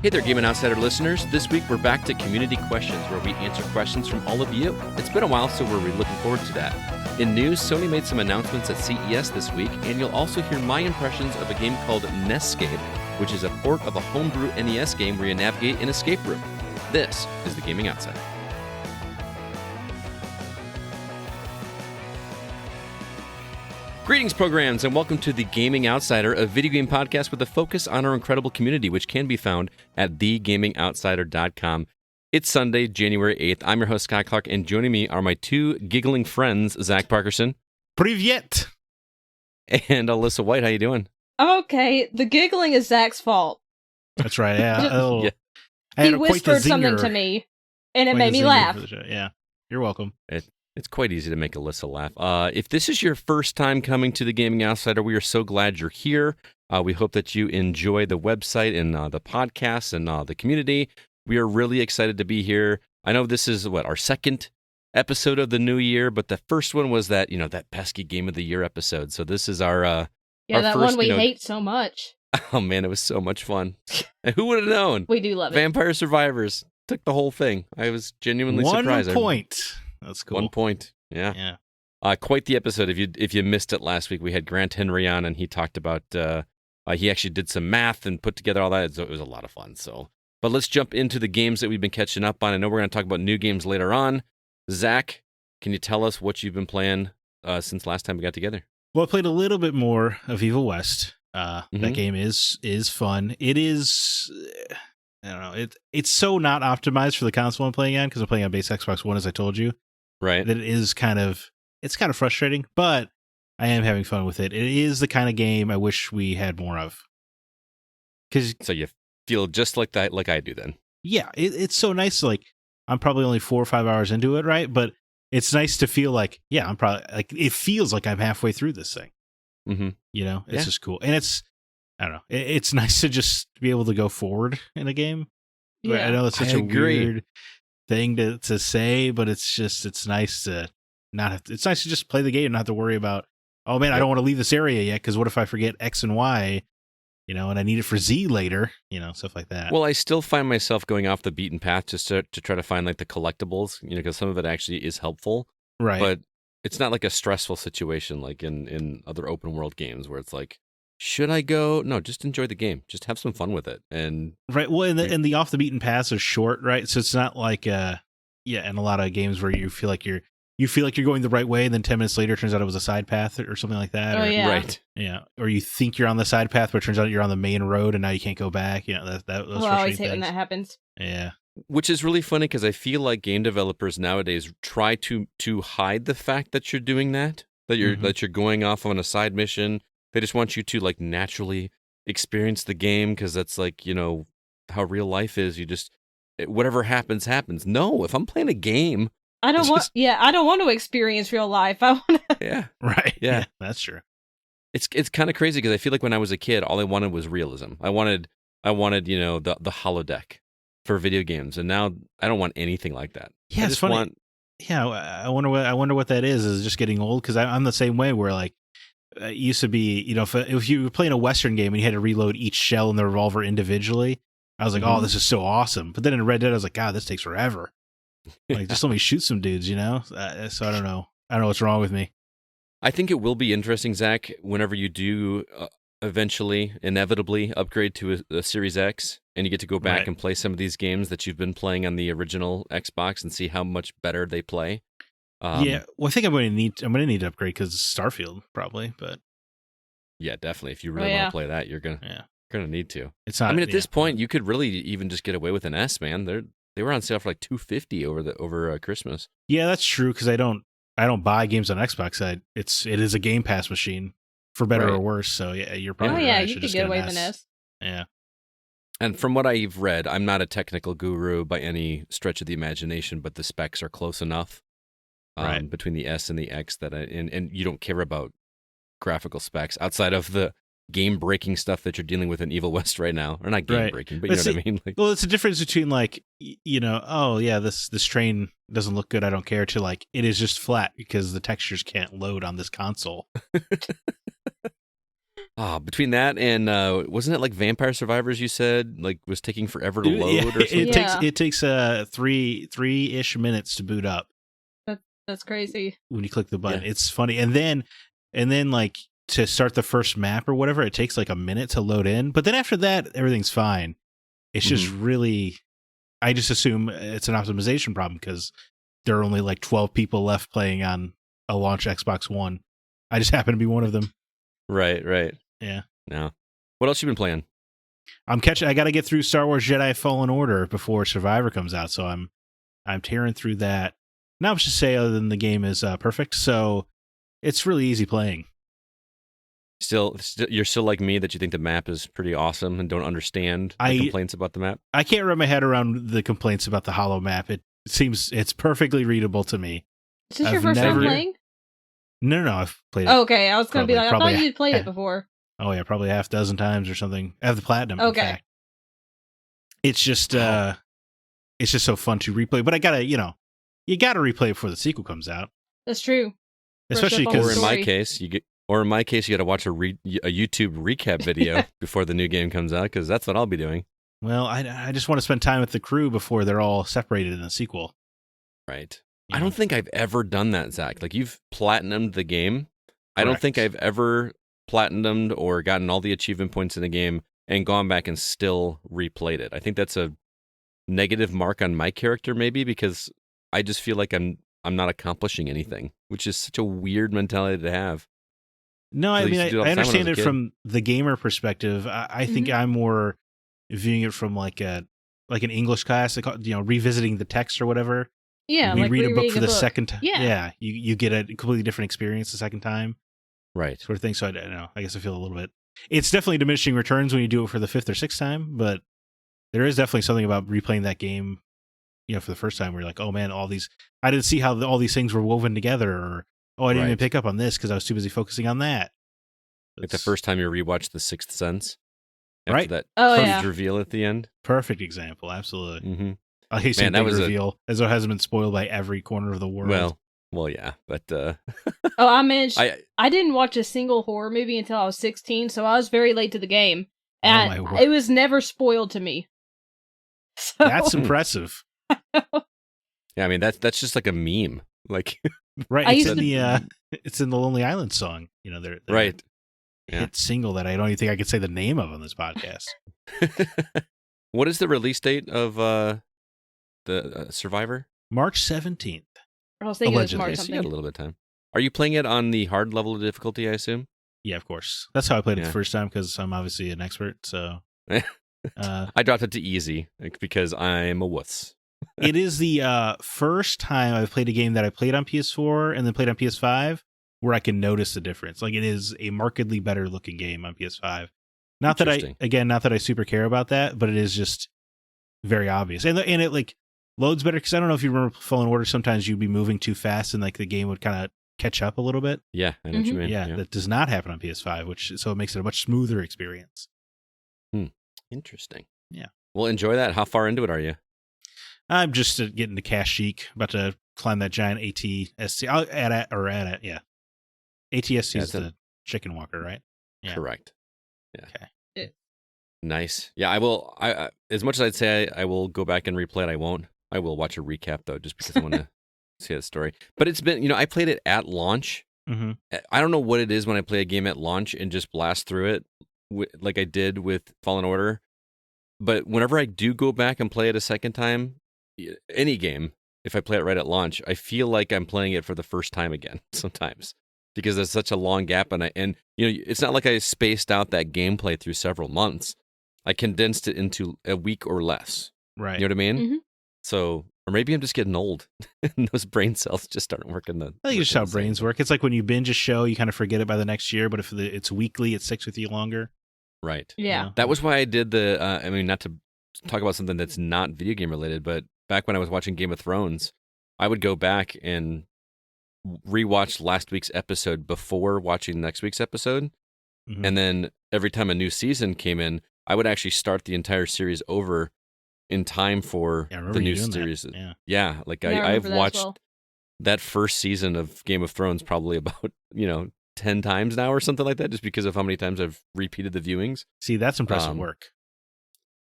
Hey there, Gaming Outsider listeners. This week we're back to community questions, where we answer questions from all of you. It's been a while, so we're really looking forward to that. In news, Sony made some announcements at CES this week, and you'll also hear my impressions of a game called NEScape, which is a port of a homebrew NES game where you navigate an escape room. This is the Gaming Outsider. Greetings, programs, and welcome to the Gaming Outsider, a video game podcast with a focus on our incredible community, which can be found at thegamingoutsider.com. It's Sunday, January 8th. I'm your host, Scott Clark, and joining me are my two giggling friends, Zach Parkerson. Privyet! And Alyssa White. How you doing? I'm okay. The giggling is Zach's fault. That's right, yeah. Oh, Yeah. He whispered something to me, and it made me laugh. Yeah, you're welcome. It's quite easy to make Alyssa laugh. If this is your first time coming to the Gaming Outsider, we are so glad you're here. We hope that you enjoy the website and the podcast and the community. We are really excited to be here. I know this is, our second episode of the new year, but the first one was that pesky Game of the Year episode. So this is our our that first, one we hate so much. Oh, man, it was so much fun. Who would have known? We do love it. Vampire Survivors took the whole thing. I was genuinely surprised. 1 point. That's cool. 1 point. Yeah. Quite the episode. If you missed it last week, we had Grant Henry on, and he talked about he actually did some math and put together all that. It was a lot of fun. But let's jump into the games that we've been catching up on. I know we're going to talk about new games later on. Zach, can you tell us what you've been playing since last time we got together? Well, I played a little bit more of Evil West. That game is fun. It is, I don't know, it's so not optimized for the console I'm playing on, because I'm playing on base Xbox One, as I told you. Right. That it's kind of frustrating, but I am having fun with it. It is the kind of game I wish we had more of. So you feel just like that, like I do then? Yeah, it's so nice. Like, I'm probably only 4 or 5 hours into it, right? But it's nice to feel like, I'm probably, like, it feels like I'm halfway through this thing. Mm-hmm. It's just cool. And it's, I don't know, it's nice to just be able to go forward in a game. Yeah. I know it's such a weird thing to say, but it's nice to not have to, it's nice to just play the game and not have to worry about, oh man, I don't want to leave this area yet, because what if I forget X and Y, and I need it for Z later, stuff like that. Well, I still find myself going off the beaten path just to try to find like the collectibles, because some of it actually is helpful. Right. But it's not like a stressful situation like in other open world games where it's like, should I go? No, just enjoy the game. Just have some fun with it. And right. Well, and the off the beaten paths are short, right? So it's not like in a lot of games where you feel like you're going the right way, and then 10 minutes later it turns out it was a side path or something like that. Oh, yeah. Right. Yeah. Or you think you're on the side path, but it turns out you're on the main road and now you can't go back. Those Well, I always hate when that happens. Yeah. Which is really funny, because I feel like game developers nowadays try to hide the fact that you're doing that you're that you're going off on a side mission. They just want you to like naturally experience the game, because that's like, how real life is. You just, whatever happens. No, if I'm playing a game, I don't want to experience real life. I want to. Yeah. Right. Yeah. That's true. It's kind of crazy, because I feel like when I was a kid, all I wanted was realism. I wanted the holodeck for video games, and now I don't want anything like that. Yeah, it's funny. I wonder what that is. Is it just getting old? Because I'm the same way. Where like it used to be, if you were playing a Western game and you had to reload each shell in the revolver individually, I was like, oh, this is so awesome. But then in Red Dead, I was like, God, this takes forever. Like, just let me shoot some dudes, So I don't know. I don't know what's wrong with me. I think it will be interesting, Zach, whenever you do eventually, inevitably upgrade to a Series X, and you get to go back and play some of these games that you've been playing on the original Xbox and see how much better they play. Well, I think I'm going to need to upgrade because it's Starfield, probably. But yeah, definitely. If you really want to play that, you're gonna need to. It's not. I mean, at this point, you could really even just get away with an S, man. They were on sale for like $250 over Christmas. Yeah, that's true, because I don't buy games on Xbox. It is a Game Pass machine, for better or worse. So yeah, you're probably right. Yeah, you could get away with an S. Yeah. And from what I've read, I'm not a technical guru by any stretch of the imagination, but the specs are close enough between the S and the X that and you don't care about graphical specs outside of the game-breaking stuff that you're dealing with in Evil West right now. Or not game-breaking, but you know what I mean? Like, well, it's a difference between like, oh yeah, this train doesn't look good, I don't care, to like, it is just flat because the textures can't load on this console. Between that and wasn't it like Vampire Survivors? You said like was taking forever to load or something. It takes 3-ish minutes to boot up. That's crazy. When you click the button, it's funny, and then like to start the first map or whatever, it takes like a minute to load in. But then after that, everything's fine. It's just really, I just assume it's an optimization problem because there are only like 12 people left playing on a launch Xbox One. I just happen to be one of them. Right. Yeah. No. What else you been playing? I got to get through Star Wars Jedi Fallen Order before Survivor comes out, so I'm tearing through that. Not much to say other than the game is perfect, so it's really easy playing. Still, you're still like me that you think the map is pretty awesome and don't understand the complaints about the map? I can't wrap my head around the complaints about the hollow map. It seems it's perfectly readable to me. Is this your first time playing? No, I've played it. Oh, okay, I was going to be like, I thought you'd played it before. Oh, yeah, probably half dozen times or something. I have the platinum, in fact. It's just so fun to replay. But I gotta, you gotta replay it before the sequel comes out. That's true. Especially because, or in my case, you got to watch a YouTube recap video before the new game comes out, because that's what I'll be doing. Well, I just want to spend time with the crew before they're all separated in the sequel. Right. Yeah. I don't think I've ever done that, Zach. Like, you've platinumed the game. Correct. I don't think I've ever platinumed or gotten all the achievement points in the game and gone back and still replayed it. I think that's a negative mark on my character, maybe, because I just feel like I'm not accomplishing anything, which is such a weird mentality to have. No, I mean, I understand it from the gamer perspective. I think I'm more viewing it from like an English class, revisiting the text or whatever. Yeah, we read a book for the second time. Yeah, you get a completely different experience the second time. Right. Sort of thing. So I don't know. I guess I feel a little bit. It's definitely diminishing returns when you do it for the fifth or sixth time, but there is definitely something about replaying that game, for the first time where you're like, oh man, I didn't see how all these things were woven together, or I didn't even pick up on this because I was too busy focusing on that. Like the first time you rewatch The Sixth Sense, after that huge reveal at the end. Perfect example, absolutely. Mm-hmm. I hate that reveal, as though it hasn't been spoiled by every corner of the world. Well, yeah, but I managed. I didn't watch a single horror movie until I was 16, so I was very late to the game, and it was never spoiled to me. So. That's impressive. Yeah, I mean that's just like a meme, like right. It's in the Lonely Island song. They're right. Hit single that I don't even think I could say the name of on this podcast. What is the release date of the Survivor? March 17th. I was thinking it was March something. So you got a little bit of time. Are you playing it on the hard level of difficulty, I assume? Yeah, of course. That's how I played it the first time, because I'm obviously an expert. So I dropped it to easy because I'm a wuss. It is the first time I've played a game that I played on PS4 and then played on PS5 where I can notice the difference. Like, it is a markedly better looking game on PS5. Not that I super care about that, but it is just very obvious. And it like loads better, because I don't know if you remember Fallen Order, sometimes you'd be moving too fast and like the game would kind of catch up a little bit. Yeah, I know what you mean. Yeah, that does not happen on PS5, so it makes it a much smoother experience. Interesting. Yeah. Well, enjoy that. How far into it are you? I'm just getting to Kashyyyk, about to climb that giant ATST. I'll add it, yeah. ATST is the chicken walker, right? Yeah. Correct. Yeah. Okay. Nice. Yeah, I will. I as much as I'd say I will go back and replay it, I won't. I will watch a recap though, just because I want to see the story. But it's been, I played it at launch. Mm-hmm. I don't know what it is when I play a game at launch and just blast through it, like I did with Fallen Order. But whenever I do go back and play it a second time, any game, if I play it right at launch, I feel like I'm playing it for the first time again sometimes, because there's such a long gap, and it's not like I spaced out that gameplay through several months. I condensed it into a week or less. Right. You know what I mean? Mm-hmm. So, or maybe I'm just getting old and those brain cells just aren't working. I think it's just how brains work. It's like when you binge a show, you kind of forget it by the next year, but if it's weekly, it sticks with you longer. Right. Yeah. That was why I did not to talk about something that's not video game related, but back when I was watching Game of Thrones, I would go back and rewatch last week's episode before watching next week's episode. Mm-hmm. And then every time a new season came in, I would actually start the entire series over in time for the new series. Yeah. Like I've watched that first season of Game of Thrones probably about, 10 10 times now or something like that, just because of how many times I've repeated the viewings. See, that's impressive work.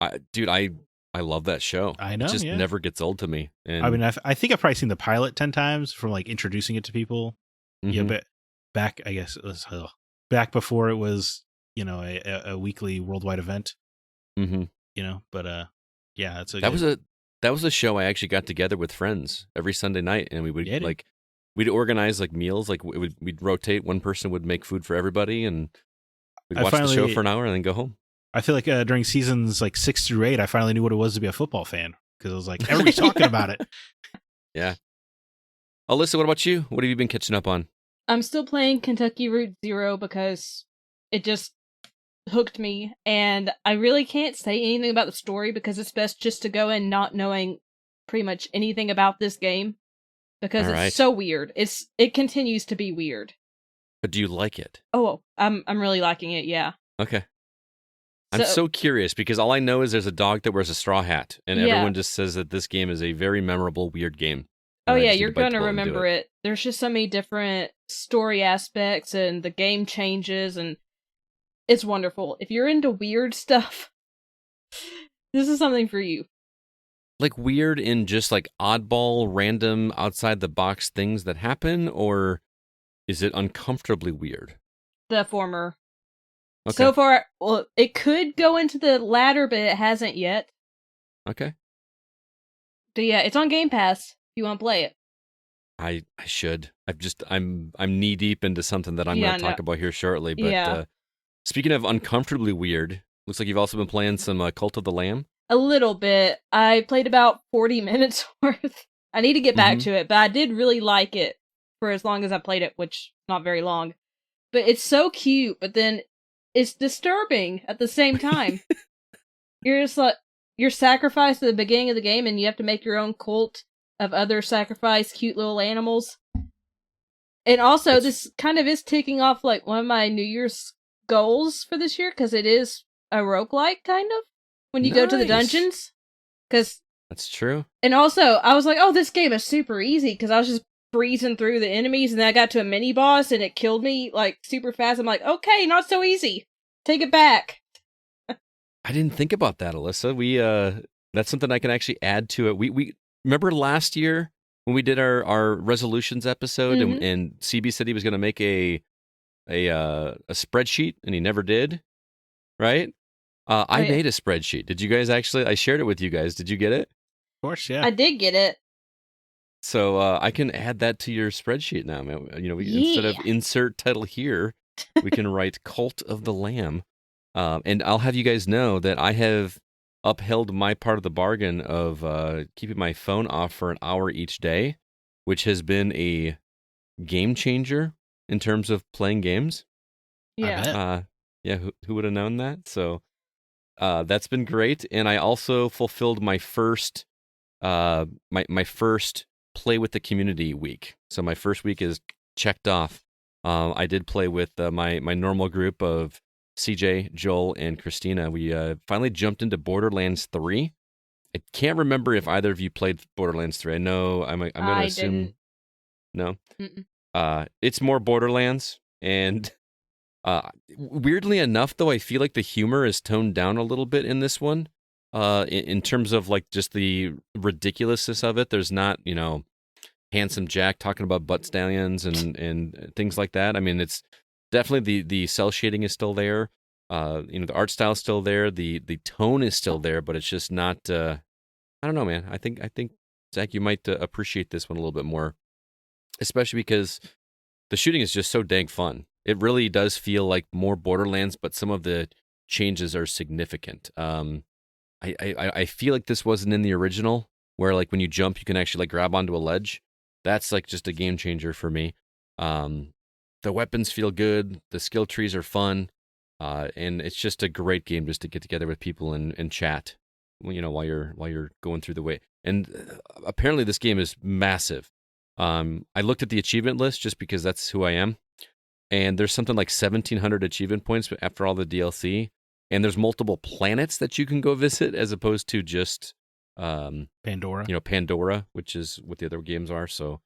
I love that show. I know, it just never gets old to me. And I mean, I think I've probably seen the pilot 10 times from like introducing it to people. Mm-hmm. Yeah, but back, I guess it was back before it was, you know, a weekly worldwide event. Mm-hmm. You know, but yeah, that was a show I actually got together with friends every Sunday night, and we would we'd organize like meals, like we'd rotate. One person would make food for everybody, and we'd watch the show for an hour and then go home. I feel like during seasons like 6 through 8, I finally knew what it was to be a football fan, because I was like, everybody's talking about it. Yeah. Alyssa, what about you? What have you been catching up on? I'm still playing Kentucky Route Zero because it just hooked me, and I really can't say anything about the story because it's best just to go in not knowing pretty much anything about this game, because it's so weird. It continues to be weird. But do you like it? Oh, I'm really liking it, yeah. Okay. I'm so curious because all I know is there's a dog that wears a straw hat, and everyone just says that this game is a very memorable, weird game. Oh yeah, you're going to remember it. There's just so many different story aspects, and the game changes, and it's wonderful. If you're into weird stuff, this is something for you. Like weird in just like oddball, random, outside the box things that happen, or is it uncomfortably weird? The former. Okay. So far, well, it could go into the latter, but it hasn't yet. Okay. But yeah, it's on Game Pass if you want to play it. I should. I'm knee deep into something that I'm going to talk about here shortly. But speaking of uncomfortably weird, looks like you've also been playing some Cult of the Lamb. A little bit. I played about 40 minutes worth. I need to get back to it, but I did really like it for as long as I played it, which not very long. But it's so cute, but then it's disturbing at the same time. You're just like, you're sacrificed at the beginning of the game, and you have to make your own cult of other sacrificed cute little animals. And also, this kind of is ticking off like one of my New Year's goals for this year, because it is a roguelike, kind of, when you go to the dungeons. Because that's true. And also, I was like, oh, this game is super easy, because I was just breezing through the enemies, and then I got to a mini boss, and it killed me like super fast. I'm like, okay, not so easy. Take it back. I didn't think about that, Alyssa. We that's something I can actually add to it. We remember last year when we did our resolutions episode, and CB said he was going to make a spreadsheet, and he never did. Right? I made a spreadsheet. Did you guys actually? I shared it with you guys. Did you get it? Of course, yeah. I did get it. So I can add that to your spreadsheet now. You know, instead of insert title here, we can write Cult of the Lamb. And I'll have you guys know that I have upheld my part of the bargain of keeping my phone off for an hour each day, which has been a game changer in terms of playing games. Yeah. Who would have known that? So that's been great. And I also fulfilled my first my first play with the community week. So my first week is checked off. I did play with my normal group of CJ, Joel, and Christina. We finally jumped into Borderlands 3. I can't remember if either of you played Borderlands 3. I know I'm going to assume didn't. No. It's more Borderlands, and weirdly enough, though, I feel like the humor is toned down a little bit in this one. In terms of like just the ridiculousness of it. There's not, Handsome Jack talking about butt stallions and things like that. I mean, it's definitely the cell shading is still there. The art style is still there. The tone is still there, but it's just not. I don't know, man. I think Zach, you might appreciate this one a little bit more, especially because the shooting is just so dang fun. It really does feel like more Borderlands, but some of the changes are significant. I feel like this wasn't in the original, where like when you jump, you can actually like grab onto a ledge. That's like just a game changer for me. The weapons feel good. The skill trees are fun. And it's just a great game just to get together with people and chat, while you're going through the way. And apparently this game is massive. I looked at the achievement list just because that's who I am. And there's something like 1,700 achievement points after all the DLC. And there's multiple planets that you can go visit as opposed to just Pandora. Pandora, which is what the other games are. So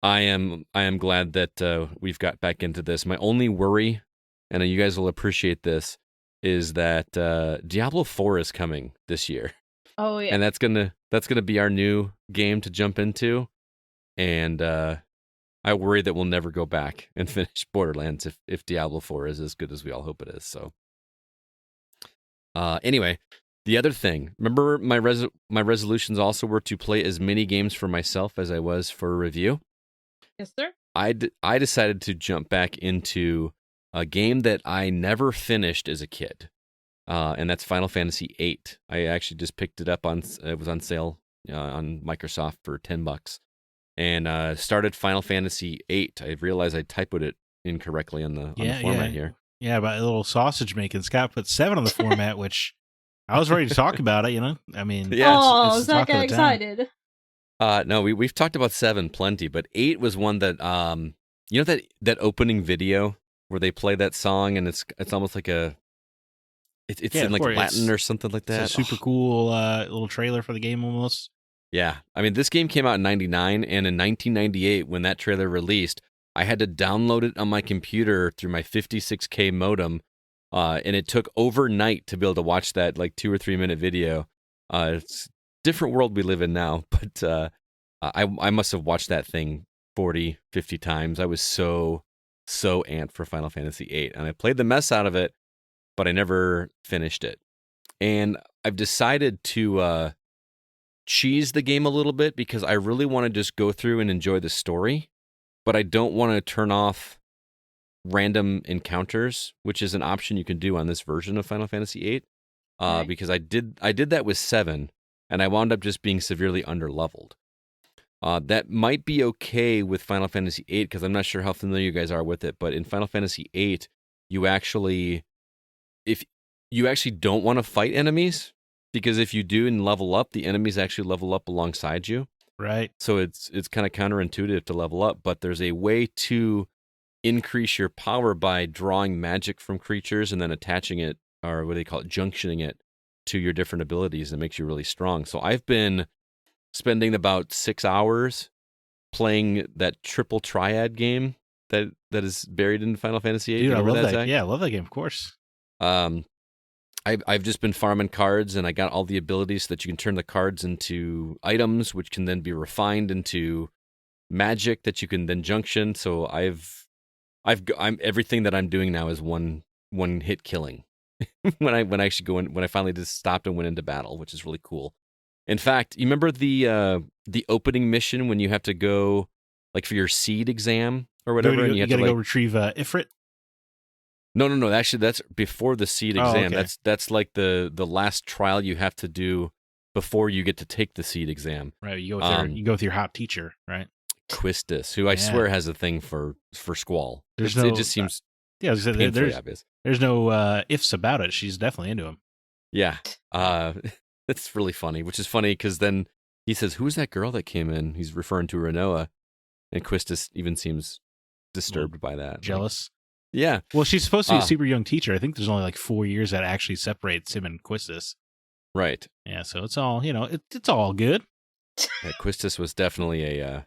I am glad that we've got back into this. My only worry, and you guys will appreciate this, is that Diablo 4 is coming this year. Oh yeah. And that's gonna be our new game to jump into. And I worry that we'll never go back and finish Borderlands if Diablo 4 is as good as we all hope it is. So anyway, the other thing, remember my resolutions also were to play as many games for myself as I was for a review. Yes, sir. I decided to jump back into a game that I never finished as a kid, and that's Final Fantasy VIII. I actually just picked it up it was on sale on Microsoft for $10, and started Final Fantasy VIII. I realized I typoed it incorrectly on the format here. Yeah, about a little sausage making. Scott put 7 on the format, which I was ready to talk about it. I mean, yeah, it's Zack got excited. No, we've talked about 7 plenty, but 8 was one that you know that opening video where they play that song and it's almost like it's in like Latin or something like that. It's a super cool little trailer for the game almost. Yeah, I mean this game came out in '99, and in 1998 when that trailer released, I had to download it on my computer through my 56K modem, and it took overnight to be able to watch that like 2 or 3 minute video. It's different world we live in now, but I must have watched that thing 40, 50 times. I was so amped for Final Fantasy VIII, and I played the mess out of it, but I never finished it. And I've decided to cheese the game a little bit because I really want to just go through and enjoy the story, but I don't want to turn off random encounters, which is an option you can do on this version of Final Fantasy VIII. Right. Because I did that with 7, and I wound up just being severely underleveled. That might be okay with Final Fantasy VIII because I'm not sure how familiar you guys are with it, but in Final Fantasy VIII, if you actually don't want to fight enemies, because if you do and level up, the enemies actually level up alongside you. Right. So it's kind of counterintuitive to level up, but there's a way to increase your power by drawing magic from creatures and then attaching it, or what do they call it, junctioning it to your different abilities that makes you really strong. So I've been spending about 6 hours playing that triple triad game that is buried in Final Fantasy VIII. Dude, I love that. Zach? Yeah, I love that game, of course. I've just been farming cards, and I got all the abilities so that you can turn the cards into items, which can then be refined into magic that you can then junction. So I'm everything that I'm doing now is one hit killing. when I actually go in, when I finally just stopped and went into battle, which is really cool. In fact, you remember the opening mission when you have to go like for your seed exam or whatever, and you got to go retrieve Ifrit? No. Actually, that's before the seed exam. Okay. That's like the last trial you have to do before you get to take the seed exam. Right. You go with your hot teacher, right? Quistis, who I swear has a thing for Squall. It just seems painfully obvious. There's no ifs about it. She's definitely into him. Yeah. It's really funny, which is funny because then he says, "Who's that girl that came in?" He's referring to Renoa, and Quistis even seems disturbed by that. Jealous. Like, yeah. Well, she's supposed to be a super young teacher. I think there's only like 4 years that actually separates him and Quistis. Right. Yeah, so it's all, it's all good. Yeah, Quistis was definitely a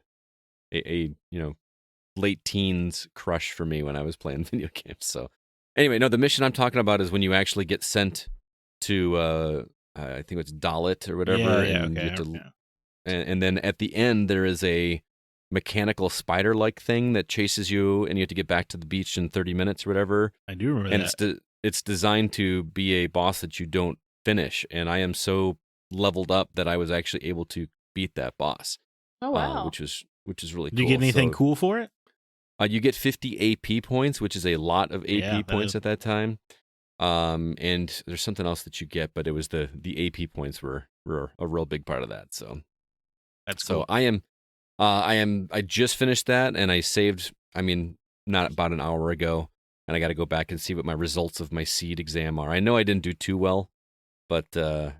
late teens crush for me when I was playing video games. So anyway, no, the mission I'm talking about is when you actually get sent to I think it's Dalit or whatever, and then at the end there is a mechanical spider-like thing that chases you, and you have to get back to the beach in 30 minutes or whatever. I do remember that. And it's designed to be a boss that you don't finish, and I am so leveled up that I was actually able to beat that boss. Oh wow! Which is really cool. Do you get anything cool for it? You get 50 AP points, which is a lot of AP points at that time. And there's something else that you get, but it was the AP points were a real big part of that. So that's cool. So I just finished that, and I saved, not about an hour ago, and I got to go back and see what my results of my seed exam are. I know I didn't do too well, but I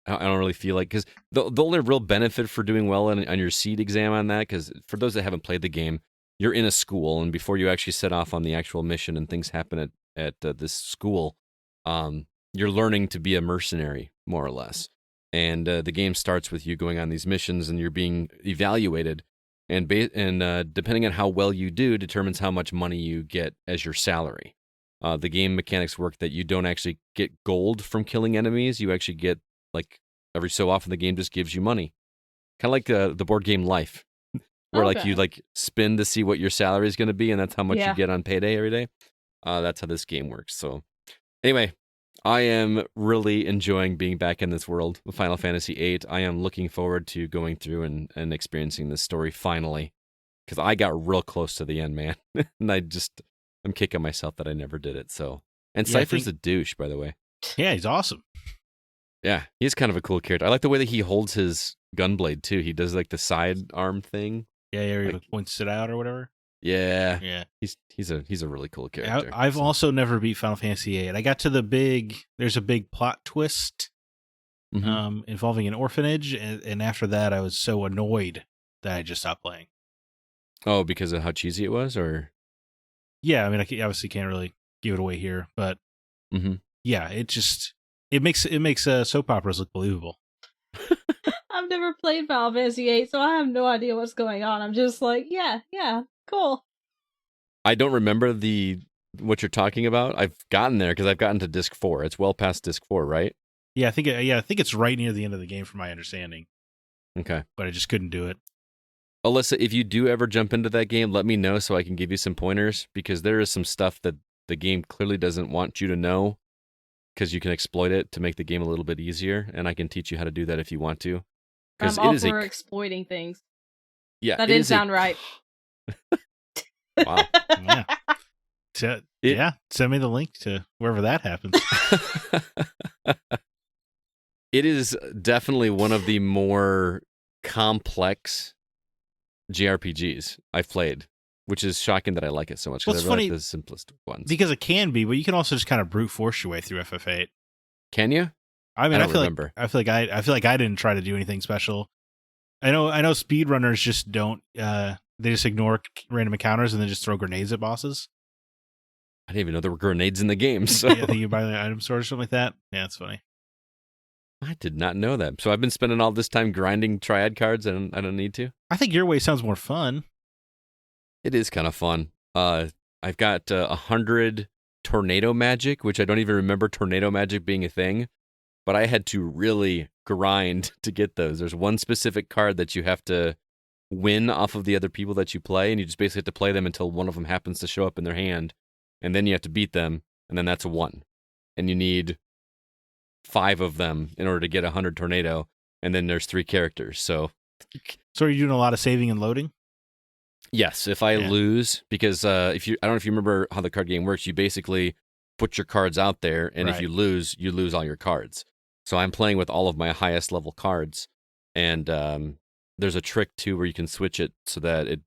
don't really feel like, because the only real benefit for doing well on your seed exam on that, because for those that haven't played the game, you're in a school, and before you actually set off on the actual mission and things happen at this school, you're learning to be a mercenary, more or less. And the game starts with you going on these missions, and you're being evaluated. and depending on how well you do determines how much money you get as your salary. The game mechanics work that you don't actually get gold from killing enemies. You actually get, like, every so often the game just gives you money. Kind of like the board game Life, where like you like spin to see what your salary is going to be, and that's how much you get on payday every day. That's how this game works. So anyway, I am really enjoying being back in this world of Final Fantasy VIII. I am looking forward to going through and experiencing this story finally, because I got real close to the end, man. And I'm kicking myself that I never did it. So, and Cypher's a douche, by the way. Yeah, he's awesome. Yeah, he's kind of a cool character. I like the way that he holds his gunblade too. He does like the side arm thing. Yeah, he points it out or whatever. Yeah. He's a really cool character. I've also never beat Final Fantasy VIII. I got to there's a big plot twist involving an orphanage, and after that I was so annoyed that I just stopped playing. Oh, because of how cheesy it was, or? Yeah, I mean, I obviously can't really give it away here, but yeah, it makes soap operas look believable. I've never played Final Fantasy VIII, so I have no idea what's going on. I'm just like, yeah, cool. I don't remember what you're talking about. I've gotten there because I've gotten to disc 4. It's well past disc 4, right? Yeah, I think it's right near the end of the game, from my understanding. Okay, but I just couldn't do it. Alyssa, if you do ever jump into that game, let me know so I can give you some pointers, because there is some stuff that the game clearly doesn't want you to know, because you can exploit it to make the game a little bit easier, and I can teach you how to do that if you want to. I'm all for exploiting things. Yeah, that didn't sound right. Wow. Yeah. Send me the link to wherever that happens. It is definitely one of the more complex JRPGs I've played, which is shocking that I like it so much, because I really like the simplest ones. Because it can be, but you can also just kind of brute force your way through FF8. Can you? I mean, I feel like I didn't try to do anything special. I know speedrunners just don't. They just ignore random encounters and then just throw grenades at bosses. I didn't even know there were grenades in the game. So I think you buy the item store or something like that. Yeah, it's funny. I did not know that. So I've been spending all this time grinding triad cards, and I don't need to. I think your way sounds more fun. It is kind of fun. I've got 100 tornado magic, which I don't even remember tornado magic being a thing, but I had to really grind to get those. There's one specific card that you have to win off of the other people that you play, and you just basically have to play them until one of them happens to show up in their hand, and then you have to beat them, and then that's a 1. And you need 5 of them in order to get 100 tornado, and then there's 3 characters. So are you doing a lot of saving and loading? Yes, if I lose, because I don't know if you remember how the card game works. You basically put your cards out there, and if you lose all your cards. So I'm playing with all of my highest level cards, and there's a trick too where you can switch it so that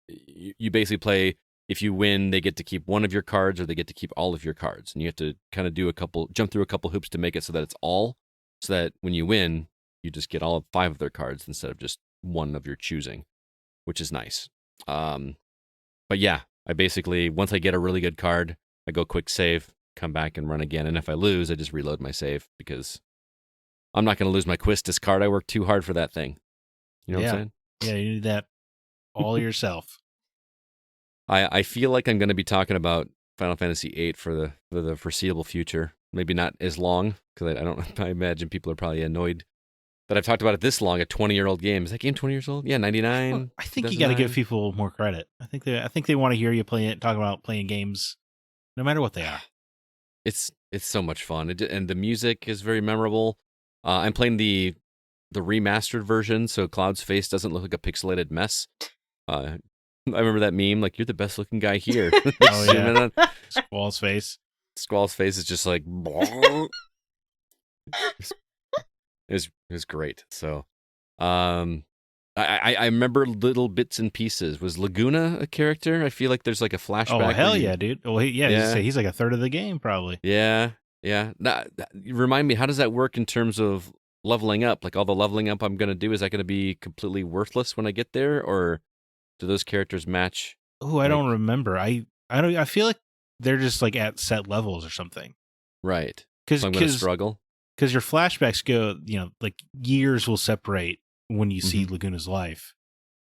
you basically play. If you win, they get to keep one of your cards, or they get to keep all of your cards, and you have to kind of jump through a couple hoops to make it so that it's all. So that when you win, you just get all 5 of their cards instead of just one of your choosing, which is nice. But yeah, I basically, once I get a really good card, I go quick save, come back and run again. And if I lose, I just reload my save, because I'm not going to lose my Quistis card. I worked too hard for that thing. You know what I'm saying? Yeah, you need that all yourself. I feel like I'm going to be talking about Final Fantasy VIII for the foreseeable future. Maybe not as long, because I imagine people are probably annoyed that I've talked about it this long. A 20-year-old game. Is that game 20 years old? Yeah, 99. Well, I think you got to give people more credit. I think they want to hear you talk about playing games, no matter what they are. It's so much fun, and the music is very memorable. I'm playing the remastered version, so Cloud's face doesn't look like a pixelated mess. I remember that meme, like, you're the best looking guy here. Oh yeah, Squall's face. Squall's face is just like, it's great. So, I remember little bits and pieces. Was Laguna a character? I feel like there's like a flashback. Oh hell yeah, dude. Well, he's like a third of the game probably. Yeah. Remind me, how does that work in terms of leveling up? Like, all the leveling up I'm going to do, is that going to be completely worthless when I get there, or do those characters match? Oh, I don't remember. I feel like they're just like at set levels or something. Right. So I'm going to struggle. Because your flashbacks go, like years will separate when you see Laguna's life.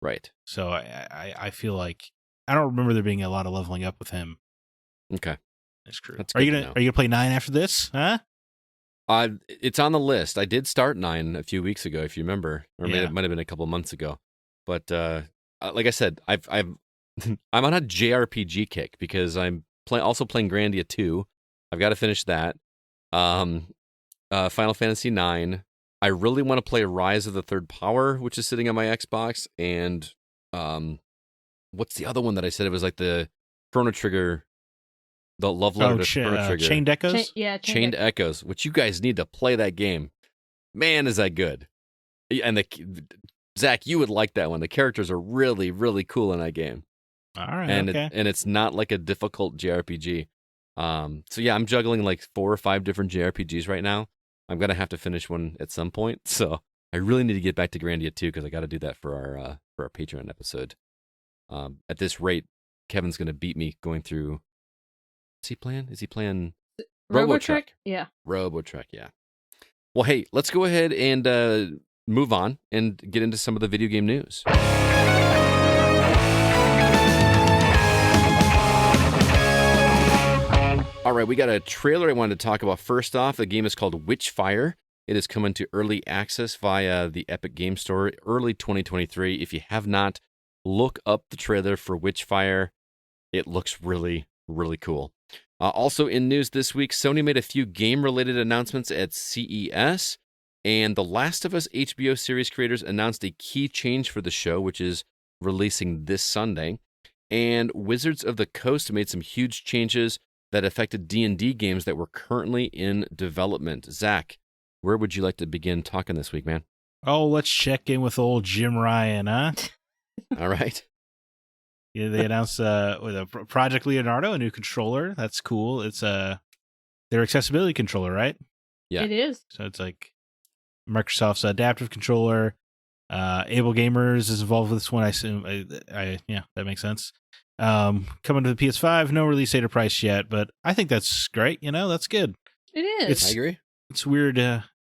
Right. So I feel like I don't remember there being a lot of leveling up with him. Okay. That's true. That's Are good you to gonna know. Are you gonna play 9 after this? Huh? It's on the list. I did start 9 a few weeks ago, if you remember, or Yeah. it might have been a couple months ago. But like I said, I've I'm on a JRPG kick because I'm also playing Grandia 2. I've got to finish that. Final Fantasy 9. I really want to play Rise of the Third Power, which is sitting on my Xbox, and what's the other one that I said? It was like the Chrono Trigger, the love letter to Chrono Trigger. Chained Echoes? Chained Echoes, which you guys need to play that game. Man, is that good. And Zach, you would like that one. The characters are really, really cool in that game. All right, And okay. and it's not like a difficult JRPG. So yeah, I'm juggling like 4 or 5 different JRPGs right now. I'm gonna have to finish one at some point. So I really need to get back to Grandia 2 because I got to do that for our Patreon episode. At this rate, Kevin's gonna beat me going through. Is he playing Robotrek? Yeah. Robotrek, yeah. Well, hey, let's go ahead and move on and get into some of the video game news. All right, we got a trailer I wanted to talk about. First off, the game is called Witchfire. It is coming to early access via the Epic Game Store early 2023. If you have not, look up the trailer for Witchfire. It looks really, really cool. Also in news this week, Sony made a few game-related announcements at CES, and The Last of Us HBO series creators announced a key change for the show, which is releasing this Sunday. And Wizards of the Coast made some huge changes that affected D&D games that were currently in development. Zach, where would you like to begin talking this week, man? Oh, let's check in with old Jim Ryan, huh? All right. Yeah, they announced with a Project Leonardo, a new controller. That's cool. It's their accessibility controller, right? Yeah. It is. So it's like Microsoft's adaptive controller. Able Gamers is involved with this one. I assume. Yeah, that makes sense. Coming to the PS5, no release date or price yet, but I think that's great. That's good. It is. I agree. It's weird.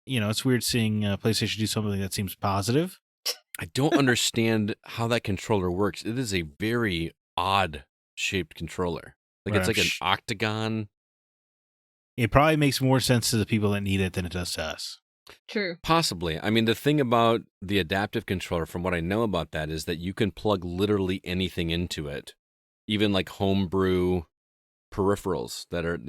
It's weird seeing PlayStation do something that seems positive. I don't understand how that controller works. It is a very odd shaped controller. Like it's like an octagon. It probably makes more sense to the people that need it than it does to us. True. Possibly. I mean, the thing about the adaptive controller, from what I know about that, is that you can plug literally anything into it, even like homebrew peripherals that are,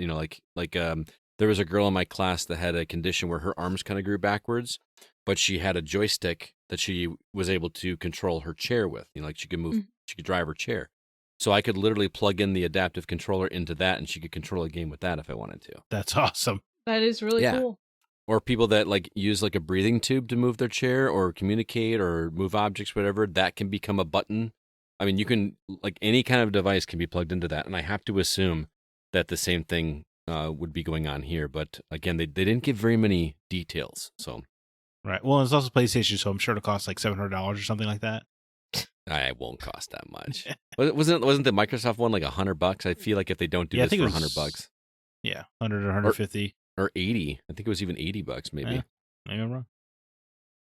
there was a girl in my class that had a condition where her arms kind of grew backwards, but she had a joystick that she was able to control her chair with. Like she could move, she could drive her chair. So I could literally plug in the adaptive controller into that, and she could control a game with that if I wanted to. That's awesome. That is really cool. Or people that like use like a breathing tube to move their chair or communicate or move objects, whatever, that can become a button. I mean, you can, like, any kind of device can be plugged into that. And I have to assume that the same thing would be going on here. But again, they didn't give very many details. So, right. Well, it's also PlayStation, so I'm sure it'll cost like $700 or something like that. It won't cost that much. Wasn't the Microsoft one like $100? I feel like if they don't do this for $100, yeah, 100 or 150 or 80, I think it was even $80 maybe. Maybe I'm wrong.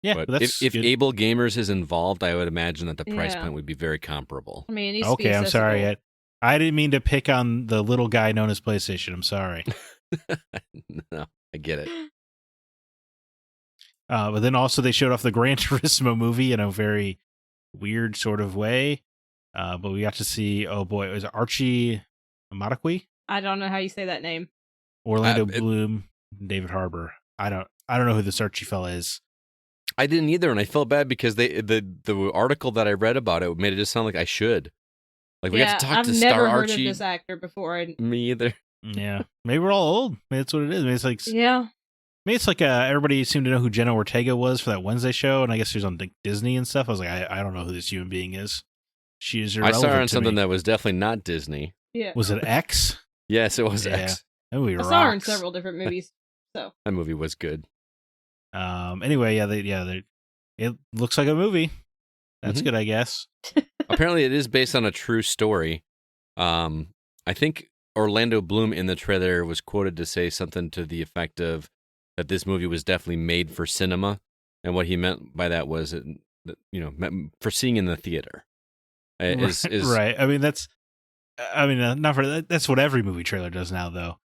Yeah, but that's if good. Able Gamers is involved, I would imagine that the price point would be very comparable. I mean, it needs to be I'm sorry. I didn't mean to pick on the little guy known as PlayStation. I'm sorry. No, I get it. But then also they showed off the Gran Turismo movie in a very weird sort of way. But we got to see, oh boy, was it Archie Madekwe? I don't know how you say that name. Orlando Bloom, David Harbour. I don't know who this Archie fella is. I didn't either, and I felt bad because the article that I read about it made it just sound like I should. Like we got to talk to Star Archie. I've never heard of this actor before. Me either. Yeah, maybe we're all old. Maybe that's what it is. Maybe it's like Maybe it's like everybody seemed to know who Jenna Ortega was for that Wednesday show, and I guess she was on Disney and stuff. I was like, I don't know who this human being is. She is irrelevant. I saw her on something that was definitely not Disney. Yeah. Was it X? Yes, it was X. That movie I saw her in several different movies. So that movie was good. Anyway, it looks like a movie. That's good, I guess. Apparently, it is based on a true story. I think Orlando Bloom in the trailer was quoted to say something to the effect of that this movie was definitely made for cinema, and what he meant by that was for seeing in the theater. Is right. I mean, not for that. That's what every movie trailer does now, though.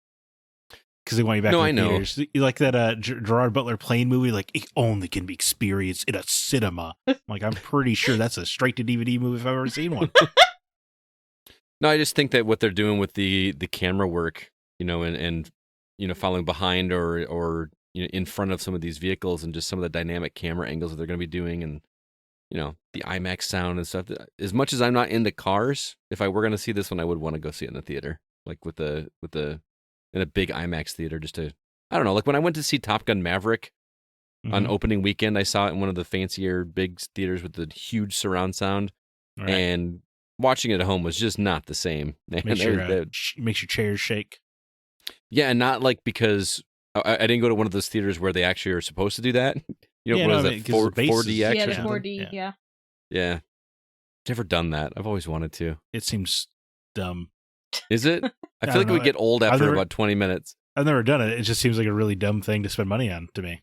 Because they want you back in the theaters. You like that Gerard Butler Plane movie? Like, it only can be experienced in a cinema. Like, I'm pretty sure that's a straight-to-DVD movie if I've ever seen one. No, I just think that what they're doing with the camera work, and following behind or in front of some of these vehicles and just some of the dynamic camera angles that they're going to be doing, and the IMAX sound and stuff. As much as I'm not into cars, if I were going to see this one, I would want to go see it in the theater, like in a big IMAX theater, just to, I don't know, like when I went to see Top Gun Maverick on opening weekend, I saw it in one of the fancier big theaters with the huge surround sound, and watching it at home was just not the same. Makes your chairs shake. Yeah, and not like because I didn't go to one of those theaters where they actually are supposed to do that. What is it, 4DX? Yeah, or the 4D, yeah. Yeah. Never done that. I've always wanted to. It seems dumb. Is it? I feel like it would get old after about 20 minutes. I've never done it. It just seems like a really dumb thing to spend money on to me.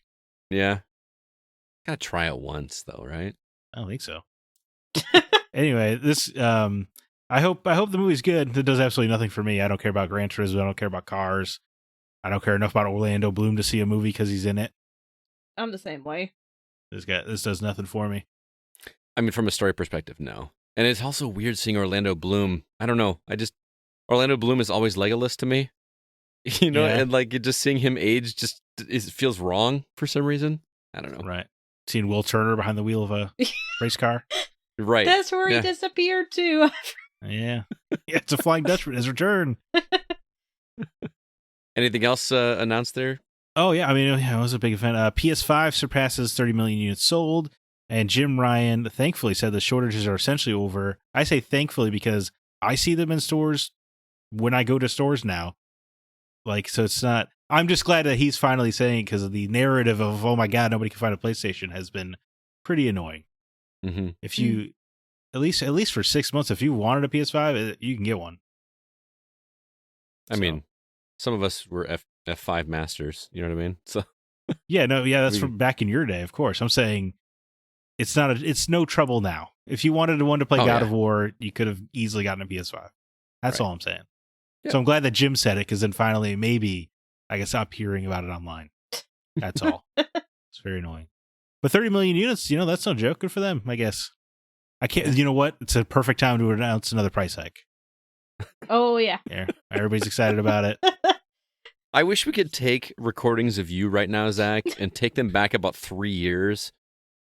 Yeah. Gotta try it once, though, right? I don't think so. Anyway, this I hope the movie's good. It does absolutely nothing for me. I don't care about Gran Turismo. I don't care about cars. I don't care enough about Orlando Bloom to see a movie because he's in it. I'm the same way. This does nothing for me. I mean, from a story perspective, no. And it's also weird seeing Orlando Bloom. I don't know. Orlando Bloom is always Legolas to me. And like just seeing him age it feels wrong for some reason. I don't know. Right. Seeing Will Turner behind the wheel of a race car. Right. That's where he disappeared too. Yeah. It's a Flying Dutchman, his return. Anything else announced there? Oh, yeah. I mean, I was a big fan. PS5 surpasses 30 million units sold. And Jim Ryan, thankfully, said the shortages are essentially over. I say thankfully because I see them in stores when I go to stores now. Like, so it's not... I'm just glad that he's finally saying it because the narrative of, oh my God, nobody can find a PlayStation has been pretty annoying. Mm-hmm. If you... At least for 6 months, if you wanted a PS5, you can get one. I mean, some of us were F5 masters. You know what I mean? So that's from back in your day, of course. I'm saying it's no trouble now. If you wanted one to play God of War, you could have easily gotten a PS5. That's all I'm saying. Yeah. So I'm glad that Jim said it because then finally maybe I can stop hearing about it online. That's all. It's very annoying. But 30 million units, that's no joke. Good for them, I guess. I can't. You know what? It's a perfect time to announce another price hike. Oh yeah. Yeah, everybody's excited about it. I wish we could take recordings of you right now, Zach, and take them back about 3 years.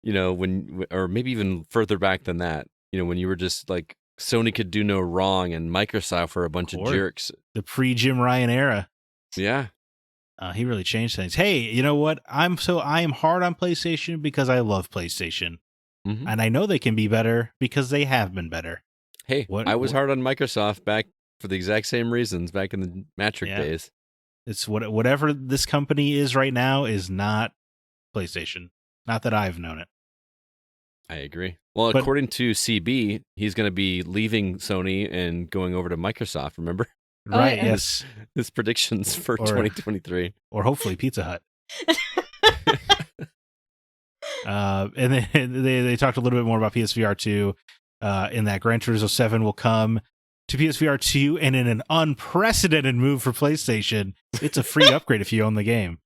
Or maybe even further back than that. When you were just like Sony could do no wrong and Microsoft were a bunch of jerks. The pre-Jim Ryan era. Yeah. He really changed things. Hey, you know what? I am hard on PlayStation because I love PlayStation. Mm-hmm. And I know they can be better because they have been better. Hey, I was hard on Microsoft back for the exact same reasons back in the Matric days. It's whatever this company is right now is not PlayStation. Not that I've known it. I agree. Well, according to CB, he's going to be leaving Sony and going over to Microsoft, remember? Right, yes. His predictions for 2023. Or hopefully Pizza Hut. And then they talked a little bit more about PSVR 2 in that Gran Turismo 7 will come to PSVR 2, and in an unprecedented move for PlayStation, it's a free upgrade if you own the game.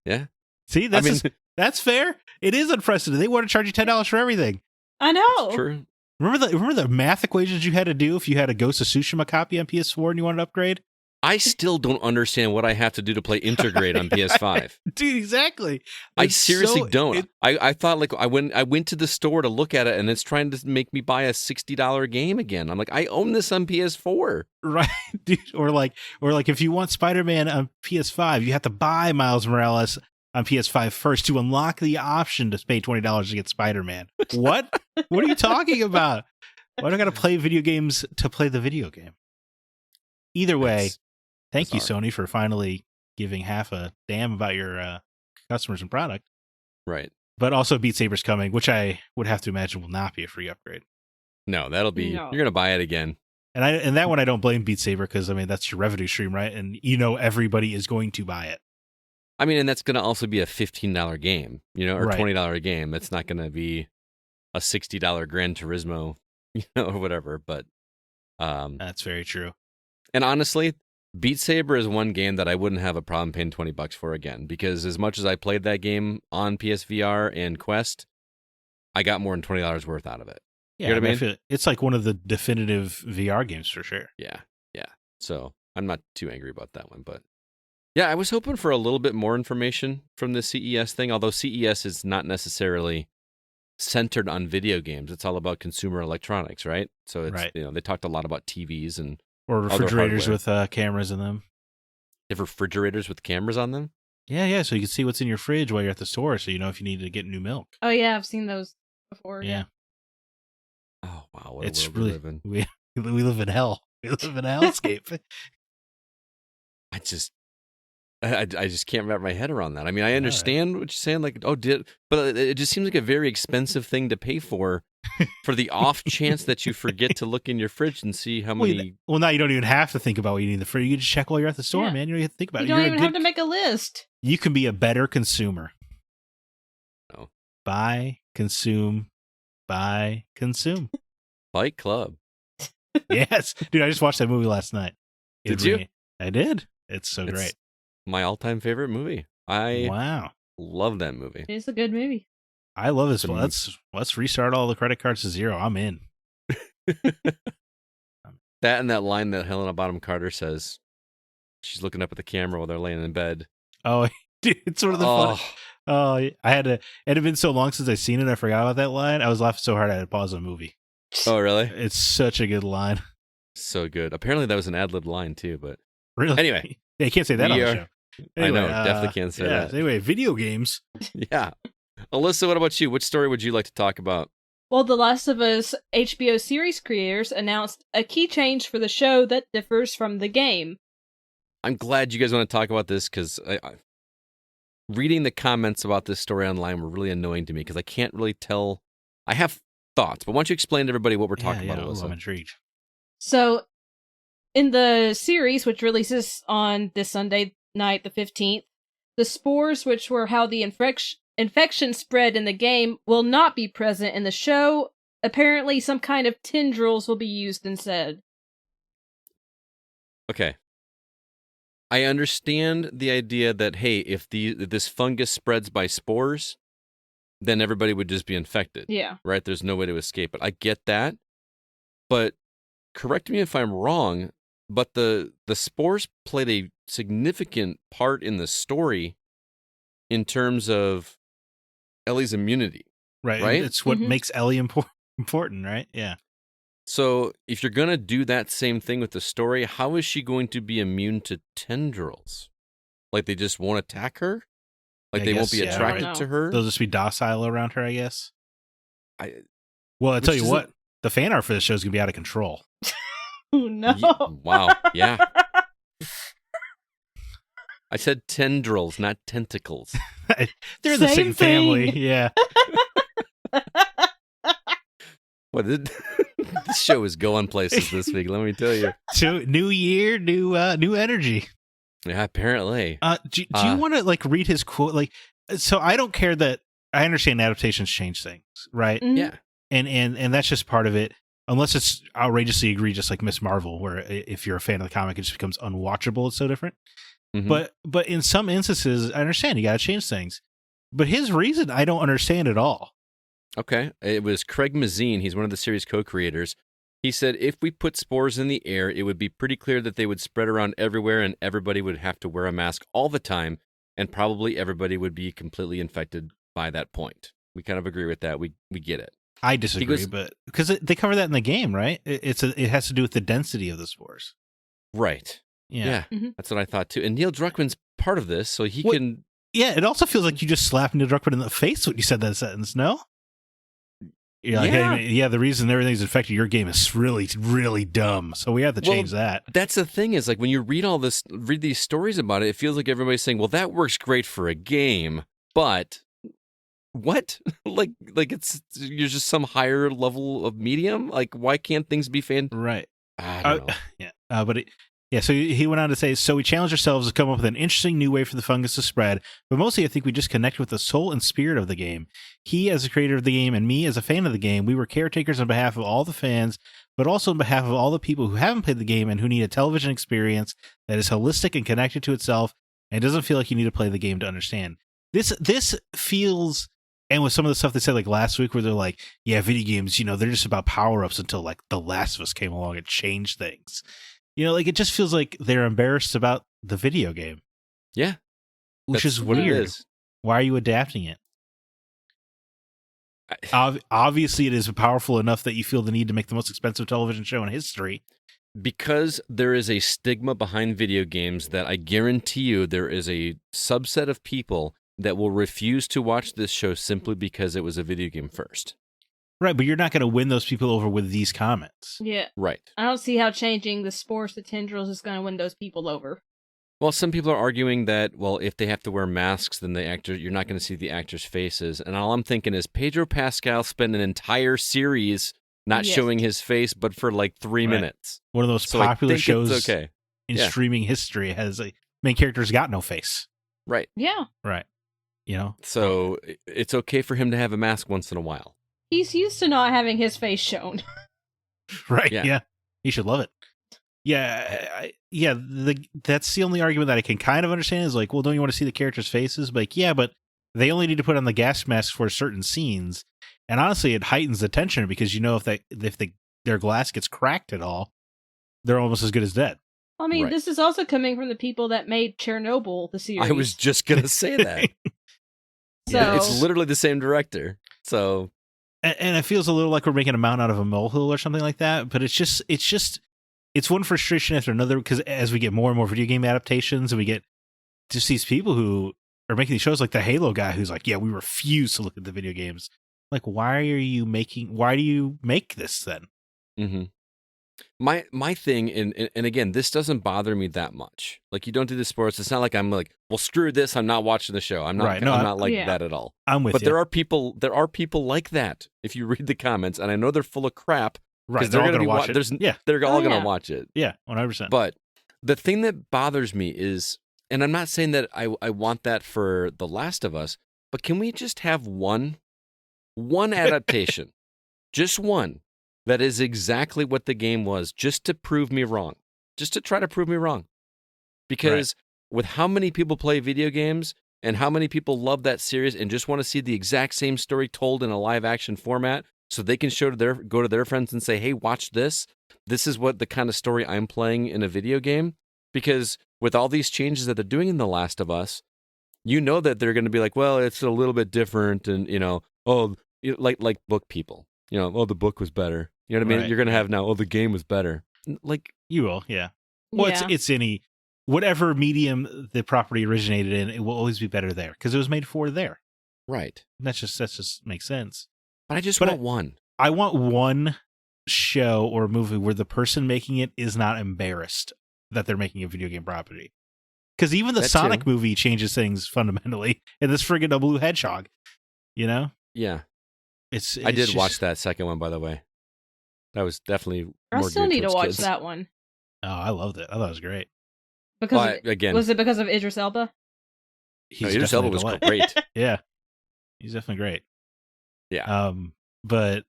Yeah. See, that's fair. It is unprecedented. They want to charge you $10 for everything. I know. True. Remember the math equations you had to do if you had a Ghost of Tsushima copy on PS4 and you wanted to upgrade? I still don't understand what I have to do to play Intergrade on PS5. Dude, exactly. I seriously don't. I thought like I went to the store to look at it and it's trying to make me buy a $60 game again. I'm like, I own this on PS4. Right, dude. Or like if you want Spider-Man on PS5, you have to buy Miles Morales on PS5 first to unlock the option to pay $20 to get Spider-Man. What? What are you talking about? Why do I got to play video games to play the video game? Either way, thank you, Sony, for finally giving half a damn about your customers and product. Right. But also Beat Saber's coming, which I would have to imagine will not be a free upgrade. No, that'll be... You're going to buy it again. And that one I don't blame Beat Saber because, I mean, that's your revenue stream, right? And everybody is going to buy it. I mean, and that's going to also be a $15 game, or Right. $20 game. That's not going to be a $60 Gran Turismo, or whatever. But, That's very true. and honestly, Beat Saber is one game that I wouldn't have a problem paying $20 for again, because as much as I played that game on PSVR and Quest, I got more than $20 worth out of it. Yeah, You know what I mean? feel it's like one of the definitive VR games for sure. Yeah. So I'm not too angry about that one, but yeah, I was hoping for a little bit more information from the CES thing, although CES is not necessarily centered on video games. It's all about consumer electronics, right? So it's, Right. they talked a lot about TVs and Or refrigerators hardware. with cameras in them. they have refrigerators with cameras on them. Yeah, so you can see what's in your fridge while you're at the store, so you know if you need to get new milk. Oh yeah, I've seen those before. Yeah. Oh, wow. What It's a world really we live in. we live in hell. We live in a hellscape. I just can't wrap my head around that. I mean, I All understand what you're saying, like, but it just seems like a very expensive thing to pay for the off chance that you forget to look in your fridge and see how many. Well, now you don't even have to think about what you need in the fridge. You can just check while you're at the store, Yeah. man. You don't have to think about You it. don't You're a even have to make a list. You can be a better consumer. No. Buy, consume. Fight Club. Yes. Dude, I just watched that movie last night. Did you? I did. It's so It's great. my all-time favorite movie. I Wow. love that movie. It's a good movie. I love this. It's a- Let's restart all the credit cards to zero. I'm in. That and that line that Helena Bonham Carter says, she's looking up at the camera while they're laying in bed. Oh, dude, it's one of the Oh, fun. Oh, I had to. It had been so long since I seen it. I forgot about that line. I was laughing so hard I had to pause the movie. oh, really? It's such a good line. So good. Apparently that was an ad-lib line too, but Really. Anyway, yeah, you can't say that on we the are- show. Anyway, I know, definitely can't say that. Anyway, video games. yeah. Alyssa, what about you? Which story would you like to talk about? Well, The Last of Us HBO series creators announced a key change for the show that differs from the game. I'm glad you guys want to talk about this because reading the comments about this story online were really annoying to me because I can't really tell. I have thoughts, but why don't you explain to everybody what we're talking about, Ooh, Alyssa? I'm intrigued. So, in the series, which releases on this Sunday night, the 15th, the spores, which were how the infection spread in the game, will not be present in the show. Apparently, some kind of tendrils will be used instead. Okay. I understand the idea that, hey, if this fungus spreads by spores, then everybody would just be infected. Yeah. Right? There's no way to escape it. I get that. But correct me if I'm wrong, but the spores played a significant part in the story in terms of Ellie's immunity. Right. Right? It's what Mhm. makes Ellie important, right? Yeah. So if you're going to do that same thing with the story, how is she going to be immune to tendrils? Like they just won't attack her? Like I they won't guess, be yeah. attracted I don't to know. her? They'll just be docile around her, I guess. Which Well, I tell you doesn't- what, the fan art for this show is gonna be out of control. Oh, no. Wow. Yeah. I said tendrils, not tentacles. They're the Same same family. thing. Yeah. What this show is going places this week, let me tell you. So new year, new energy. Yeah, apparently. Do you want to like read his quote? Like, so I don't care that I understand adaptations change things, right? Mhm. Yeah. And that's just part of it. Unless it's outrageously egregious, like Miss Marvel, where if you're a fan of the comic, it just becomes unwatchable. It's so different. Mhm. But in some instances, I understand you got to change things. But his reason, I don't understand at all. Okay. It was Craig Mazin. He's one of the series co-creators. He said, if we put spores in the air, it would be pretty clear that they would spread around everywhere and everybody would have to wear a mask all the time. And probably everybody would be completely infected by that point. We kind of agree with that. We get it. I disagree, but because they cover that in the game, right? It has to do with the density of the spores. Right. Yeah. Mhm. That's what I thought too. And Neil Druckmann's part of this, so he What- can... Yeah, it also feels like you just slapped Neil Druckmann in the face when you said that sentence, no? You're like, Yeah. hey, yeah, the reason everything's infected your game is really, really dumb. So we have to change that. That's the thing is, like, when you read these stories about it, it feels like everybody's saying, well, that works great for a game, but what? like you're just some higher level of medium? Like, why can't things be Right. I don't know. Yeah. But Yeah, so he went on to say, so we challenged ourselves to come up with an interesting new way for the fungus to spread, but mostly I think we just connect with the soul and spirit of the game. He, as a creator of the game, and me, as a fan of the game, we were caretakers on behalf of all the fans, but also on behalf of all the people who haven't played the game and who need a television experience that is holistic and connected to itself and doesn't feel like you need to play the game to understand. This feels, and with some of the stuff they said like last week where they're like, yeah, video games, they're just about power-ups until like The Last of Us came along and changed things. Like it just feels like they're embarrassed about the video game. Yeah. Which is what weird. it is. Why are you adapting it? Obviously, it is powerful enough that you feel the need to make the most expensive television show in history. Because there is a stigma behind video games that I guarantee you there is a subset of people that will refuse to watch this show simply because it was a video game first. Right, but you're not going to win those people over with these comments. Yeah. Right. I don't see how changing the spores to tendrils is going to win those people over. Well, some people are arguing that, well, if they have to wear masks, then you're not going to see the actors' faces. And all I'm thinking is Pedro Pascal spent an entire series not showing his face, but for like 3 minutes. One of those popular shows in streaming history has a main character's got no face. Right. Yeah. Right. So it's okay for him to have a mask once in a while. He's used to not having his face shown. Right. Yeah. He should love it. Yeah. That's the only argument that I can kind of understand is like, well, don't you want to see the characters' faces? But yeah, but they only need to put on the gas masks for certain scenes. And honestly, it heightens the tension because if their glass gets cracked at all, they're almost as good as dead. I mean, This is also coming from the people that made Chernobyl, the series. I was just going to say that. So it's literally the same director. So, and it feels a little like we're making a mountain out of a molehill or something like that. But it's one frustration after another because as we get more and more video game adaptations and we get just these people who are making these shows like the Halo guy who's like, yeah, we refuse to look at the video games. Like, why do you make this then? Mm-hmm. My thing, and again, this doesn't bother me that much. Like, you don't do the sports. It's not like I'm like, well, screw this. I'm not watching the show. I'm not. I'm not like that at all. I'm with you. But there are people like that. If you read the comments, and I know they're full of crap. Right. They're all going to watch it. They're all going to watch it. Yeah, 100%. But the thing that bothers me is, and I'm not saying that I want that for The Last of Us, but can we just have one adaptation, just one, that is exactly what the game was, just to prove me wrong, just to try to prove me wrong. Because with how many people play video games and how many people love that series and just want to see the exact same story told in a live action format so they can go to their friends and say, hey, watch this. This is what the kind of story I'm playing in a video game. Because with all these changes that they're doing in The Last of Us, that they're going to be like, well, it's a little bit different and, like book people. The book was better. You know what I mean? You're going to have now, the game was better. Like, you will, yeah. Well, it's any, whatever medium the property originated in, it will always be better there because it was made for there. Right. That just makes sense. But I just want one. I want one show or movie where the person making it is not embarrassed that they're making a video game property. Because even the Sonic movie changes things fundamentally. And this friggin' Blue Hedgehog, Yeah. I did watch that second one, by the way. That was definitely more I still need to watch kids. that one. Oh, I loved it. I thought it was great. Was it because of Idris Elba? Idris Elba was great. Yeah. He's definitely great. Yeah. But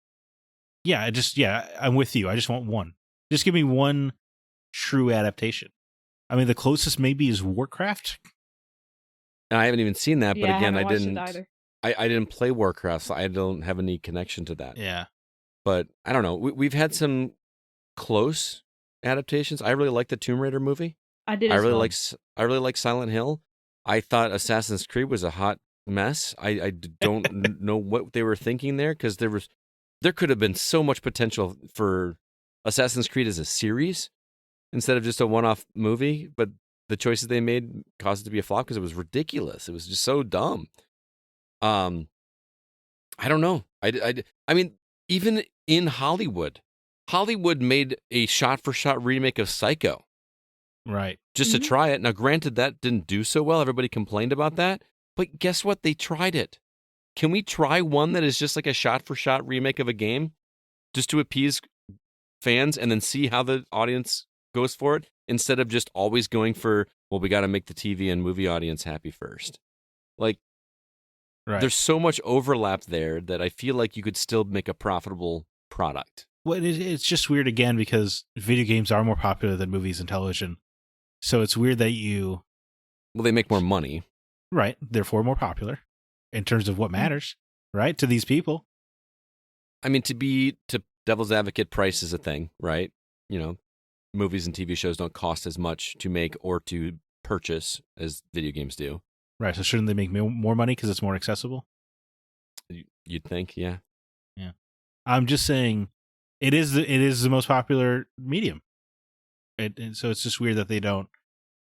yeah, I'm with you. I just want one. Just give me one true adaptation. I mean, the closest maybe is Warcraft. And I haven't even seen that, but again, I didn't. Either. I didn't play Warcraft, so I don't have any connection to that. Yeah. But I don't know. We've had some close adaptations. I really like the Tomb Raider movie. I did. I really like Silent Hill. I thought Assassin's Creed was a hot mess. I don't know what they were thinking there because there could have been so much potential for Assassin's Creed as a series instead of just a one-off movie. But the choices they made caused it to be a flop because it was ridiculous. It was just so dumb. I don't know. I mean, even in Hollywood made a shot-for-shot remake of Psycho. Right. Just to try it. Now, granted, that didn't do so well. Everybody complained about that. But guess what? They tried it. Can we try one that is just like a shot-for-shot remake of a game? Just to appease fans and then see how the audience goes for it? instead of just always going for, well, we got to make the TV and movie audience happy first. Like, there's so much overlap there that I feel like you could still make a profitable product. Well, it's just weird again because video games are more popular than movies and television. So it's weird that you... Well, they make more money. Right. Therefore more popular in terms of what matters, right? To these people. I mean, to devil's advocate, price is a thing, right? You know, movies and TV shows don't cost as much to make or to purchase as video games do. Right. So shouldn't they make more money because it's more accessible? You'd think, yeah. Yeah. I'm just saying it is the most popular medium. And so it's just weird that they don't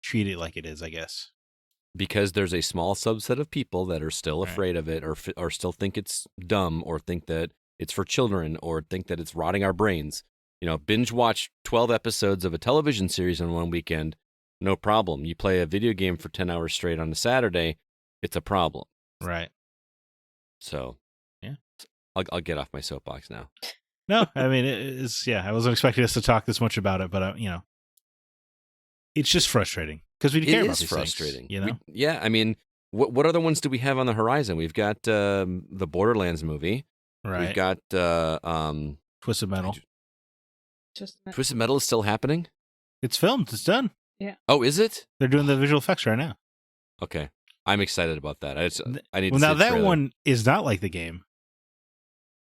treat it like it is, I guess. Because there's a small subset of people that are still afraid of it or still think it's dumb or think that it's for children or think that it's rotting our brains. You know, binge watch 12 episodes of a television series in one weekend, no problem. You play a video game for 10 hours straight on a Saturday, it's a problem. Right. So, yeah. I'll get off my soapbox now. No, I mean, it's, I wasn't expecting us to talk this much about it, but, you know, it's just frustrating because we care about these frustrating. Things, you know? I mean, what other ones do we have on the horizon? We've got the Borderlands movie. Right. We've got Twisted Metal. Twisted Metal is still happening? It's filmed. It's done. Yeah. Oh, is it? They're doing the visual effects right now. Okay. I'm excited about that. I need to Well, see now the that trailer. one is not like the game,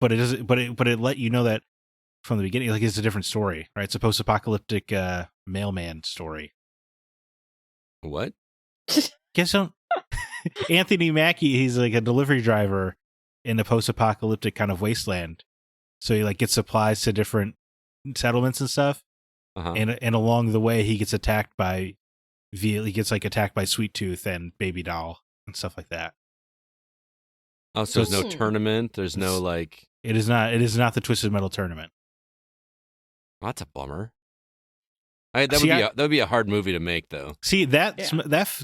but it doesn't. But it let you know that from the beginning. Like it's a different story, right? It's a post-apocalyptic mailman story. What? Guess don't. Anthony Mackie, he's like a delivery driver in a post-apocalyptic kind of wasteland. So he like gets supplies to different settlements and stuff. Uh-huh. And along the way, he gets attacked by Sweet Tooth and Baby Doll and stuff like that. Oh, so there's no tournament. There's no like. It is not the Twisted Metal tournament. Oh, that's a bummer. That would be a hard movie to make, though. See that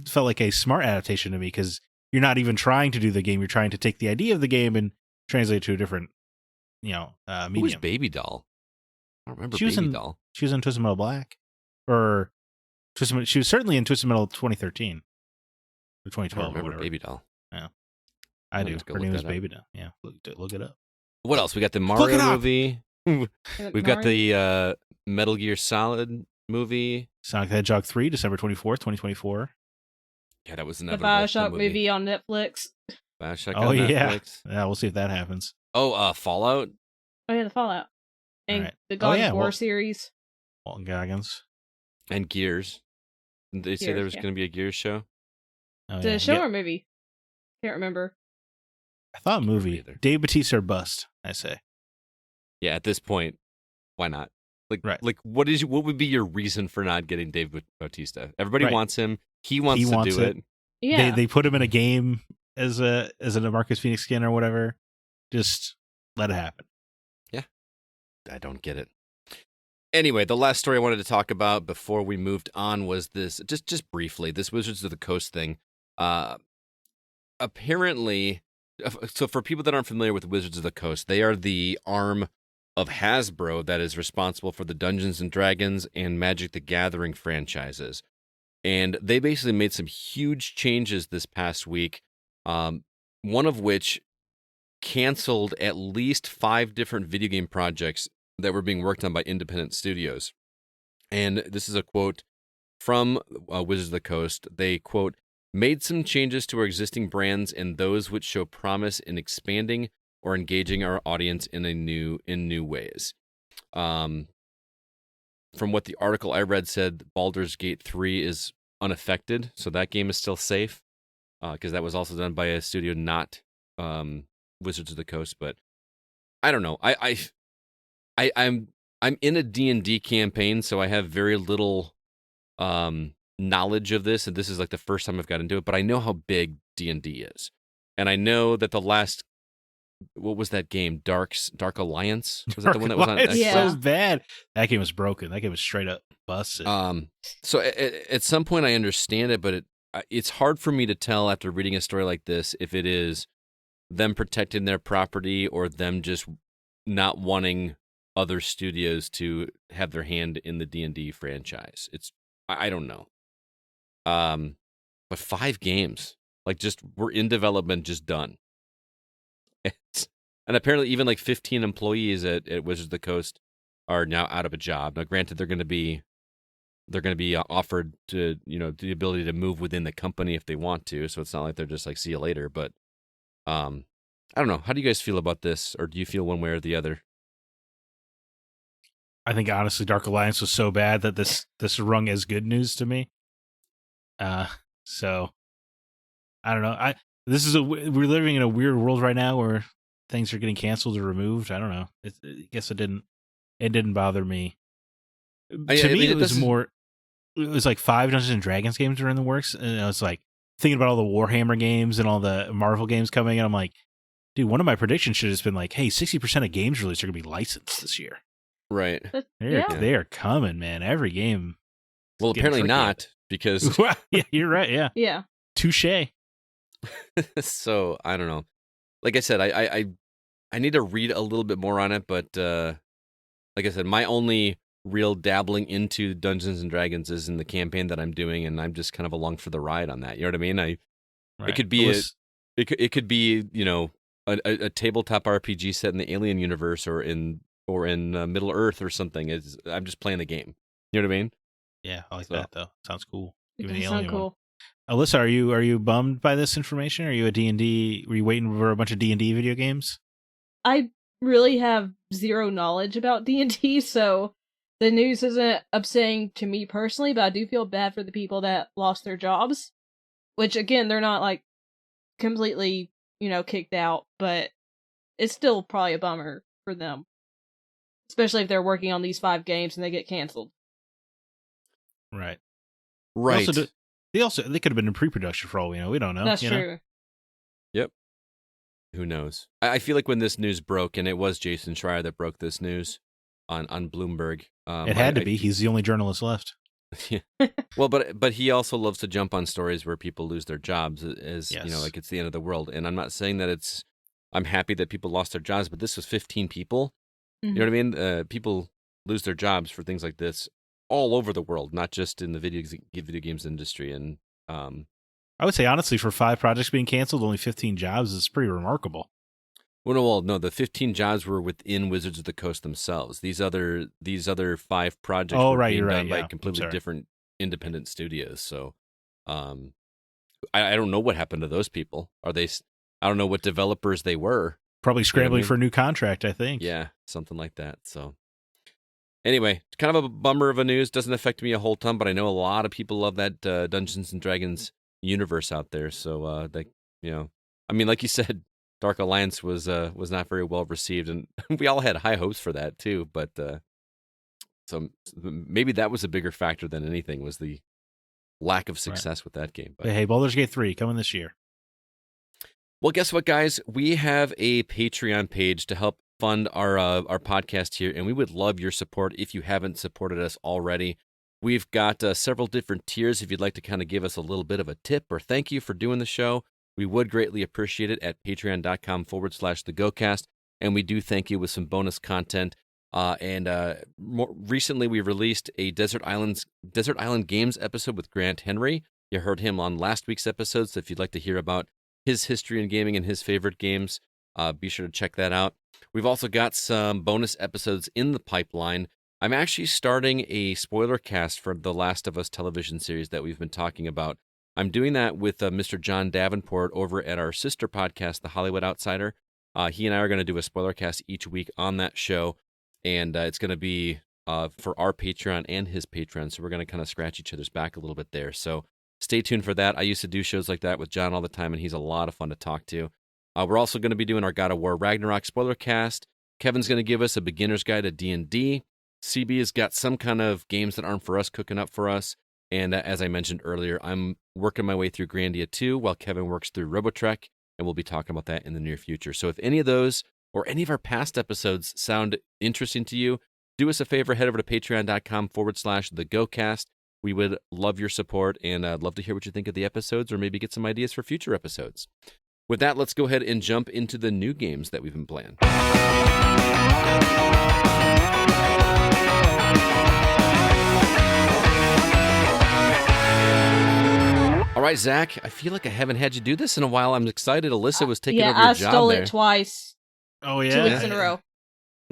felt like a smart adaptation to me because you're not even trying to do the game. You're trying to take the idea of the game and translate it to a different, medium. Who was Baby Doll? I don't remember Baby Doll. She was in Twisted Metal Black, or she was certainly in Twisted Metal 2013 or 2012. I don't remember or whatever. Baby Doll. Yeah, I do. Her name is Baby Doll. Yeah, look it up. What else? We got the Mario movie. We've got the Metal Gear Solid movie. Sonic the Hedgehog 3, December 24th, 2024. Yeah, that was the inevitable. Bioshock movie on Netflix. Bioshock on Netflix. Yeah, we'll see if that happens. Oh, Fallout. Oh yeah, the Fallout and right. the God of War series. Walton Goggins and Gears. Did they say there was going to be a Gears show? Oh, the show or movie? Can't remember. I thought movie. Dave Bautista or bust, I say. Yeah, at this point, why not? Like, what would be your reason for not getting Dave Bautista? Everybody wants him. He wants to do it. Yeah, they put him in a game as a Marcus Phoenix skin or whatever. Just let it happen. Yeah, I don't get it. Anyway, the last story I wanted to talk about before we moved on was this, just briefly, this Wizards of the Coast thing. Apparently, so for people that aren't familiar with Wizards of the Coast, they are the arm of Hasbro that is responsible for the Dungeons & Dragons and Magic the Gathering franchises. And they basically made some huge changes this past week, one of which canceled at least 5 different video game projects that were being worked on by independent studios. And this is a quote from Wizards of the Coast. They, quote, made some changes to our existing brands and those which show promise in expanding or engaging our audience in new ways. From what the article I read said, Baldur's Gate 3 is unaffected, so that game is still safe, because that was also done by a studio not Wizards of the Coast. But I don't know. I'm in a D&D campaign, so I have very little knowledge of this, and this is like the first time I've got into it. But I know how big D&D is, and I know that the last. What was that game? Dark Alliance? Was that the one that was on Xbox? Yeah. So bad. That game was broken. That game was straight up busted. So at some point I understand it, but it's hard for me to tell after reading a story like this if it is them protecting their property or them just not wanting other studios to have their hand in the D&D franchise. I don't know. But 5 games, like just were in development, just done. And apparently even like 15 employees at Wizards of the Coast are now out of a job. Now, granted, they're going to be offered to, the ability to move within the company if they want to. So it's not like they're just like, see you later. But I don't know. How do you guys feel about this? Or do you feel one way or the other? I think honestly, Dark Alliance was so bad that this rung as good news to me. So I don't know. We're living in a weird world right now where things are getting canceled or removed. I don't know. I guess it didn't bother me. It was like 5 Dungeons and Dragons games were in the works, and I was like thinking about all the Warhammer games and all the Marvel games coming, and I'm like, dude, one of my predictions should have been like, hey, 60% of games released are gonna be licensed this year. Right. They are coming, man. Every game. Well, apparently not, because yeah, you're right. Yeah. Yeah. Touche. So I don't know. Like I said, I need to read a little bit more on it, but like I said, my only real dabbling into Dungeons and Dragons is in the campaign that I'm doing, and I'm just kind of along for the ride on that. You know what I mean? Right. It could be it could be a tabletop RPG set in the Alien universe or in Middle Earth or something. I'm just playing the game. You know what I mean? Yeah, I like that though. Sounds cool. It does sound cool. Alyssa, are you bummed by this information? Are you a D&D? Were you waiting for a bunch of D&D video games? I really have zero knowledge about D&D, so the news isn't upsetting to me personally, but I do feel bad for the people that lost their jobs. Which, again, they're not, like, completely, kicked out, but it's still probably a bummer for them. Especially if they're working on these 5 games and they get canceled. Right. Right. They could have been in pre-production for all we know. We don't know. That's true. Yep. Who knows? I feel like when this news broke, and it was Jason Schreier that broke this news on Bloomberg. It had to be. He's the only journalist left. Yeah. Well, but he also loves to jump on stories where people lose their jobs, as like it's the end of the world. And I'm not saying that I'm happy that people lost their jobs, but this was 15 people. Mm-hmm. You know what I mean? People lose their jobs for things like this all over the world, not just in the video games industry. And I would say honestly, for 5 projects being canceled, only 15 jobs is pretty remarkable. Well, no, the 15 jobs were within Wizards of the Coast themselves. These other 5 projects were being done by completely different independent studios. So, I don't know what happened to those people. I don't know what developers they were. Probably scrambling for a new contract, I think. Yeah, something like that. So, anyway, kind of a bummer of a news. Doesn't affect me a whole ton, but I know a lot of people love that Dungeons and Dragons universe out there. So, I mean, like you said, Dark Alliance was not very well received, and we all had high hopes for that too. But so maybe that was a bigger factor than anything, was the lack of success with that game. But hey, Baldur's Gate 3 coming this year. Well, guess what, guys? We have a Patreon page to help fund our podcast here, and we would love your support if you haven't supported us already. We've got several different tiers. If you'd like to kind of give us a little bit of a tip or thank you for doing the show, we would greatly appreciate it at patreon.com/thegocast. And we do thank you with some bonus content. More recently, we released a Desert Island Games episode with Grant Henry. You heard him on last week's episode, so if you'd like to hear about his history in gaming and his favorite games, be sure to check that out. We've also got some bonus episodes in the pipeline. I'm actually starting a spoiler cast for the Last of Us television series that we've been talking about. I'm doing that with Mr. John Davenport over at our sister podcast, The Hollywood Outsider. He and I are going to do a spoiler cast each week on that show, and it's going to be for our Patreon and his Patreon, so we're going to kind of scratch each other's back a little bit there. So stay tuned for that. I used to do shows like that with John all the time, and he's a lot of fun to talk to. We're also going to be doing our God of War Ragnarok spoiler cast. Kevin's going to give us a beginner's guide to D&D. CB has got some kind of games that aren't for us cooking up for us. And as I mentioned earlier, I'm working my way through Grandia 2 while Kevin works through Robotrek, and we'll be talking about that in the near future. So if any of those or any of our past episodes sound interesting to you, do us a favor, head over to patreon.com/thegocast. We would love your support, and I'd love to hear what you think of the episodes or maybe get some ideas for future episodes. With that, let's go ahead and jump into the new games that we've been playing. right, Zach. I feel like I haven't had you do this in a while. I'm excited. Alyssa was taking over I your job stole there. it twice. Oh yeah, 2 weeks in a row.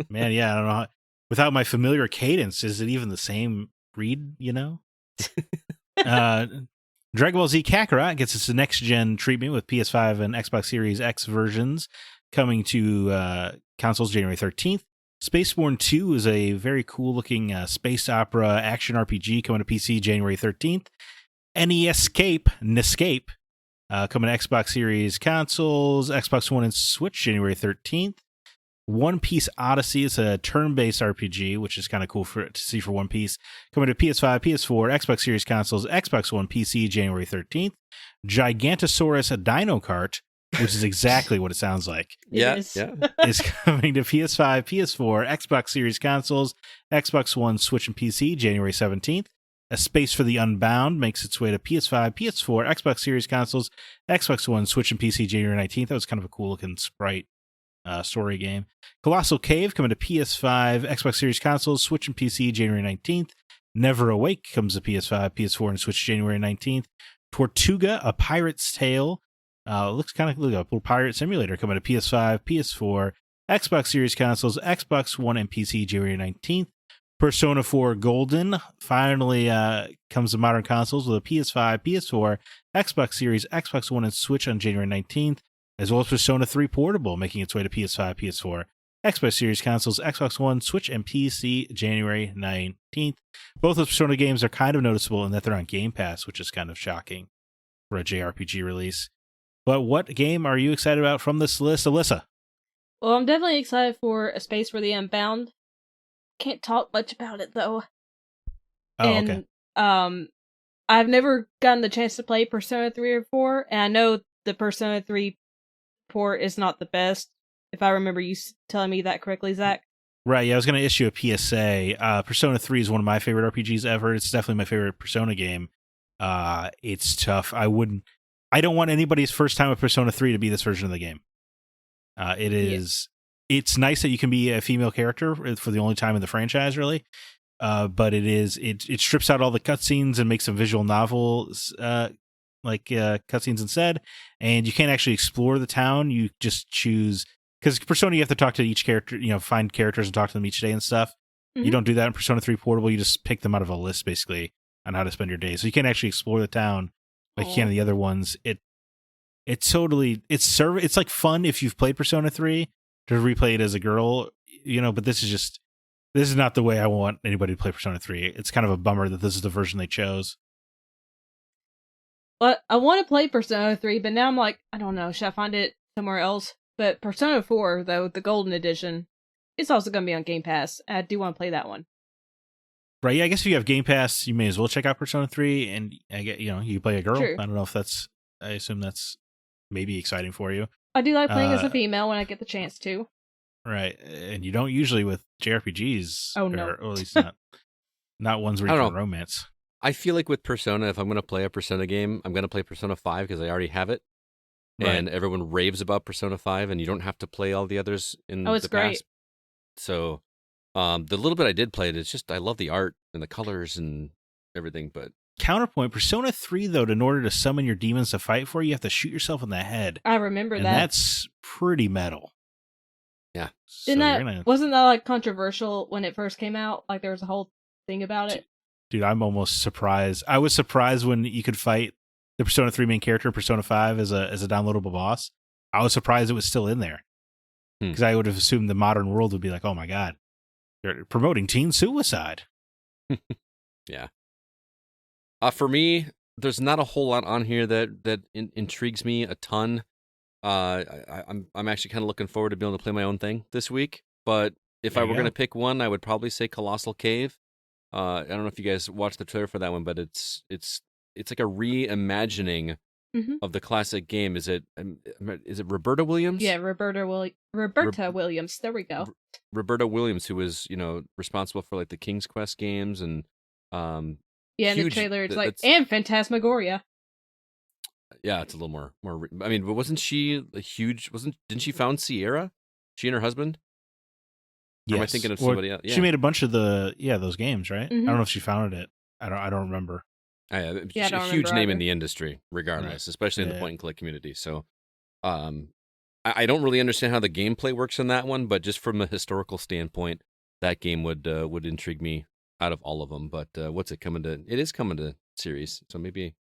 Man, yeah, I don't know. Without my familiar cadence, is it even the same read? Dragon Ball Z Kakarot gets its next-gen treatment with PS5 and Xbox Series X versions coming to consoles January 13th. Spaceborne 2 is a very cool-looking space opera action RPG coming to PC January 13th. NEScape coming to Xbox Series consoles, Xbox One and Switch January 13th. One Piece Odyssey is a turn-based RPG, which is kind of cool to see for One Piece. Coming to PS5, PS4, Xbox Series consoles, Xbox One, PC, January 13th. Gigantosaurus Dino Kart, which is exactly what it sounds like. Yeah. is coming to PS5, PS4, Xbox Series consoles, Xbox One, Switch, and PC, January 17th. A Space for the Unbound makes its way to PS5, PS4, Xbox Series consoles, Xbox One, Switch, and PC, January 19th. That was kind of a cool-looking sprite. Story game. Colossal Cave coming to PS5, Xbox Series consoles, Switch and PC January 19th. Never Awake comes to PS5, PS4, and Switch January 19th. Tortuga, A Pirate's Tale. Looks kind of like a little pirate simulator coming to PS5, PS4, Xbox Series consoles, Xbox One, and PC January 19th. Persona 4 Golden finally comes to modern consoles with a PS5, PS4, Xbox Series, Xbox One, and Switch on January 19th. As well as Persona 3 Portable, making its way to PS5, PS4, Xbox Series consoles, Xbox One, Switch, and PC January 19th. Both of Persona games are kind of noticeable in that they're on Game Pass, which is kind of shocking for a JRPG release. But what game are you excited about from this list, Alyssa? Well, I'm definitely excited for A Space for the Unbound. Can't talk much about it, though. Okay. I've never gotten the chance to play Persona 3 or 4, and I know the Persona 3 port is not the best, if I remember you telling me that correctly, Zach. Right, yeah, I was going to issue a PSA. Persona 3 is one of my favorite RPGs ever. It's definitely my favorite Persona game. It's tough. I don't want anybody's first time with Persona 3 to be this version of the game. It's nice that you can be a female character for the only time in the franchise, really. But it strips out all the cutscenes and makes some visual novels cutscenes instead, and you can't actually explore the town. You just choose, because Persona you have to talk to each character, find characters and talk to them each day and stuff. Mm-hmm. You don't do that in Persona 3 Portable. You just pick them out of a list basically on how to spend your day. So you can't actually explore the town like you can in the other ones. It's like fun if you've played Persona 3 to replay it as a girl, but this is not the way I want anybody to play Persona 3. It's kind of a bummer that this is the version they chose. Well, I want to play Persona 3, but now I'm like, I don't know, should I find it somewhere else? But Persona 4, though, the Golden Edition, it's also going to be on Game Pass. I do want to play that one. Right, yeah, I guess if you have Game Pass, you may as well check out Persona 3, and I get, you play a girl. True. I don't know if I assume that's maybe exciting for you. I do like playing as a female when I get the chance to. Right, and you don't usually with JRPGs. Oh, no. Or at least not ones where you can romance. I feel like with Persona, if I'm going to play a Persona game, I'm going to play Persona 5 because I already have it. Right. And everyone raves about Persona 5, and you don't have to play all the others in the great. past. So the little bit I did play it, it's just, I love the art and the colors and everything. But counterpoint, Persona 3, though, in order to summon your demons to fight for you, have to shoot yourself in the head. I remember that. That's pretty metal. Yeah. Wasn't that like controversial when it first came out? Like there was a whole thing about it? Dude, I'm almost surprised. I was surprised when you could fight the Persona 3 main character in Persona 5 as a downloadable boss. I was surprised it was still in there. Because I would have assumed the modern world would be like, oh my god, you're promoting teen suicide. Yeah. For me, there's not a whole lot on here that intrigues me a ton. I'm actually kind of looking forward to being able to play my own thing this week. But if I were going to pick one, I would probably say Colossal Cave. I don't know if you guys watched the trailer for that one, but it's like a reimagining of the classic game. Is it Roberta Williams? Yeah, Roberta Williams. There we go. Roberta Williams, who was responsible for like the King's Quest games and in the trailer it's and Phantasmagoria. Yeah, it's a little more. I mean, but wasn't she a huge? Didn't she found Sierra? She and her husband. Yes. Or am I thinking of somebody else? Yeah. She made a bunch of those games, right? Mm-hmm. I don't know if she founded it. I don't remember. Yeah, I A don't huge remember name either. in the industry, regardless, especially in the Yeah. point and click community. So, I don't really understand how the gameplay works in that one, but just from a historical standpoint, that game would intrigue me out of all of them. But what's it coming to? It is coming to series, so maybe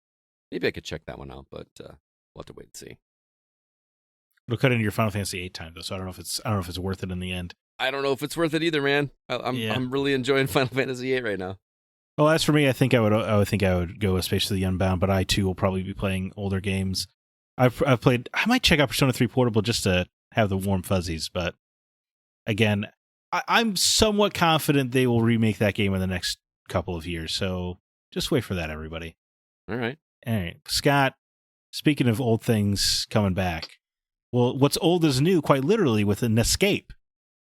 I could check that one out. But we'll have to wait and see. It'll cut into your Final Fantasy VIII time though, so I don't know if it's worth it in the end. I don't know if it's worth it either, man. I'm really enjoying Final Fantasy VIII right now. Well, as for me, I think I would go with Space to the Unbound, but I too will probably be playing older games. I might check out Persona 3 Portable just to have the warm fuzzies, but again, I'm somewhat confident they will remake that game in the next couple of years. So just wait for that, everybody. All right. All right, Scott. Speaking of old things coming back, well, what's old is new, quite literally, with an NEScape.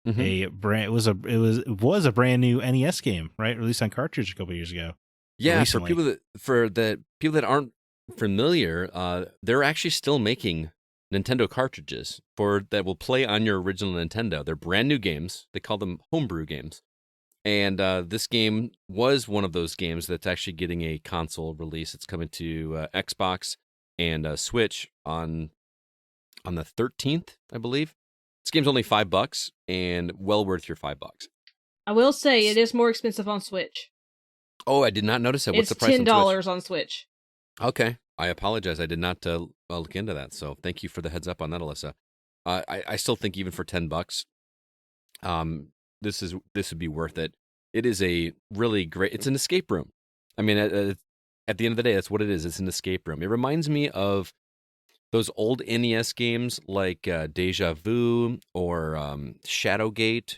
Mhm. It was a brand new NES game, right? Released on cartridge a couple years ago. Yeah, Recently. for the people that aren't familiar, they're actually still making Nintendo cartridges that will play on your original Nintendo. They're brand new games. They call them homebrew games. And this game was one of those games that's actually getting a console release. It's coming to Xbox and Switch on the 13th, I believe. This game's only $5 and well worth your $5. I will say it is more expensive on Switch. Oh, I did not notice that. What's It's the price on $10 on Switch. Okay. I apologize. I did not look into that. So thank you for the heads up on that, Alyssa. I still think even for $10, this would be worth it. It is a really great. It's an escape room. I mean, at the end of the day, that's what it is. It's an escape room. It reminds me of those old NES games like Deja Vu or Shadowgate.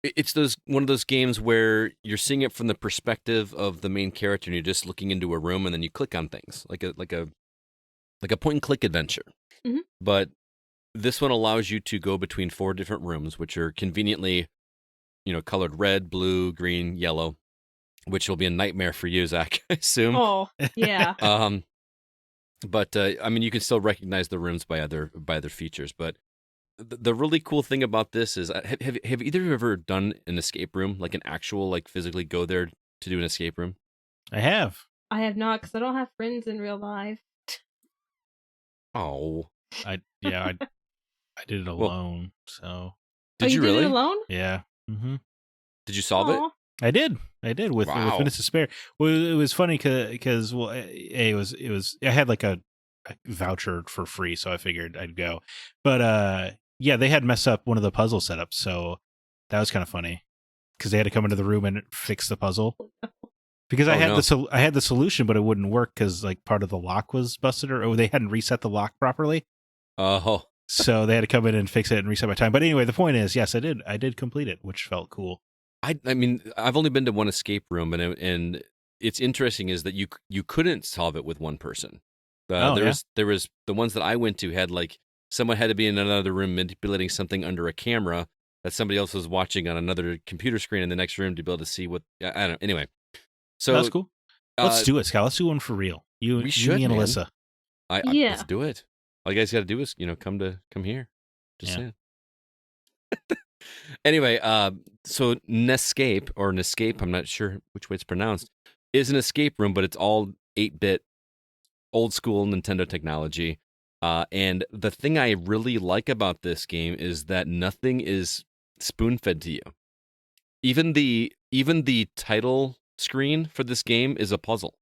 It's one of those games where you're seeing it from the perspective of the main character, and you're just looking into a room, and then you click on things like a point and click adventure. Mhm. But this one allows you to go between 4 different rooms, which are conveniently, colored red, blue, green, yellow, which will be a nightmare for you, Zach, I assume. Oh, yeah. But I mean, you can still recognize the rooms by other features. But the really cool thing about this is, have either of you ever done an escape room, like an actual, like physically go there to do an escape room? I have. I have not, because I don't have friends in real life. Oh, I did it alone. So did you did really? it alone? yeah. Mm-hmm. Did you solve it? Aw. I did with Wow. minutes to spare. Well, it was funny because it was I had like a voucher for free, so I figured I'd go. But yeah, they had messed up one of the puzzle setups, so that was kind of funny because they had to come into the room and fix the puzzle. Because I had the solution, but it wouldn't work because like part of the lock was busted, or they hadn't reset the lock properly. Oh, So they had to come in and fix it and reset my time. But anyway, the point is, yes, I did complete it, which felt cool. I mean, I've only been to one escape room, and it's interesting is that you couldn't solve it with one person. There was the ones that I went to had like someone had to be in another room manipulating something under a camera that somebody else was watching on another computer screen in the next room to be able to see what I don't know. Anyway, so That's cool. Let's do it, Scott. Let's do one for real. You, we should, me, and man. Alyssa. Yeah. Let's do it. All you guys got to do is come here. Just saying. Anyway, so NEScape or NEScape, I'm not sure which way it's pronounced, is an escape room, but it's all 8-bit, old school Nintendo technology. And the thing I really like about this game is that nothing is spoon-fed to you. Even the title screen for this game is a puzzle.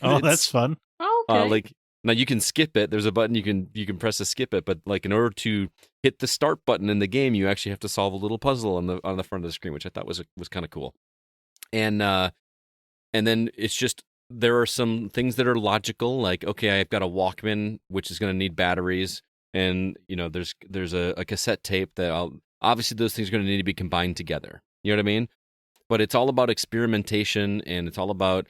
Oh, that's fun. Oh, okay. Like now you can skip it. There's a button you can press to skip it, but like in order to hit the start button in the game, you actually have to solve a little puzzle on the front of the screen, which I thought was kind of cool. And then it's just there are some things that are logical, like okay, I've got a Walkman which is going to need batteries, and there's a cassette tape that obviously those things are going to need to be combined together. You know what I mean? But it's all about experimentation, and it's all about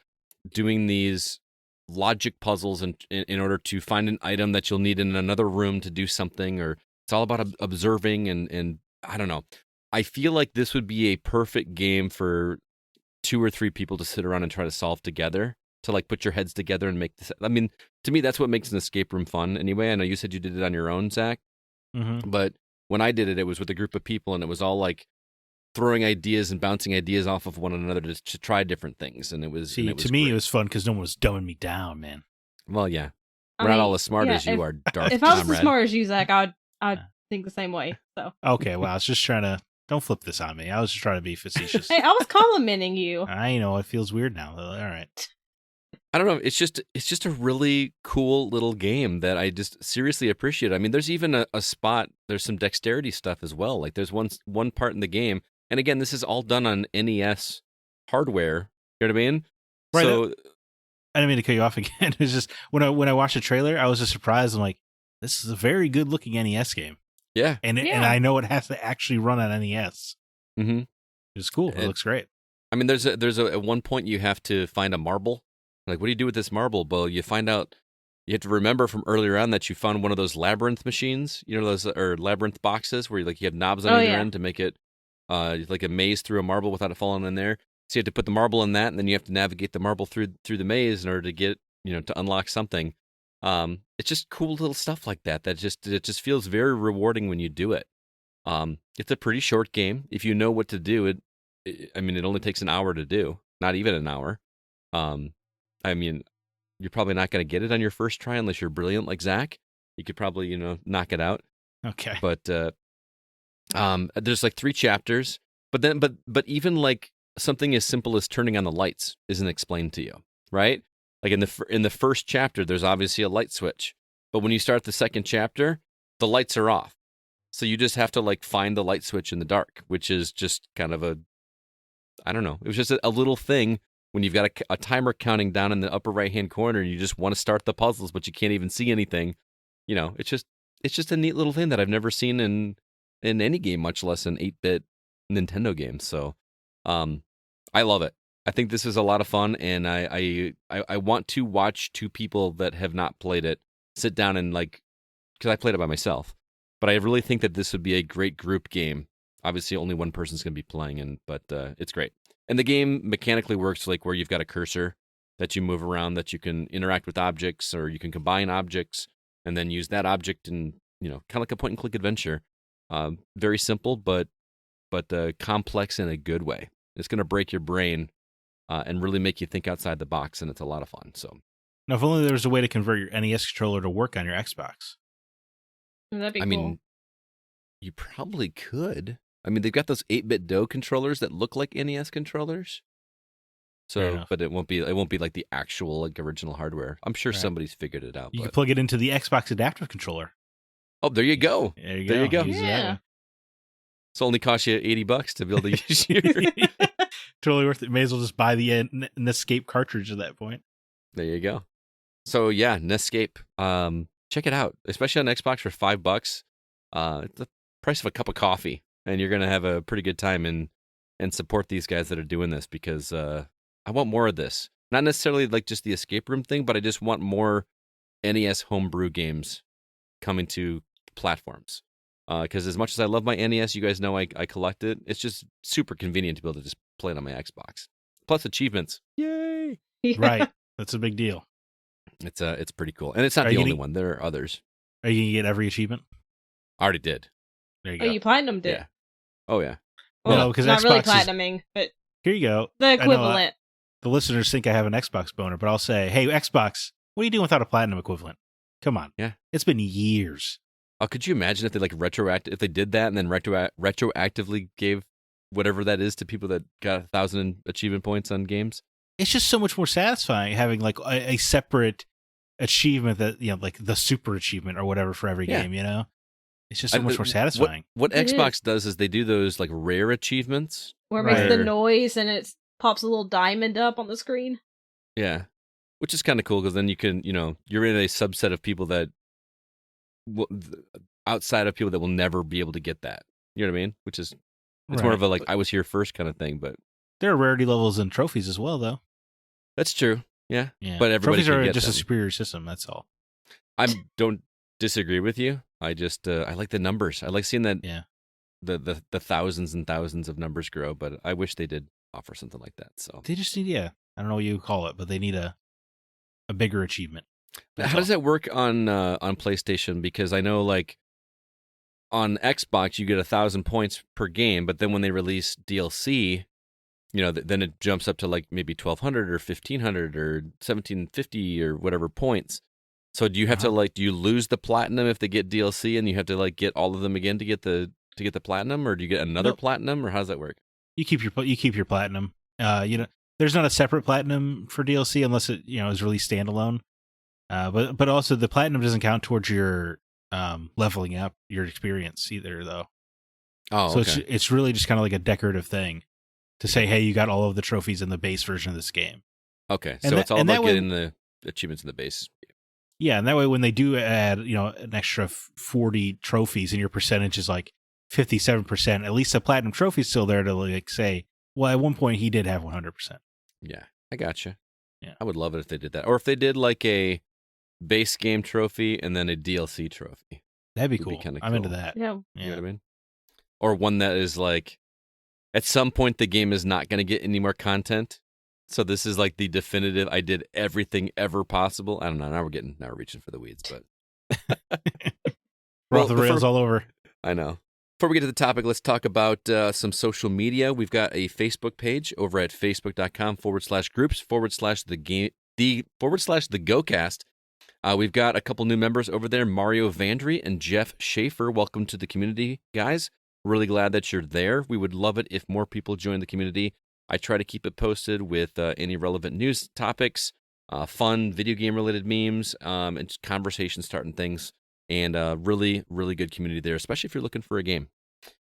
doing these logic puzzles in order to find an item that you'll need in another room to do something, or it's all about observing and I don't know. I feel like this would be a perfect game for 2 or 3 people to sit around and try to solve together, to like put your heads together and make this. I mean, to me, that's what makes an escape room fun anyway. I know you said you did it on your own, Zach, Mm-hmm. but when I did it, it was with a group of people, and it was all like throwing ideas and bouncing ideas off of one another to try different things, and it was. See, it was to me, great. it was fun because no one was dumbing me down, man. Well, yeah, I we're not mean, all as smart yeah, as you are, Darth. If I was comrade. as smart as you, Zach, I'd think the same way. So Okay, well, I was just trying to. Don't flip this on me. I was just trying to be facetious. hey, I was complimenting you. I know it feels weird now. All right. I don't know. It's just a really cool little game that I just seriously appreciate. I mean, there's even a spot. There's some dexterity stuff as well. Like there's one part in the game, and again, this is all done on NES hardware. You know what I mean? Right. So I didn't mean to cut you off again. It was just when I watched the trailer, I was just surprised. I'm like, this is a very good looking NES game, yeah, and Yeah. and I know it has to actually run on NES. mm-hmm. It's cool. It looks great. I mean, there's at one point you have to find a marble. Like, what do you do with this marble? Well, you find out. You have to remember from earlier on that you found one of those labyrinth machines. You know those or labyrinth boxes where you have knobs on Oh, either yeah. end to make it like a maze through a marble without it falling in there. So you have to put the marble in that, and then you have to navigate the marble through the maze in order to get to unlock something. It's just cool little stuff like that. It just feels very rewarding when you do it. It's a pretty short game if you know what to do. I mean, it only takes an hour to do, not even an hour. I mean, you're probably not going to get it on your first try unless you're brilliant like Zach. You could probably knock it out. Okay. But there's like 3 chapters. But even like something as simple as turning on the lights isn't explained to you, right? Like in the first chapter, there's obviously a light switch, but when you start the second chapter, the lights are off. So you just have to like find the light switch in the dark, which is just kind of I don't know. It was just a little thing when you've got a timer counting down in the upper right-hand corner and you just want to start the puzzles, but you can't even see anything. It's just a neat little thing that I've never seen in any game, much less an 8-bit Nintendo game. So I love it. I think this is a lot of fun, and I want to watch 2 people that have not played it sit down and because I played it by myself, but I really think that this would be a great group game. Obviously, only one person's going to be playing, but it's great. And the game mechanically works like where you've got a cursor that you move around, that you can interact with objects, or you can combine objects and then use that object in kind of like a point-and-click adventure. Very simple, but complex in a good way. It's going to break your brain and really make you think outside the box, and it's a lot of fun. So, Now, if only there was a way to convert your NES controller to work on your Xbox. That'd be cool. mean, you probably could. I mean, they've got those 8-bit DOE controllers that look like NES controllers. Fair So, enough. but it won't be like the actual like original hardware. I'm sure Right. somebody's figured it out. You But can plug it into the Xbox adaptive controller. oh, there you go. There you There go. you go. Use it that Yeah. way. It's only cost you $80 to be able to use your. Totally worth it. May as well just buy the NEScape cartridge at that point. There you go. So yeah, NEScape. Check it out, especially on Xbox for $5. It's the price of a cup of coffee, and you're gonna have a pretty good time and support these guys that are doing this, because I want more of this. Not necessarily like just the escape room thing, but I just want more NES homebrew games coming to platforms. Because as much as I love my NES, you guys know I collect it. It's just super convenient to be able to just play it on my Xbox. Plus achievements. Yay! Yeah. Right. That's a big deal. It's pretty cool. And it's not Are the you only getting- one. There are others. Are you going to get every achievement? I already did. There you Oh, go. you platinumed it. Yeah. Oh, yeah. Well, No, 'cause not really Xbox is- platinuming, but Here you go. the I know, equivalent. the listeners think I have an Xbox boner, but I'll say, hey, Xbox, what are you doing without a platinum equivalent? Come on. Yeah. It's been years. Oh, could you imagine if they if they did that and then retroactively gave whatever that is to people that got 1,000 achievement points on games? It's just so much more satisfying having like a separate achievement that, like the super achievement or whatever for every Yeah. game, It's just so much more satisfying. What It Xbox does is they do those like rare achievements. Where it makes the Right. noise and it pops a little diamond up on the screen. Yeah. Which is kind of cool, because then you can, you're in a subset of people that outside of people that will never be able to get that. You know what I mean? Which is, it's more Right. of a like, I was here first kind of thing, but There are rarity levels and trophies as well, though. that's true. Yeah. Yeah. But everybody trophies can are get just a them. superior system. That's all. I don't disagree with you. I just, I like the numbers. I like seeing that Yeah. the thousands and thousands of numbers grow, but I wish they did offer something like that. So They just need, I don't know what you call it, but they need a bigger achievement. That's how does all. that work on PlayStation? Because I know like on Xbox, you get 1,000 points per game, but then when they release DLC, then it jumps up to like maybe 1,200 or 1,500 or 1,750 or whatever points. So do you have to do you lose the platinum if they get DLC and you have to like get all of them again to get the platinum, or do you get another platinum, or how does that work? You keep your platinum. There's not a separate platinum for DLC unless it is released standalone. But also the platinum doesn't count towards your leveling up your experience either, though. Oh, so okay. it's really just kind of like a decorative thing to say, hey, you got all of the trophies in the base version of this game. Okay, so it's all about getting the achievements in the base. Yeah, and that way when they do add an extra 40 trophies and your percentage is like 57%, at least the platinum trophy's still there to like say, well, at one point he did have 100%. Yeah, I gotcha. Yeah, I would love it if they did that, or if they did like a base game trophy and then a DLC trophy. That'd be cool. I'm into that. Yeah. You know what I mean? Or one that is like, at some point the game is not going to get any more content, so this is like the definitive. I did everything ever possible. I don't know. Now we're reaching for the weeds, but we're off the rails all over. I know. Before we get to the topic, let's talk about some social media. We've got a Facebook page over at facebook.com/groups/the GoCast. We've got a couple new members over there, Mario Vandry and Jeff Schaefer. Welcome to the community, guys. Really glad that you're there. We would love it if more people join the community. I try to keep it posted with any relevant news topics, fun video game related memes, and just conversation starting things. And really, really good community there, especially if you're looking for a game.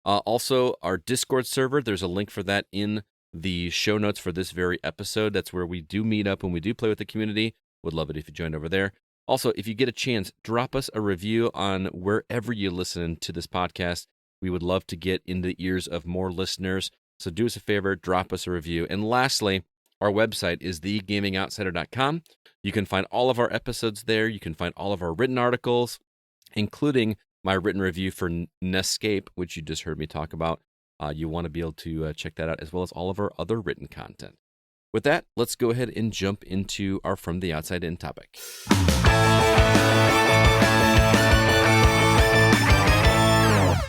Also, our Discord server, there's a link for that in the show notes for this very episode. That's where we do meet up when we do play with the community. Would love it if you joined over there. Also, if you get a chance, drop us a review on wherever you listen to this podcast. We would love to get in the ears of more listeners. So do us a favor, drop us a review. And lastly, our website is thegamingoutsider.com. You can find all of our episodes there. You can find all of our written articles, including my written review for NEScape, which you just heard me talk about. You want to be able to check that out, as well as all of our other written content. With that, let's go ahead and jump into our From the Outside In topic.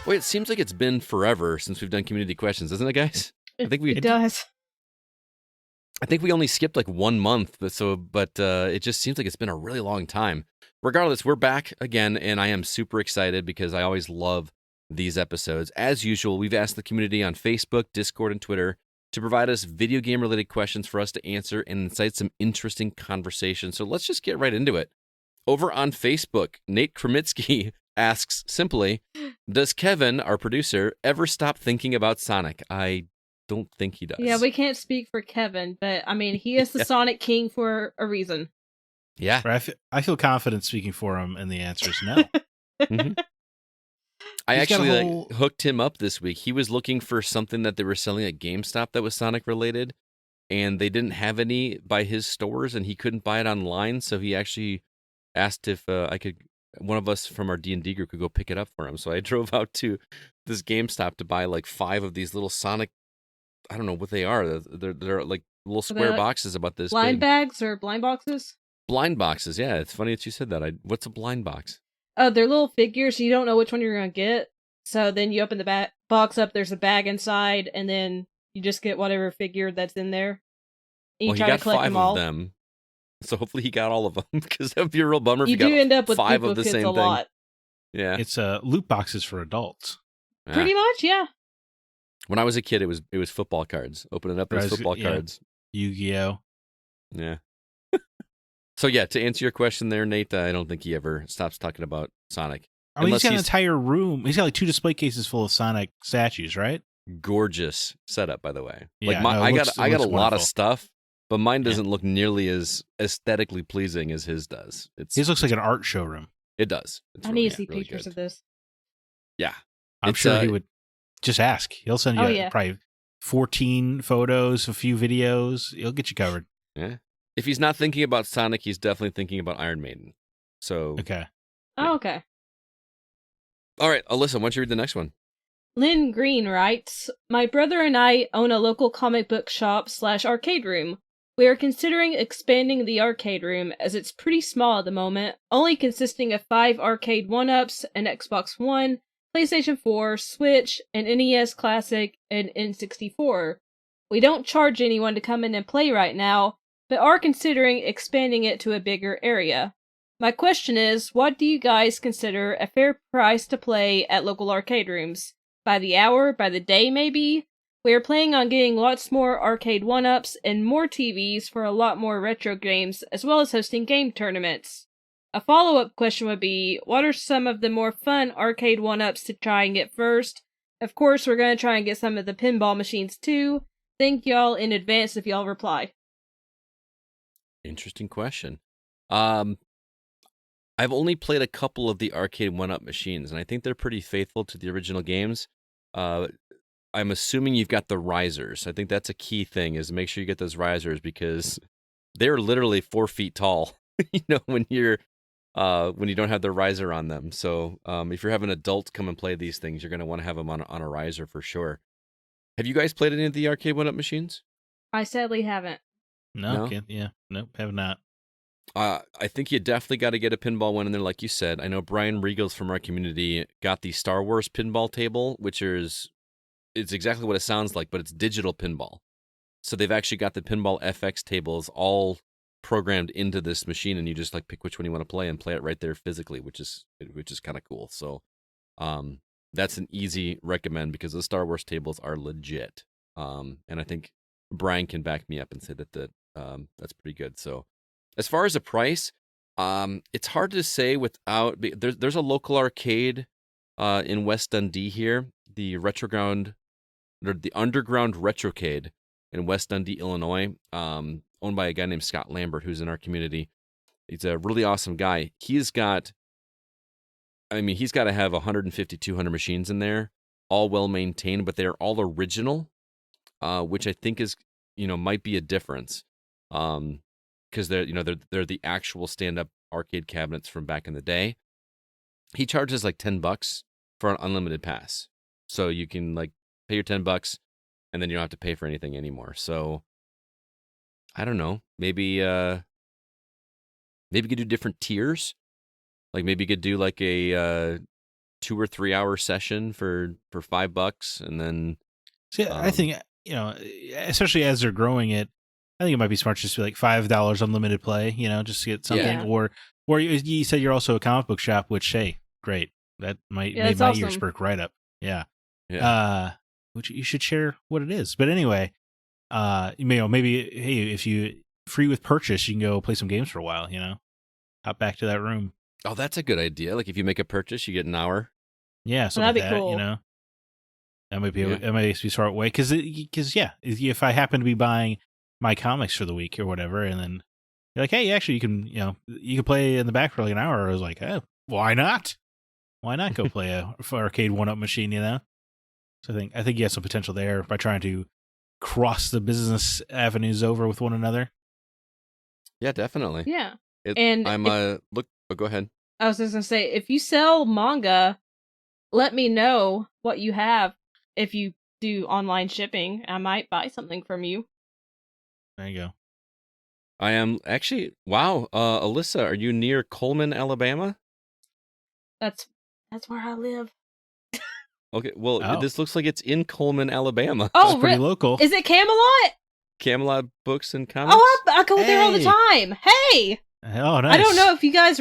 Wait, it seems like it's been forever since we've done community questions, doesn't it, guys? It does. I think we only skipped like 1 month, but it just seems like it's been a really long time. Regardless, we're back again, and I am super excited because I always love these episodes. As usual, we've asked the community on Facebook, Discord, and Twitter to provide us video game-related questions for us to answer and incite some interesting conversation. So let's just get right into it. Over on Facebook, Nate Kremitsky asks simply, does Kevin, our producer, ever stop thinking about Sonic? I don't think he does. Yeah, we can't speak for Kevin, but I mean, he is the Sonic King for a reason. Yeah. I feel confident speaking for him, and the answer is no. Mm-hmm. I actually hooked him up this week. He was looking for something that they were selling at GameStop that was Sonic related, and they didn't have any by his stores, and he couldn't buy it online, so he actually asked if one of us from our D&D group could go pick it up for him. So I drove out to this GameStop to buy like 5 of these little Sonic, I don't know what they are. They're like little square boxes about this blind big. bags or blind boxes? Blind boxes, yeah. It's funny that you said that. What's a blind box? Oh, they're little figures. You don't know which one you're going to get. So then you open the box up, there's a bag inside, and then you just get whatever figure that's in there. And you try to collect them all. He got 5 of them. So hopefully he got all of them, because that would be a real bummer if you got do end up with 5 of the same thing. Lot. Yeah. It's loot boxes for adults. Yeah. Pretty much, yeah. When I was a kid, it was football cards. Opening up those football cards. Yu-Gi-Oh! Yeah. So yeah, to answer your question there, Nate, I don't think he ever stops talking about Sonic. I mean, he's got an entire room. He's got like 2 display cases full of Sonic statues, right? Gorgeous setup, by the way. Yeah, like I got a lot of stuff, but mine doesn't look nearly as aesthetically pleasing as his does. His looks like an art showroom. It does. I need to see pictures of this. Yeah. I'm sure he would just ask. He'll send you probably 14 photos, a few videos. He'll get you covered. Yeah. If he's not thinking about Sonic, he's definitely thinking about Iron Maiden. So okay. Oh, okay. All right, Alyssa, why don't you read the next one? Lynn Green writes, my brother and I own a local comic book shop / arcade room. We are considering expanding the arcade room as it's pretty small at the moment, only consisting of 5 arcade 1-ups, an Xbox One, PlayStation 4, Switch, and NES Classic, and N64. We don't charge anyone to come in and play right now, but are considering expanding it to a bigger area. My question is, what do you guys consider a fair price to play at local arcade rooms? By the hour? By the day, maybe? We are planning on getting lots more arcade 1-ups and more TVs for a lot more retro games, as well as hosting game tournaments. A follow-up question would be, what are some of the more fun arcade 1-ups to try and get first? Of course, we're going to try and get some of the pinball machines too. Thank y'all in advance if y'all reply. Interesting question. I've only played a couple of the arcade 1-up machines, and I think they're pretty faithful to the original games. I'm assuming you've got the risers. I think that's a key thing, is make sure you get those risers, because they're literally 4 feet tall. When you don't have the riser on them. So if you're having adults come and play these things, you're going to want to have them on a riser for sure. Have you guys played any of the arcade 1-up machines? I sadly haven't. No? Nope, have not. I think you definitely got to get a pinball one in there, like you said. I know Brian Regals from our community got the Star Wars pinball table, which it's exactly what it sounds like, but it's digital pinball. So they've actually got the pinball FX tables all programmed into this machine, and you just pick which one you want to play and play it right there physically, which is kind of cool. So that's an easy recommend, because the Star Wars tables are legit. And I think Brian can back me up and say that that's pretty good. So as far as the price, it's hard to say without. There's a local arcade in West Dundee here, the Underground Retrocade in West Dundee, Illinois, owned by a guy named Scott Lambert, who's in our community. He's a really awesome guy. He's got to have 150, 200 machines in there, all well maintained, but they're all original, which I think is, might be a difference. Because they're the actual stand-up arcade cabinets from back in the day. He charges $10 for an unlimited pass, so you can pay your $10, and then you don't have to pay for anything anymore. So I don't know, maybe you could do different tiers. Maybe you could do a 2 or 3 hour session for $5, and then. See, I think especially as they're growing it, I think it might be smart just to be $5 unlimited play, just to get something. Yeah. Or you said you're also a comic book shop, which, hey, great. That made my awesome. ears perk right up. Yeah. Yeah. Which you should share what it is. But anyway, maybe, hey, if you free with purchase, you can go play some games for a while, hop back to that room. Oh, that's a good idea. If you make a purchase, you get an hour. Yeah, something That'd like be that, cool. That might be a smart way. Because if I happen to be buying my comics for the week or whatever, and then you're like, hey, actually, you can play in the back for an hour. I was like, oh, why not? Why not go play a arcade 1-up machine? So I think you have some potential there by trying to cross the business avenues over with one another. Yeah, definitely. Yeah. Go ahead. I was just gonna say, if you sell manga, let me know what you have. If you do online shipping, I might buy something from you. There you go. I am actually. Wow, Alyssa, are you near Coleman, Alabama? That's where I live. Okay, well, This looks like it's in Coleman, Alabama. Oh, it's pretty local. Is it Camelot? Camelot Books and Comics. Oh, I go there all the time. Hey. Oh, nice. I don't know if you guys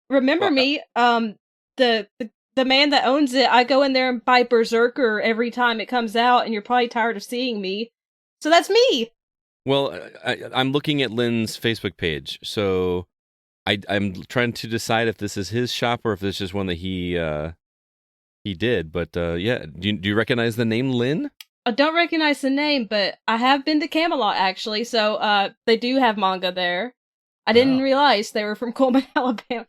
remember me. The man that owns it, I go in there and buy Berserker every time it comes out, and you're probably tired of seeing me. So that's me. Well, I'm looking at Lynn's Facebook page, so I'm trying to decide if this is his shop or if this is just one that he did. But yeah, do you recognize the name Lynn? I don't recognize the name, but I have been to Camelot actually, so they do have manga there. I didn't realize they were from Coleman, Alabama.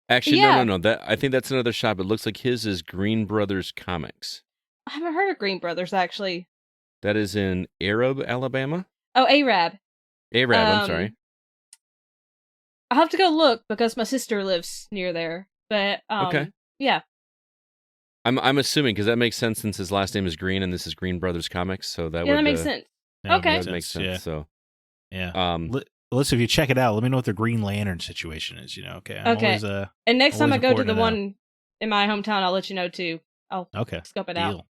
Actually, yeah. no. I think that's another shop. It looks like his is Green Brothers Comics. I haven't heard of Green Brothers actually. That is in Arab, Alabama. Oh, Arab. I'm sorry. I'll have to go look because my sister lives near there. But okay. Yeah. I'm assuming because that makes sense since his last name is Green and this is Green Brothers Comics, so that that makes sense. Okay, that makes sense. Yeah. So yeah. Listen, if you check it out, let me know what the Green Lantern situation is. Okay. Okay. And next time I go to the one in my hometown, I'll let you know too. I'll scope it out.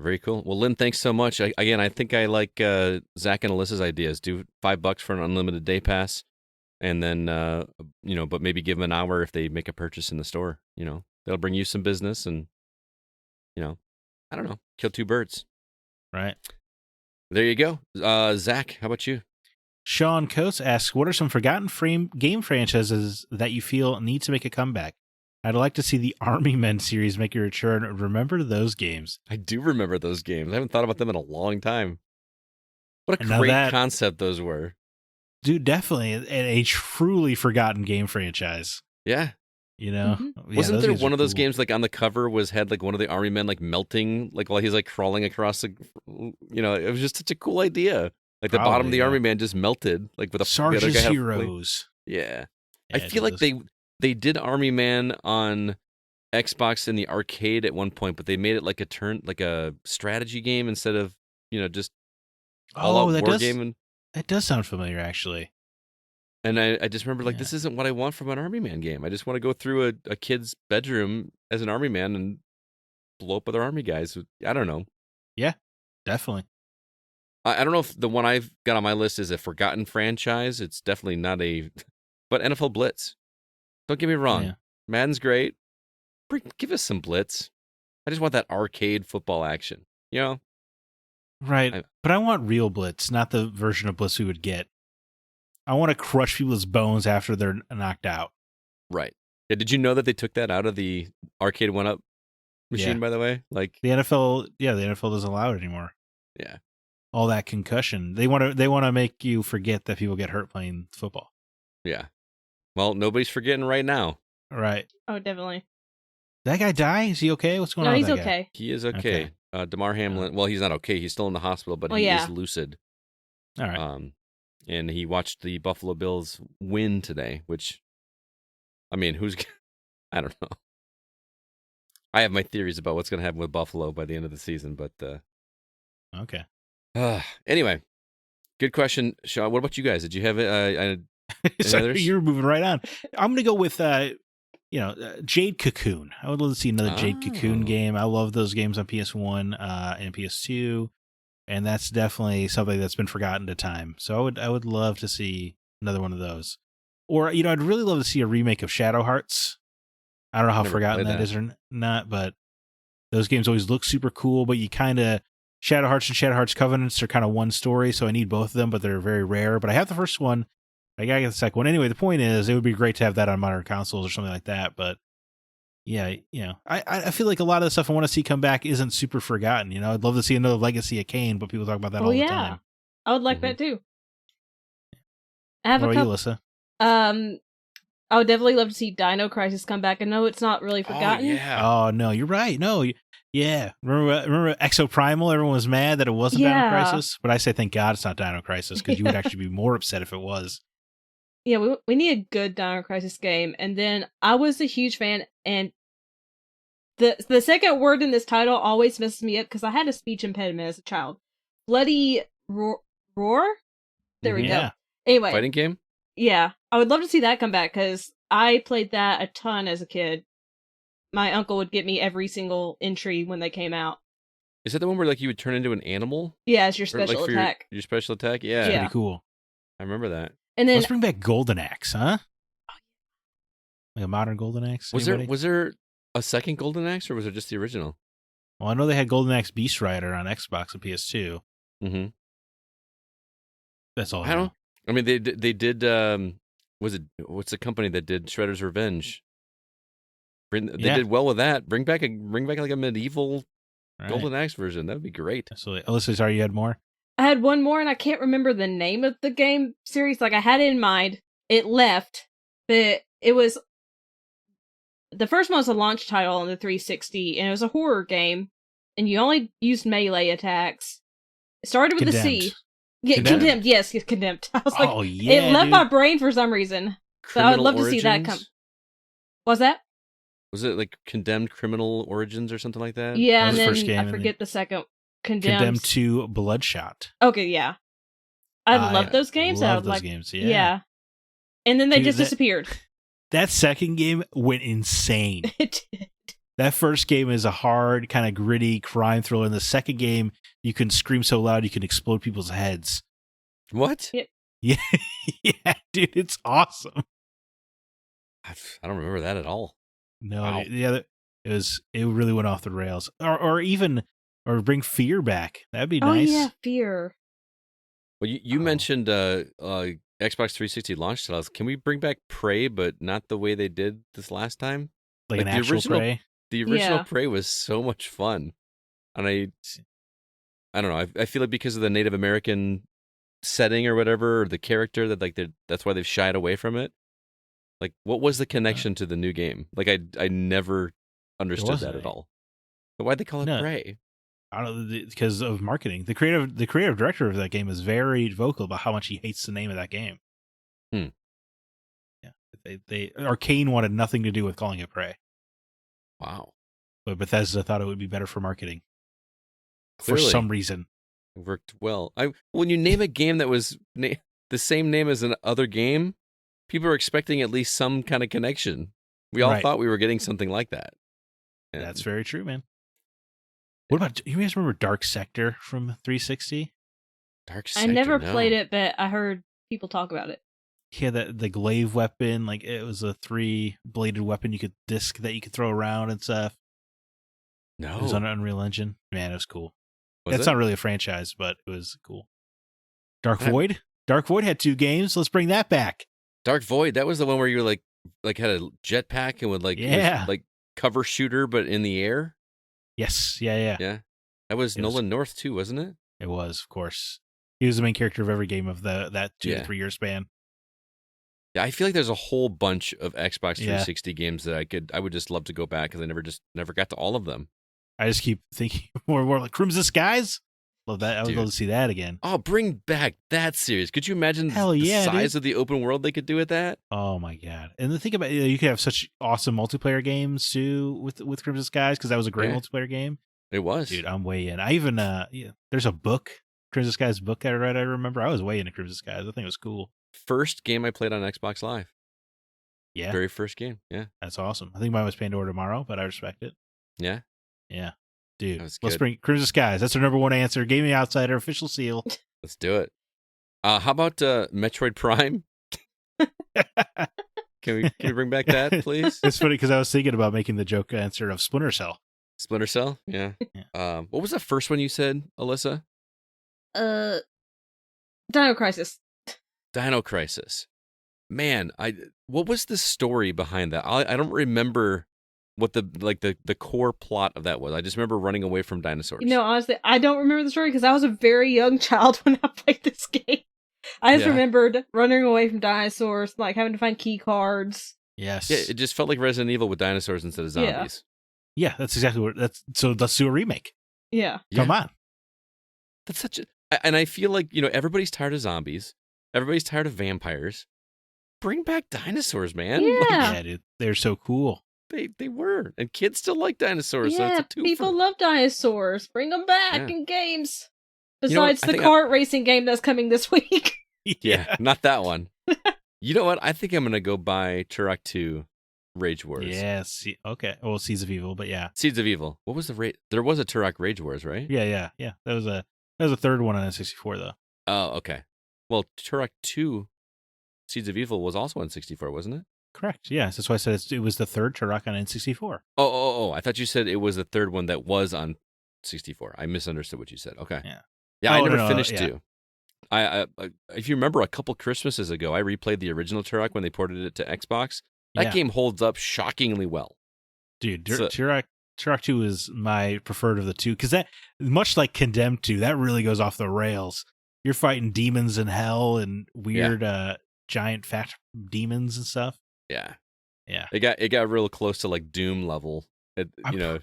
Very cool. Well, Lynn, thanks so much. I think I like Zack and Alyssa's ideas. Do $5 for an unlimited day pass, and then but maybe give them an hour if they make a purchase in the store. That'll bring you some business, and I don't know, kill two birds. Right. There you go. Zach, how about you? Sean Coates asks, what are some forgotten game franchises that you feel need to make a comeback? I'd like to see the Army Men series make a return. Remember those games? I do remember those games. I haven't thought about them in a long time. What a great concept those were. Dude, definitely. And a truly forgotten game franchise. Yeah. Yeah, wasn't there one of those games like on the cover had like one of the Army Men like melting like while he's like crawling across the it was just such a cool idea. Like the bottom of the Army Man just melted like with a Sarge's Heroes. Yeah. I feel like they did Army Man on Xbox in the arcade at one point, but they made it like a strategy game instead of just all out war game. That does sound familiar, actually. And I just remember, like, this isn't what I want from an Army Man game. I just want to go through a kid's bedroom as an Army Man and blow up other Army guys. I don't know. Yeah, definitely. I don't know if the one I've got on my list is a forgotten franchise. It's definitely not but NFL Blitz. Don't get me wrong. Yeah. Madden's great. Give us some Blitz. I just want that arcade football action, Right. But I want real Blitz, not the version of Blitz we would get. I want to crush people's bones after they're knocked out. Right. Yeah. Did you know that they took that out of the arcade 1-up machine? By the way, like the NFL, the NFL doesn't allow it anymore. Yeah. All that concussion. They want to make you forget that people get hurt playing football. Yeah. Well, nobody's forgetting right now. Right. Oh, definitely. Did that guy die? Is he okay? What's going on? No, he's okay. Guy? He is okay. Damar Hamlin. Well, he's not okay. He's still in the hospital, but he is lucid. All right. And he watched the Buffalo Bills win today, which, I mean, I don't know. I have my theories about what's going to happen with Buffalo by the end of the season, but. Okay. Anyway, good question, Sean. What about you guys? Did you have Sorry, you're moving right on. I'm going to go with, Jade Cocoon. I would love to see another Jade Cocoon game. I love those games on PS1 and PS2. And that's definitely something that's been forgotten to time. So I would love to see another one of those. Or, I'd really love to see a remake of Shadow Hearts. I don't know how forgotten that is or not, but those games always look super cool, but you kind of, Shadow Hearts and Shadow Hearts Covenants are kind of one story, so I need both of them, but they're very rare. But I have the first one. I gotta get the second one. Anyway, the point is, it would be great to have that on modern consoles or something like that, but yeah, I feel like a lot of the stuff I want to see come back isn't super forgotten. I'd love to see another Legacy of Kain, but people talk about that all the time. I would like that too. I have what about you, Alyssa? I would definitely love to see Dino Crisis come back. I know it's not really forgotten. Oh, yeah. Oh no, you're right. No, yeah. Remember Exoprimal? Everyone was mad that it wasn't Dino Crisis, but I say thank God it's not Dino Crisis because you would actually be more upset if it was. Yeah, we need a good Dino Crisis game. And then I was a huge fan, and the second word in this title always messes me up because I had a speech impediment as a child. Bloody Roar? There we go. Anyway. Fighting game? Yeah. I would love to see that come back because I played that a ton as a kid. My uncle would get me every single entry when they came out. Is that the one where like you would turn into an animal? Yeah, it's your special attack. Your special attack? Yeah. Pretty cool. I remember that. And then let's bring back Golden Axe, huh? Like a modern Golden Axe? Was there a second Golden Axe or was it just the original? Well, I know they had Golden Axe Beast Rider on Xbox and PS2. Mm-hmm. That's all I don't. I mean, they did. What's the company that did Shredder's Revenge? They did well with that. Bring back like a medieval Golden Axe version. That would be great. Absolutely. Alyssa, sorry, you had more? I had one more, and I can't remember the name of the game series. Like, I had it in mind. It left, but it was... The first one was a launch title on the 360, and it was a horror game, and you only used melee attacks. It started with Condemned. the C. Yeah, Condemned. Yes, Condemned. I was like, it left my brain for some reason. So I would love to see that come. What was that? Was it like Condemned Criminal Origins or something like that? Yeah, and then I forget the second. Condemned to Bloodshot. Okay, yeah. I love those games. I love those games, yeah. And then they just disappeared. That second game went insane. It did. That first game is a hard, kind of gritty crime thriller. In the second game, you can scream so loud you can explode people's heads. What? Yeah, yeah, dude, it's awesome. I don't remember that at all. No, Wow. yeah, it really went off the rails. Or bring fear back. That'd be Oh nice. yeah, fear. Well, you mentioned Xbox 360 launch titles. Can we bring back Prey, but not the way they did this last time? Like an the actual original Prey. The original Yeah. Prey was so much fun, and I don't know. I feel like because of the Native American setting or whatever, or the character that's why they've shied away from it. Like, what was the connection to the new game? Like, I never understood wasn't that at any. all. But why'd they call it No. Prey? I don't know, because of marketing. The creative director of that game is very vocal about how much he hates the name of that game. Hmm. Yeah, they Arcane wanted nothing to do with calling it Prey, Wow, but Bethesda thought it would be better for marketing for Clearly. some reason. it worked well. When you name a game that was the same name as another game, people are expecting at least some kind of connection. We all Right. thought we were getting something like that. And That's very true, man. What about you guys? Remember Dark Sector from 360? Dark I Sector, never no. played it, but I heard people talk about it. He had the glaive weapon, like it was a 3-bladed weapon you could throw around and stuff. No, It was on Unreal Engine. Man, it was cool. Was That's it? not really a franchise, but it was cool. Dark I- Void. Dark Void had 2 games. Let's bring that back. Dark Void. That was the one where you were like had a jetpack and would it was Yeah. like cover shooter, but in the air. Yes. Yeah. Yeah, that was It was- Nolan North too, wasn't it? It was, of course. He was the main character of every game of that 2 Yeah. to 3 year span. Yeah, I feel like there's a whole bunch of Xbox Yeah. 360 games that I would just love to go back because I never got to all of them. I just keep thinking more and more like Crimson Skies. Love that. I would Dude. love to see that again. Oh, bring back that series. Could you imagine Hell the yeah, size dude. of the open world they could do with that? Oh my god! And the thing about you could have such awesome multiplayer games too with Crimson Skies because that was a great Yeah. multiplayer game. It was. Dude, I'm way in. I even there's a book, Crimson Skies book I read. I remember I was way into Crimson Skies. I think it was cool. First game I played on Xbox Live. Yeah, Very first game. Yeah. that's awesome. I think mine was Pandora Tomorrow, but I respect it. Yeah. Yeah, dude, That was let's good. bring Crimson Skies. That's our number 1 answer. Gaming Outsider official seal. Let's do it. How about Metroid Prime? Can we bring back that, please? It's funny because I was thinking about making the joke answer of Splinter Cell. Splinter Cell? Yeah. Yeah. What was the first one you said, Alyssa? Dino Crisis. Dino Crisis. Man, what was the story behind that? I don't remember what the core plot of that was. I just remember running away from dinosaurs. You know, honestly, I don't remember the story because I was a very young child when I played this game. I just Yeah. remembered running away from dinosaurs, like having to find key cards. Yes. Yeah, it just felt like Resident Evil with dinosaurs instead of Yeah. zombies. Yeah, that's exactly what that's so let's do a remake. Yeah. Come on. That's such a, and I feel like, everybody's tired of zombies. Everybody's tired of vampires. Bring back dinosaurs, man. Yeah. Like, Yeah, dude. They're so cool. they were. And kids still like dinosaurs, so Yeah, it's a twofer. people love dinosaurs. Bring them back Yeah. in games. You know what? Besides I the think kart racing game that's coming this week. Yeah, not that one. You know what? I think I'm going to go buy Turok 2 Rage Wars. Yeah. Okay. Well, Seeds of Evil, but yeah. Seeds of Evil. What was there was a Turok Rage Wars, right? Yeah. That was a third one on N64 though. Oh, okay. Well, Turok 2 Seeds of Evil was also on 64, wasn't it? Correct. Yes, that's why I said it was the third Turok on N64. Oh, I thought you said it was the third one that was on 64. I misunderstood what you said. Okay. Yeah. Yeah, I Oh, never no, finished yeah. 2. I if you remember a couple Christmases ago, I replayed the original Turok when they ported it to Xbox. That Yeah. game holds up shockingly well. Dude, So- Turok 2 is my preferred of the two because that, much like Condemned 2, that really goes off the rails. You're fighting demons in hell and weird giant fat demons and stuff. Yeah. Yeah. It got real close to like Doom level. I'm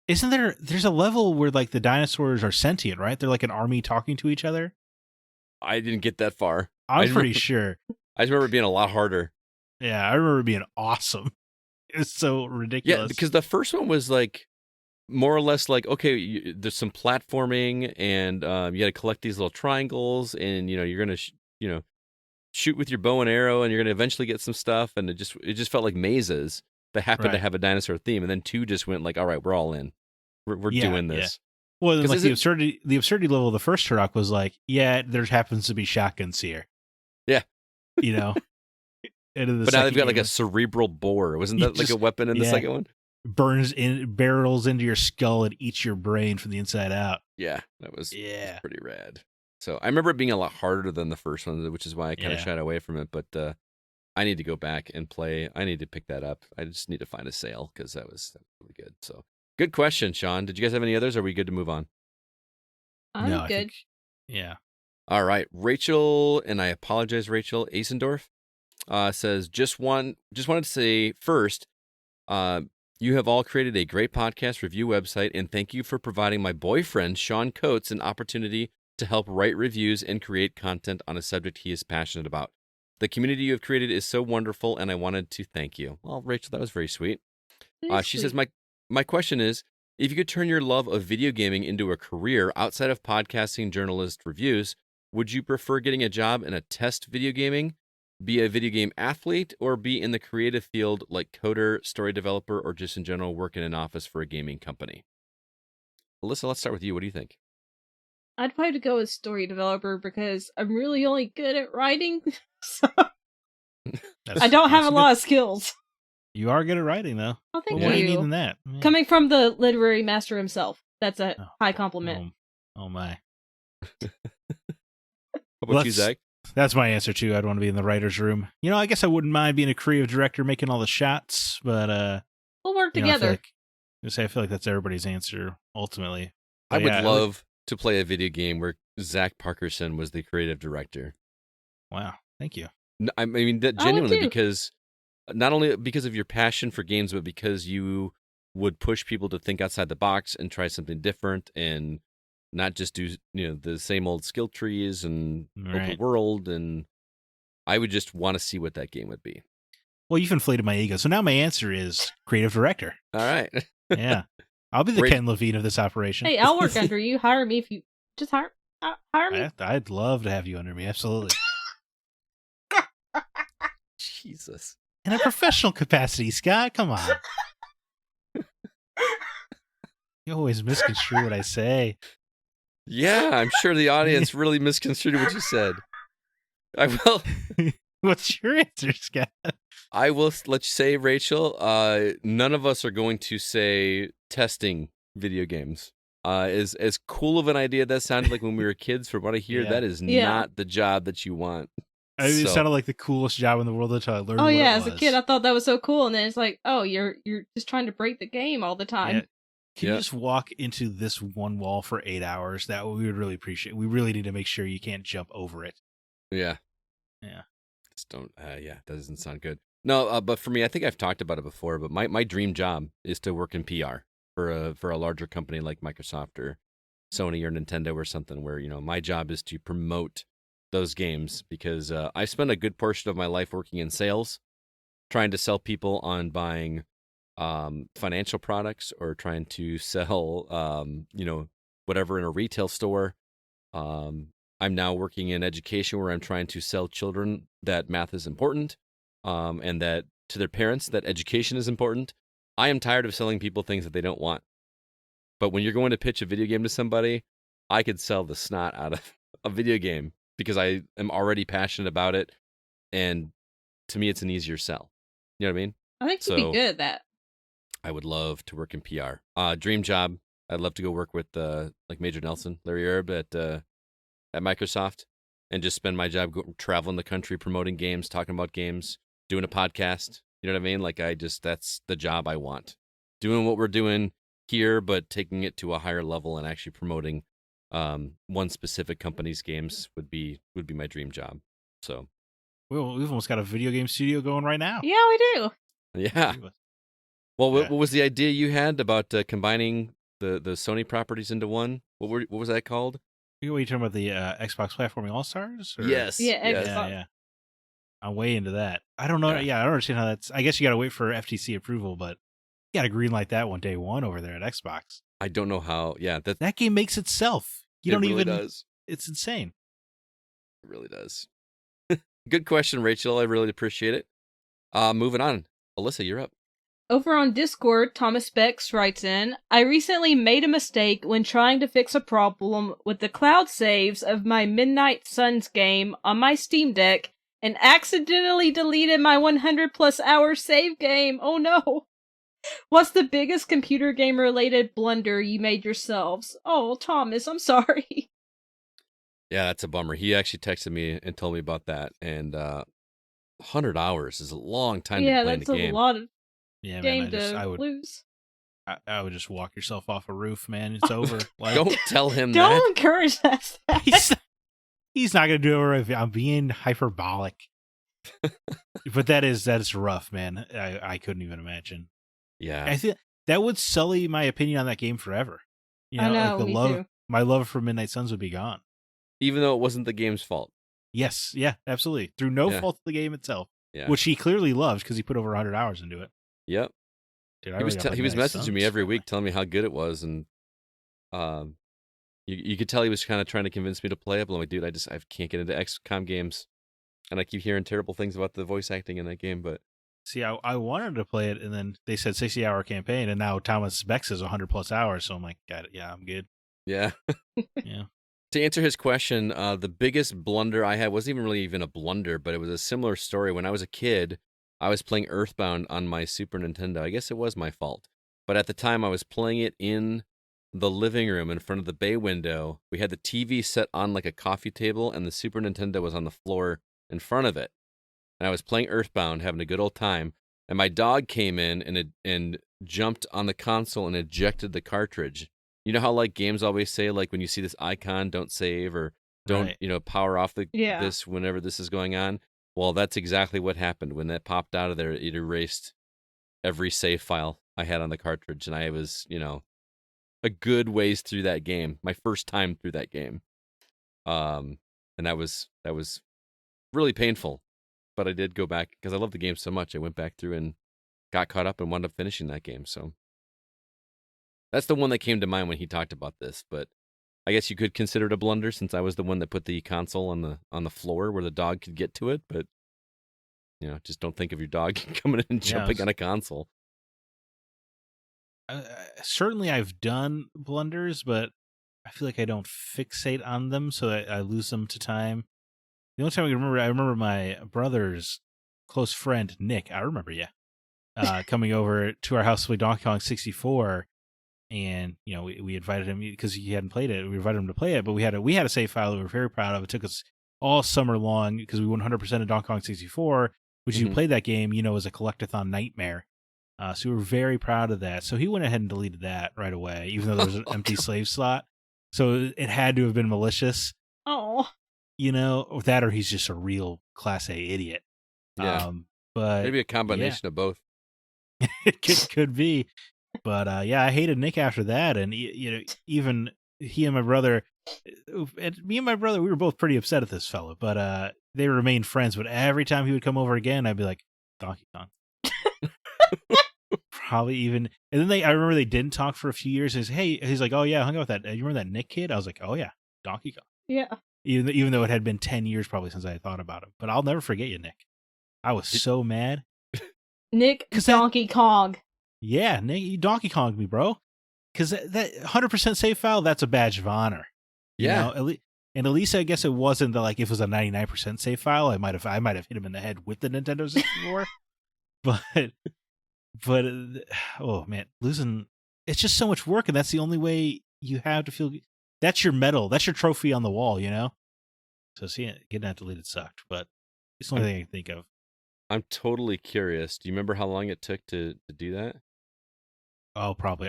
Isn't there's a level where like the dinosaurs are sentient, right? They're like an army talking to each other. I didn't get that far. I I'm just pretty remember- sure. I just remember it being a lot harder. Yeah, I remember it being awesome. It was so ridiculous. Yeah, because the first one was like more or less like, okay, there's some platforming and you got to collect these little triangles and you're gonna shoot with your bow and arrow and you're gonna eventually get some stuff and it just felt like mazes. that happened to Right. have a dinosaur theme, and then 2 just went like, all right, we're all in. We're Yeah, doing yeah. this. Well, then, 'Cause like is the absurdity level of the first Turok was like, yeah, there happens to be shotguns here. Yeah. You know. And in the But now they've second got like game, a cerebral boar. Wasn't You that like a just- weapon in the yeah. second one? barrels into your skull and eats your brain from the inside out. Yeah, that was Yeah. pretty rad. So I remember it being a lot harder than the first one, which is why I kind of Yeah. shied away from it. But I need to go back and play. I need to pick that up. I just need to find a sale because that was really good. So good question, Sean. Did you guys have any others? Or are we good to move on? I'm No, I good. think- yeah. All right, Rachel, and I apologize, Rachel Asendorf, says just wanted to say first, you have all created a great podcast review website, and thank you for providing my boyfriend Sean Coates an opportunity to help write reviews and create content on a subject he is passionate about. The community you have created is so wonderful, and I wanted to thank you. Well, Rachel, that was very sweet. She says, my question is, if you could turn your love of video gaming into a career outside of podcasting, journalist reviews, would you prefer getting a job in a test video gaming, be a video game athlete, or be in the creative field like coder, story developer, or just in general work in an office for a gaming company? Alyssa, let's start with you. What do you think? I'd probably go with story developer because I'm really only good at writing. So I don't have a lot of skills. You are good at writing, though. Oh, thank What do you need you. in that? Yeah. Coming from the literary master himself, that's a Oh, high compliment. Oh my. How about you, Zach? That's my answer too. I'd want to be in the writer's room. You know, I guess I wouldn't mind being a creative director making all the shots, but We'll work you know, together. I feel like that's everybody's answer ultimately. I But would yeah, love to play a video game where Zach Parkerson was the creative director. Wow, thank you. I mean, that I would genuinely, too. because not only because of your passion for games, but because you would push people to think outside the box and try something different and not just do, the same old skill trees and open Right. world. And I would just want to see what that game would be. Well, you've inflated my ego, so now my answer is creative director. All right. Yeah, I'll be the Great. Ken Levine of this operation. Hey, I'll work under you. Hire me if you just hire me. I'd love to have you under me, absolutely. Jesus. In a professional capacity, Scott. Come on. You always misconstrue what I say. Yeah, I'm sure the audience really misconstrued what you said. What's your answer, Scott? I will let you say, Rachel, none of us are going to say testing video games. As cool of an idea that sounded like when we were kids, from what I hear, Yeah. that is Yeah. not the job that you want. I mean, it So- sounded like the coolest job in the world until I learned Oh what yeah, it as a was. kid I thought that was so cool, and then it's like, oh, you're just trying to break the game all the time. Yeah. Can Yeah. you just walk into this one wall for 8 hours? That we would really appreciate. We really need to make sure you can't jump over it. Yeah. Yeah. Just don't. Yeah, that doesn't sound good. No, but for me, I think I've talked about it before. But my dream job is to work in PR for a larger company like Microsoft or Sony or Nintendo or something, where my job is to promote those games, because I spent a good portion of my life working in sales, trying to sell people on buying financial products or trying to sell whatever in a retail store. I'm now working in education where I'm trying to sell children that math is important, and that to their parents that education is important. I am tired of selling people things that they don't want. But when you're going to pitch a video game to somebody, I could sell the snot out of a video game because I am already passionate about it, and to me, it's an easier sell. You know what I mean? I think you'd So- be good at that. I would love to work in PR. Dream job. I'd love to go work with like Major Nelson, Larry Erb at Microsoft, and just spend my job traveling the country, promoting games, talking about games, doing a podcast. You know what I mean? Like that's the job I want. Doing what we're doing here, but taking it to a higher level and actually promoting one specific company's games would be my dream job. So We've almost got a video game studio going right now. Yeah, we do. yeah. Well, Yeah. what was the idea you had about combining the Sony properties into one? What was that called? What are you talking about? The Xbox Platforming All Stars? Yes. Yeah, yes. Xbox. Yeah. I'm way into that. I don't know. Yeah. Yeah, I don't understand how that's. I guess you got to wait for FTC approval, but you got to green light that one day one over there at Xbox. I don't know how. Yeah, That game makes itself. You it don't really even. does. It's insane. It really does. Good question, Rachel. I really appreciate it. Moving on. Alyssa, you're up. Over on Discord, Thomas Bex writes in, I recently made a mistake when trying to fix a problem with the cloud saves of my Midnight Suns game on my Steam Deck and accidentally deleted my 100 plus hour save game. Oh no. What's the biggest computer game related blunder you made yourselves? Oh, Thomas, I'm sorry. Yeah, that's a bummer. He actually texted me and told me about that. And 100 hours is a long time to be playing the game. Yeah, that's a lot of Yeah, game man, to lose. I would just walk yourself off a roof, man. It's over. Like, Don't tell him that. Don't encourage that. He's not gonna do it. I'm being hyperbolic. But that is rough, man. I couldn't even imagine. Yeah, I think that would sully my opinion on that game forever. You know, I know, like me too. my love for Midnight Suns would be gone. even though it wasn't the game's fault. Yes, yeah, absolutely. Through no fault of the game itself, which he clearly loves because he put over 100 hours into it. Yep. Dude, he was messaging me every week telling me how good it was, and you could tell he was kind of trying to convince me to play it. But I'm like, dude, I can't get into XCOM games, and I keep hearing terrible things about the voice acting in that game. But see, I wanted to play it, and then they said 60-hour campaign, and now Thomas Bex is 100 plus hours. So I'm like, got it. Yeah, I'm good. Yeah. Yeah. To answer his question, the biggest blunder I had wasn't even a blunder, but it was a similar story. When I was a kid, I was playing Earthbound on my Super Nintendo. I guess it was my fault. But at the time, I was playing it in the living room in front of the bay window. We had the TV set on like a coffee table, and the Super Nintendo was on the floor in front of it. And I was playing Earthbound, having a good old time. And my dog came in and jumped on the console and ejected the cartridge. You know how like games always say, like when you see this icon, don't save or don't, power off this whenever this is going on. Well, that's exactly what happened. When that popped out of there, it erased every save file I had on the cartridge. And I was, a good ways through that game, my first time through that game. And that was really painful. But I did go back because I love the game so much. I went back through and got caught up and wound up finishing that game. So that's the one that came to mind when he talked about this. But I guess you could consider it a blunder since I was the one that put the console on the floor where the dog could get to it. But just don't think of your dog coming in and jumping on a console. Certainly, I've done blunders, but I feel like I don't fixate on them, so I lose them to time. The only time I remember my brother's close friend Nick. I remember, coming over to our house to play Donkey Kong 64. And we invited him because he hadn't played it. We invited him to play it, but we had a save file that we were very proud of. It took us all summer long because we 100% of Donkey Kong 64, which you played that game, is a collectathon nightmare. So we were very proud of that. So he went ahead and deleted that right away, even though there was an empty slave slot. So it had to have been malicious. Oh, that or he's just a real Class A idiot. Yeah, but maybe a combination of both. It could be. But I hated Nick after that, and even he and my brother, we were both pretty upset at this fellow. But they remained friends. But every time he would come over again, I'd be like, Donkey Kong. Probably even, and then I remember they didn't talk for a few years. He's like, oh yeah, I hung out with that. You remember that Nick kid? I was like, oh yeah, Donkey Kong. Yeah. Even though it had been 10 years probably since I had thought about him, but I'll never forget you, Nick. I was so mad. Nick Donkey Kong. Yeah, Nick, you Donkey Konged me, bro. Because that 100% save file, that's a badge of honor. Yeah. And at least I guess it wasn't if it was a 99% save file, I might have hit him in the head with the Nintendo 64. but oh man, losing, it's just so much work, and that's the only way you have to feel. That's your medal. That's your trophy on the wall, So seeing getting that deleted sucked, but it's the only thing I can think of. I'm totally curious. Do you remember how long it took to do that? Oh, probably.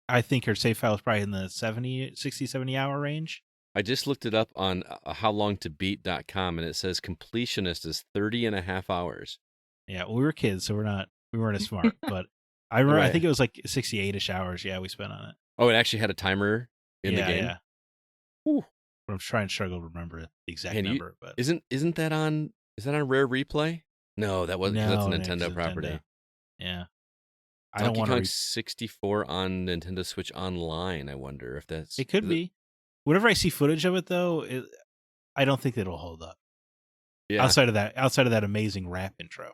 I think her save file is probably in the 60, 70 hour range. I just looked it up on howlongtobeat.com, and it says completionist is 30 and a half hours. Yeah, well, we were kids, so we weren't as smart. But I remember, I think it was like 68-ish hours. Yeah, we spent on it. Oh, it actually had a timer in the game. Yeah. Whew. But I'm trying to struggle to remember the exact number. But isn't that on? Is that on Rare Replay? No, that wasn't. No, that's a Nintendo property. Nintendo. Yeah. Donkey Kong 64 on Nintendo Switch Online. I wonder if that's. It could be. Whenever I see footage of it, though, I don't think it'll hold up. Yeah. Outside of that amazing rap intro.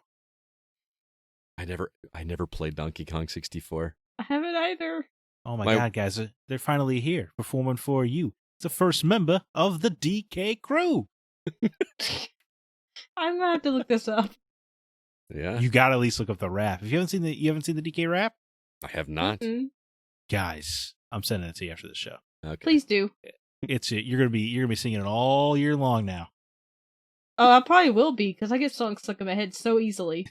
I never played Donkey Kong 64. I haven't either. Oh my God, guys, they're finally here performing for you. It's the first member of the DK crew. I'm gonna have to look this up. Yeah, You gotta at least look up the rap. If you haven't seen the DK rap, I have not. Mm-mm. guys, I'm sending it to you after the show. Okay. Please do. You're gonna be singing it all year long now. Oh, I probably will be because I get songs stuck in my head so easily,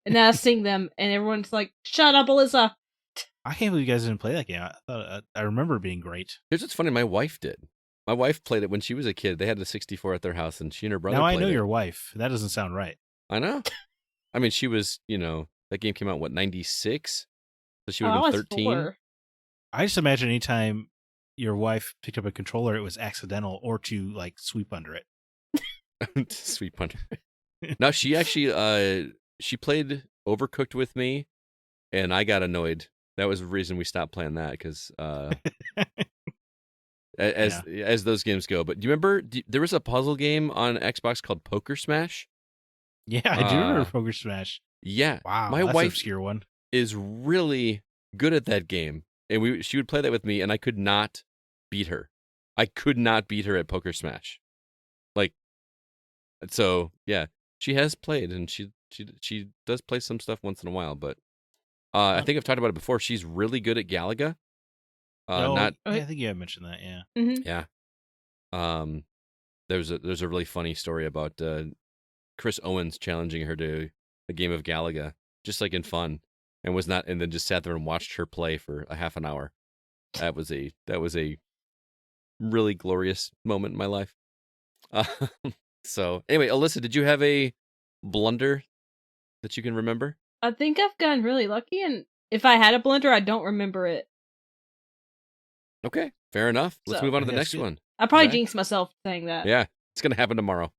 and then I sing them, and everyone's like, "Shut up, Alyssa." I can't believe you guys didn't play that game. I remember it being great. Here's what's funny. My wife did. My wife played it when she was a kid. They had a 64 at their house, and she and her brother Now I played know it. your wife. That doesn't sound right. I know. I mean, she was, that game came out, 96? So she would I have was been 13. 4. I just imagine anytime your wife picked up a controller, it was accidental or to like sweep under it. Sweet punter. No, she actually, she played Overcooked with me, and I got annoyed. That was the reason we stopped playing that, because as those games go. But do you remember, there was a puzzle game on Xbox called Poker Smash? Yeah, I do remember Poker Smash. Yeah. Wow, My that's wife an obscure one. is really good at that game, and she would play that with me, and I could not beat her. I could not beat her at Poker Smash. Like, so yeah, she has played, and she does play some stuff once in a while, but I think I've talked about it before. She's really good at Galaga. I think you had mentioned that. Yeah. Mm-hmm. Yeah. There's a really funny story about Chris Owens challenging her to a game of Galaga, just like in fun, and then just sat there and watched her play for a half an hour. That was a really glorious moment in my life. So anyway, Alyssa, did you have a blunder that you can remember? I think I've gotten really lucky, and if I had a blunder, I don't remember it. Okay, fair enough. Let's So- move on to the That's next good. one. I probably Zach? jinxed myself saying that. Yeah, it's gonna happen tomorrow.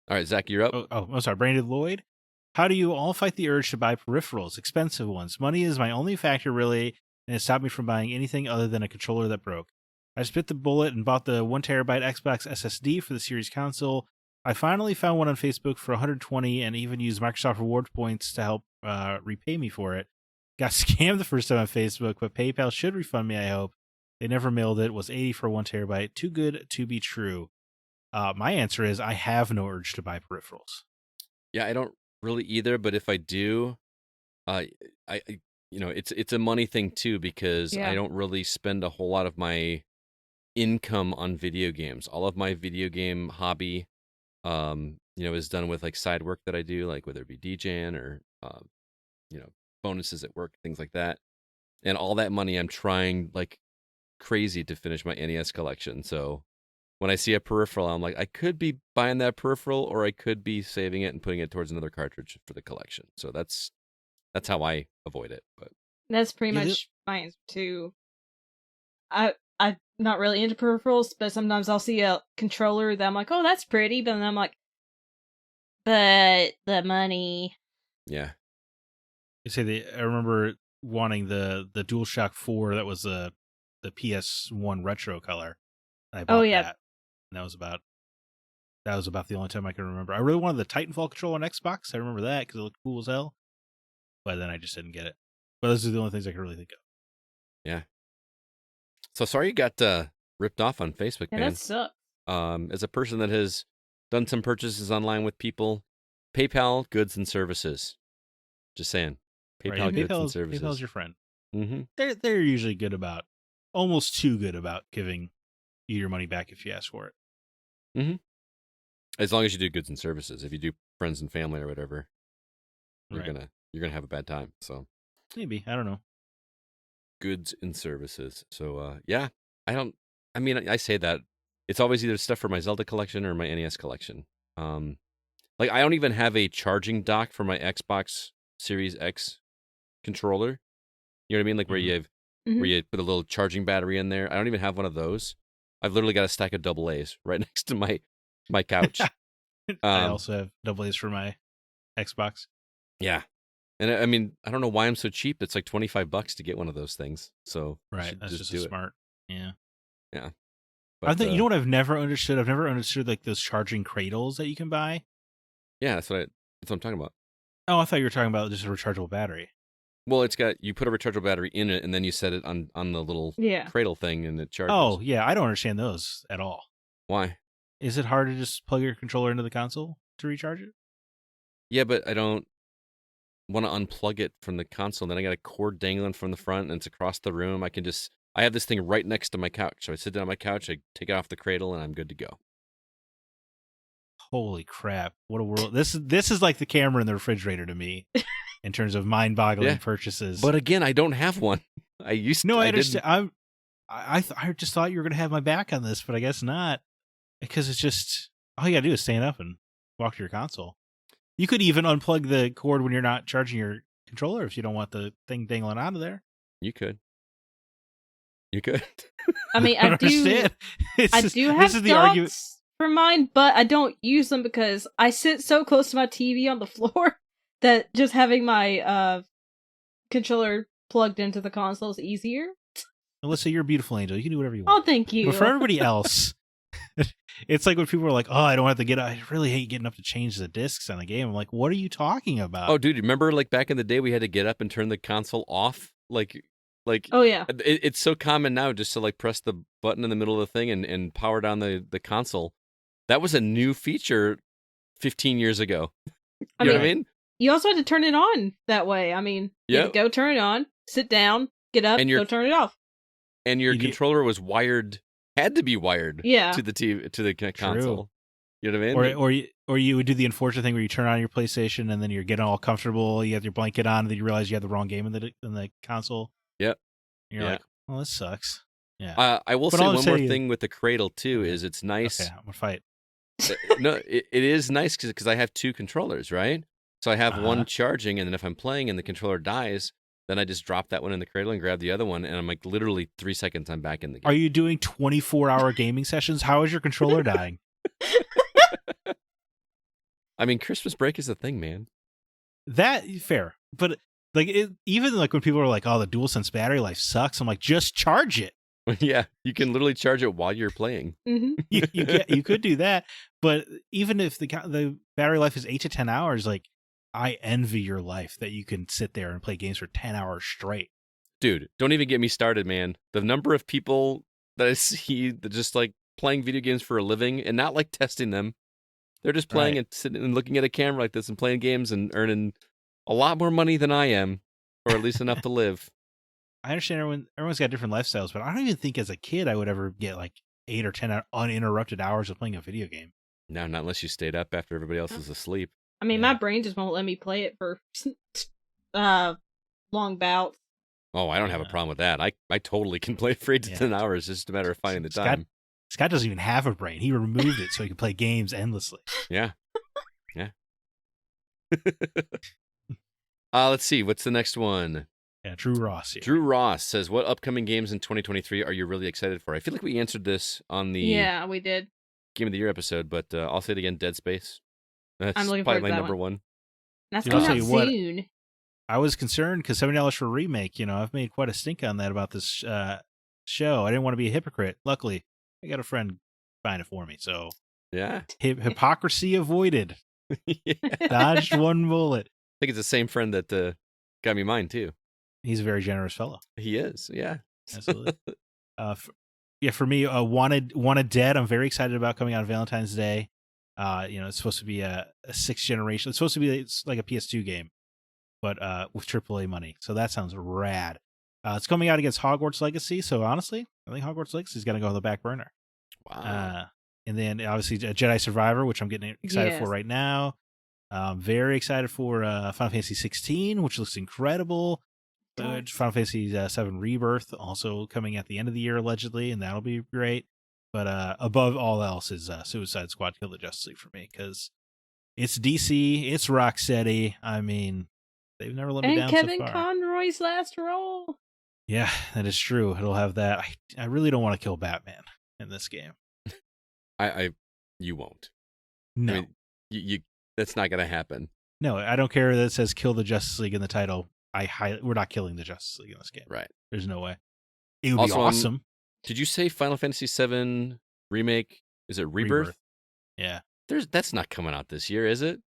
All right, Zach, you're up. I'm sorry, Brandon Lloyd. How do you all fight the urge to buy peripherals, expensive ones? Money is my only factor, really, and it stopped me from buying anything other than a controller that broke. I spit the bullet and bought the 1 terabyte Xbox SSD for the Series console. I finally found one on Facebook for $120 and even used Microsoft Rewards points to help repay me for it. Got scammed the first time on Facebook, but PayPal should refund me, I hope. They never mailed it. Was $80 for 1 terabyte. Too good to be true. My answer is I have no urge to buy peripherals. Yeah, I don't really either, but if I do, I it's a money thing too, because Yeah. I don't really spend a whole lot of my income on video games. All of my video game hobby is done with like side work that I do, like whether it be DJing or bonuses at work, things like that. And all that money I'm trying like crazy to finish my NES collection. So when I see a peripheral, I'm like, I could be buying that peripheral, or I could be saving it and putting it towards another cartridge for the collection. So that's how I avoid it. But That's pretty Yeah, much my answer too. I'm not really into peripherals, but sometimes I'll see a controller that I'm like, oh, that's pretty, but then I'm like, but the money. yeah, I remember wanting the DualShock 4 that was the PS1 retro color. I bought yeah. that. And that was about the only time I can remember. I really wanted the Titanfall controller on Xbox. I remember that because it looked cool as hell. But then I just didn't get it. But those are the only things I can really think of. yeah. So sorry you got ripped off on Facebook, Yeah, man. that sucks. As a person that has done some purchases online with people, PayPal goods and services. Just saying, PayPal Right, goods and services. PayPal's your friend. Mm-hmm. They're usually good about, almost too good about giving you your money back if you ask for it. Mm-hmm. As long as you do goods and services. If you do friends and family or whatever, you're Right. gonna have a bad time. So Maybe, I don't know. goods and services. So yeah, I say that it's always either stuff for my Zelda collection or my NES collection. Like I don't even have a charging dock for my Xbox Series X controller. You know what I mean? Like where you have where you put a little charging battery in there. I don't even have one of those. I've literally got a stack of AA right next to my couch. I also have AA's for my Xbox. Yeah. And I mean, I don't know why I'm so cheap. It's like $25 to get one of those things. So I Right, should that's just do it. smart. Yeah. But, I think you know what I've never understood. I've never understood like those charging cradles that you can buy. Yeah, that's what That's what I'm talking about. Oh, I thought you were talking about just a rechargeable battery. Well, you put a rechargeable battery in it, and then you set it on the little cradle thing, and it charges. Oh, yeah, I don't understand those at all. Why? Is it hard to just plug your controller into the console to recharge it? Yeah, but I don't want to unplug it from the console. Then I got a cord dangling from the front, and it's across the room. I have this thing right next to my couch. So I sit down on my couch, I take it off the cradle, and I'm good to go. Holy crap! What a world! This is like the camera in the refrigerator to me, in terms of mind-boggling purchases. But again, I don't have one. I understand. I just thought you were gonna have my back on this, but I guess not, because it's just all you gotta do is stand up and walk to your console. You could even unplug the cord when you're not charging your controller if you don't want the thing dangling out of there. You could. I mean, I do have docks for mine, but I don't use them because I sit so close to my TV on the floor that just having my controller plugged into the console is easier. Alyssa, you're a beautiful angel. You can do whatever you want. Oh, thank you. But for everybody else, it's like when people are like, "Oh, I don't have to I really hate getting up to change the discs on a game." I'm like, "What are you talking about?" Oh, dude, remember like back in the day we had to get up and turn the console off? Like oh yeah, it's so common now just to like press the button in the middle of the thing and power down the console. That was a new feature 15 years ago. You know what I mean? You also had to turn it on that way. I mean, you had to go turn it on, sit down, get up, go turn it off. And your controller was had to be wired to the TV, to the console. You know what I mean? Or you would do the unfortunate thing where you turn on your PlayStation and then you're getting all comfortable, you have your blanket on, and then you realize you have the wrong game in the console. Yep. And you're like, well, this sucks. Yeah. I will say one more thing with the cradle too is it's nice. Okay, I'm gonna fight. No, it is nice because I have two controllers, right? So I have one charging, and then if I'm playing and the controller dies, then I just drop that one in the cradle and grab the other one, and I'm like literally 3 seconds I'm back in the game. Are you doing 24-hour gaming sessions? How is your controller dying? I mean, Christmas break is a thing, man. That fair, but like even like when people are like, "Oh, the DualSense battery life sucks," I'm like, just charge it. Yeah, you can literally charge it while you're playing. Mm-hmm. you could do that, but even if the battery life is 8 to 10 hours, like I envy your life that you can sit there and play games for 10 hours straight. Dude, don't even get me started, man. The number of people that I see that just like playing video games for a living and not like testing them. They're just playing and sitting and looking at a camera like this and playing games and earning a lot more money than I am, or at least enough to live. I understand everyone's got different lifestyles, but I don't even think as a kid I would ever get like 8 or 10 uninterrupted hours of playing a video game. No, not unless you stayed up after everybody else is asleep. I mean, my brain just won't let me play it for long bouts. Oh, I don't have a problem with that. I totally can play for 8 to 10 hours. It's just a matter of finding the time. Scott doesn't even have a brain. He removed it so he can play games endlessly. Yeah. Yeah. Let's see. What's the next one? Yeah, Drew Ross here. Drew Ross says, what upcoming games in 2023 are you really excited for? I feel like we answered this on the we did. Game of the Year episode, but I'll say it again, Dead Space. That's I'm looking probably forward to my number one. That's coming out soon. I was concerned because $70 for a remake, I've made quite a stink on that about this show. I didn't want to be a hypocrite. Luckily, I got a friend buying it for me, so yeah, hypocrisy avoided. Dodged one bullet. I think it's the same friend that got me mine too. He's a very generous fellow. He is, yeah, absolutely. For me, Wanted Dead. I'm very excited about coming out on Valentine's Day. It's supposed to be a 6th generation. It's supposed to be like a PS2 game, but with AAA money. So that sounds rad. It's coming out against Hogwarts Legacy. So honestly, I think Hogwarts Legacy is going to go on the back burner. Wow. And then obviously Jedi Survivor, which I'm getting excited for right now. Very excited for Final Fantasy 16, which looks incredible. Final Fantasy 7 Rebirth also coming at the end of the year allegedly, and that'll be great. But above all else is Suicide Squad Kill the Justice League for me, because it's DC, it's Rocksteady. I mean, they've never let me down so far. And Kevin Conroy's last role. Yeah, that is true. It'll have that. I really don't want to kill Batman in this game. You won't. No. I mean, you that's not going to happen. No, I don't care that it says Kill the Justice League in the title. We're not killing the Justice League in this game. Right. There's no way. It would be awesome. Did you say Final Fantasy 7 remake? Is it Rebirth? Yeah. That's not coming out this year, is it?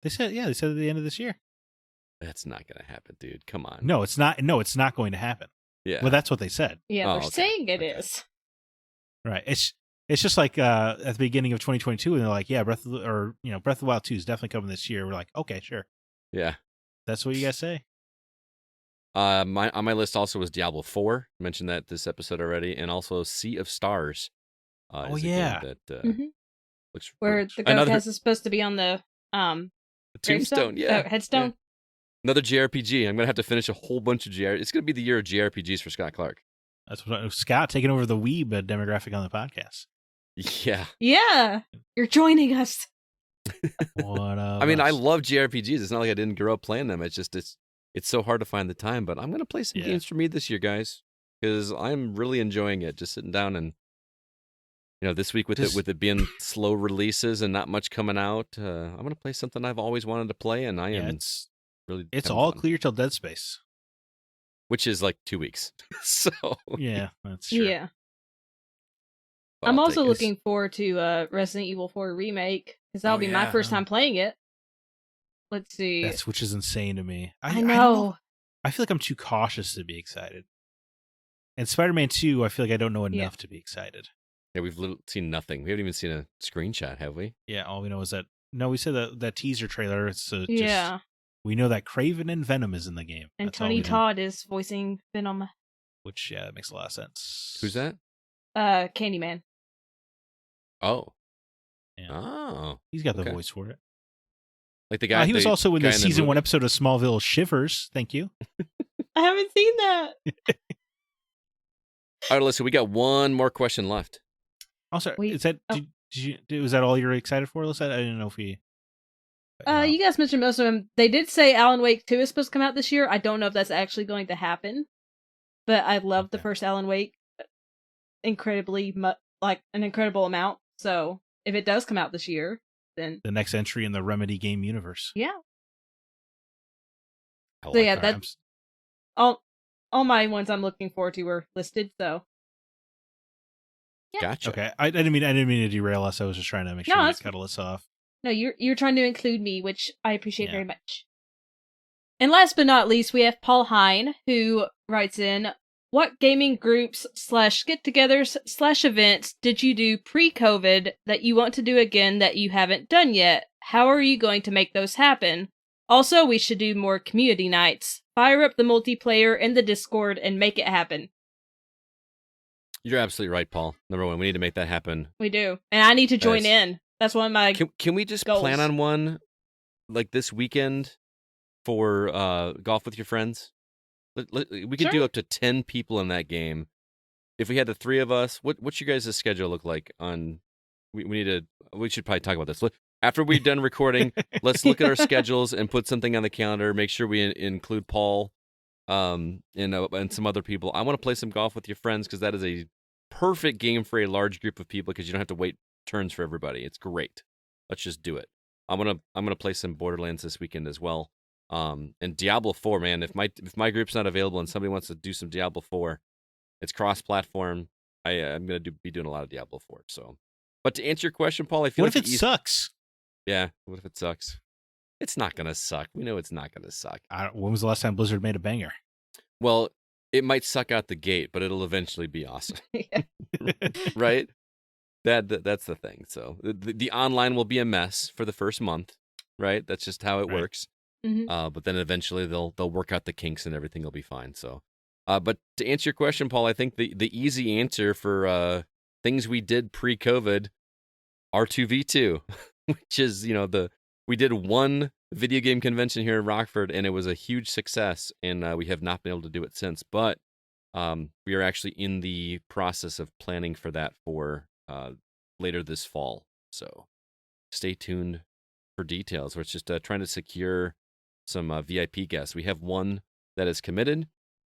They said at the end of this year. That's not going to happen, dude. Come on. No, it's not. No, it's not going to happen. Yeah. Well, that's what they said. Yeah, they're okay. saying it is. Right. It's just like at the beginning of 2022, and they're like, yeah, Breath of the Wild 2 is definitely coming this year. We're like, okay, sure. Yeah. That's what you guys say. On my list also was Diablo 4. I mentioned that this episode already, and also Sea of Stars. Oh, is a yeah. game that looks Where really- the Gokaz is supposed to be on the tombstone, gravestone? yeah. Headstone. Yeah. Another JRPG. I'm gonna have to finich a whole bunch of JRPGs. It's gonna be the year of JRPGs for Scott Clark. That's what Scott taking over the Weeb demographic on the podcast. Yeah. Yeah, you're joining us. What I mean, I love JRPGs. It's not like I didn't grow up playing them. It's just it's so hard to find the time. But I'm gonna play some games for me this year, guys, because I'm really enjoying it. Just sitting down and this week with it being slow releases and not much coming out, I'm gonna play something I've always wanted to play, and I am really. It's having all fun. clear till Dead Space, which is like 2 weeks. So yeah, that's true. Yeah. I'll I'm take also it. looking forward to Resident Evil 4 remake because that'll be my first time playing it. Let's see. Which is insane to me. I don't know. I feel like I'm too cautious to be excited. And Spider-Man 2, I feel like I don't know enough to be excited. Yeah, we've seen nothing. We haven't even seen a screenshot, have we? Yeah, all we know is that we said that teaser trailer. It's yeah. We know that Kraven and Venom is in the game, and that's all Tony we know. Todd is voicing Venom. Which that makes a lot of sense. Who's that? Candyman. Oh. Yeah. Oh. He's got the voice for it. Like the guy. He was also in the guy season movie? 1 episode of Smallville Shivers. Thank you. I haven't seen that. All right, Alyssa, we got one more question left. Also, Wait, is that was that all you're excited for, Alyssa? I didn't know if we. You guys mentioned most of them. They did say Alan Wake 2 is supposed to come out this year. I don't know if that's actually going to happen, but I love the first Alan Wake incredibly like an incredible amount. So if it does come out this year, then the next entry in the Remedy game universe. Yeah. So yeah, that's all my ones I'm looking forward to were listed. So yeah. Gotcha. Okay, I didn't mean to derail us. I was just trying to make sure we cut Alyssa off. No, you're trying to include me, which I appreciate very much. And last but not least, we have Paul Hine, who writes in, what gaming groups / get-togethers / events did you do pre-COVID that you want to do again that you haven't done yet? How are you going to make those happen? Also, we should do more community nights. Fire up the multiplayer in the Discord and make it happen. You're absolutely right, Paul. Number one, we need to make that happen. We do. And I need to join in. That's one of my Can we just goals. plan on one like this weekend for golf with your friends? We could do up to 10 people in that game. If we had the 3 of us, what's your guys' schedule look like on we should probably talk about this. After we've done recording, let's look at our schedules and put something on the calendar. Make sure we include Paul and some other people. I want to play some golf with your friends because that is a perfect game for a large group of people because you don't have to wait turns for everybody. It's great. Let's just do it. I'm gonna play some Borderlands this weekend as well. And Diablo 4, man. If my group's not available and somebody wants to do some Diablo 4, it's cross-platform. I'm gonna be doing a lot of Diablo 4. So, but to answer your question, Paul, I feel what if it sucks? Yeah. What if it sucks? It's not gonna suck. We know it's not gonna suck. When was the last time Blizzard made a banger? Well, it might suck out the gate, but it'll eventually be awesome. Right? That's the thing. So the online will be a mess for the first month, right? That's just how it works. Mm-hmm. But then eventually they'll work out the kinks and everything will be fine. So, but to answer your question, Paul, I think the easy answer for things we did pre-COVID, R2V2, which is we did one video game convention here in Rockford and it was a huge success, and we have not been able to do it since. But we are actually in the process of planning for that for later this fall. So stay tuned for details. We're just trying to secure some VIP guests. We have one that is committed,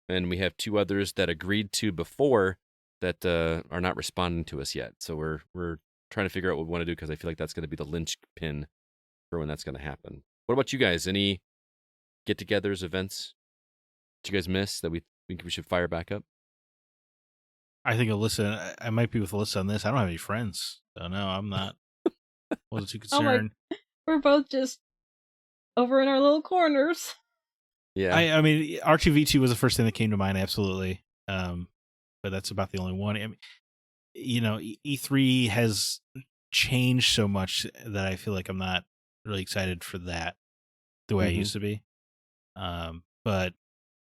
and we have 2 others that agreed to before that are not responding to us yet. So we're trying to figure out what we want to do because I feel like that's going to be the linchpin for when that's going to happen. What about you guys? Any get-togethers, events that you guys miss that we think we should fire back up? I think Alyssa, I might be with Alyssa on this. I don't have any friends. So no, I'm not. Wasn't too concerned. We're both just over in our little corners. Yeah. I mean, R2V2 was the first thing that came to mind, absolutely. But that's about the only one. I mean, E3 has changed so much that I feel like I'm not really excited for that the way I used to be. But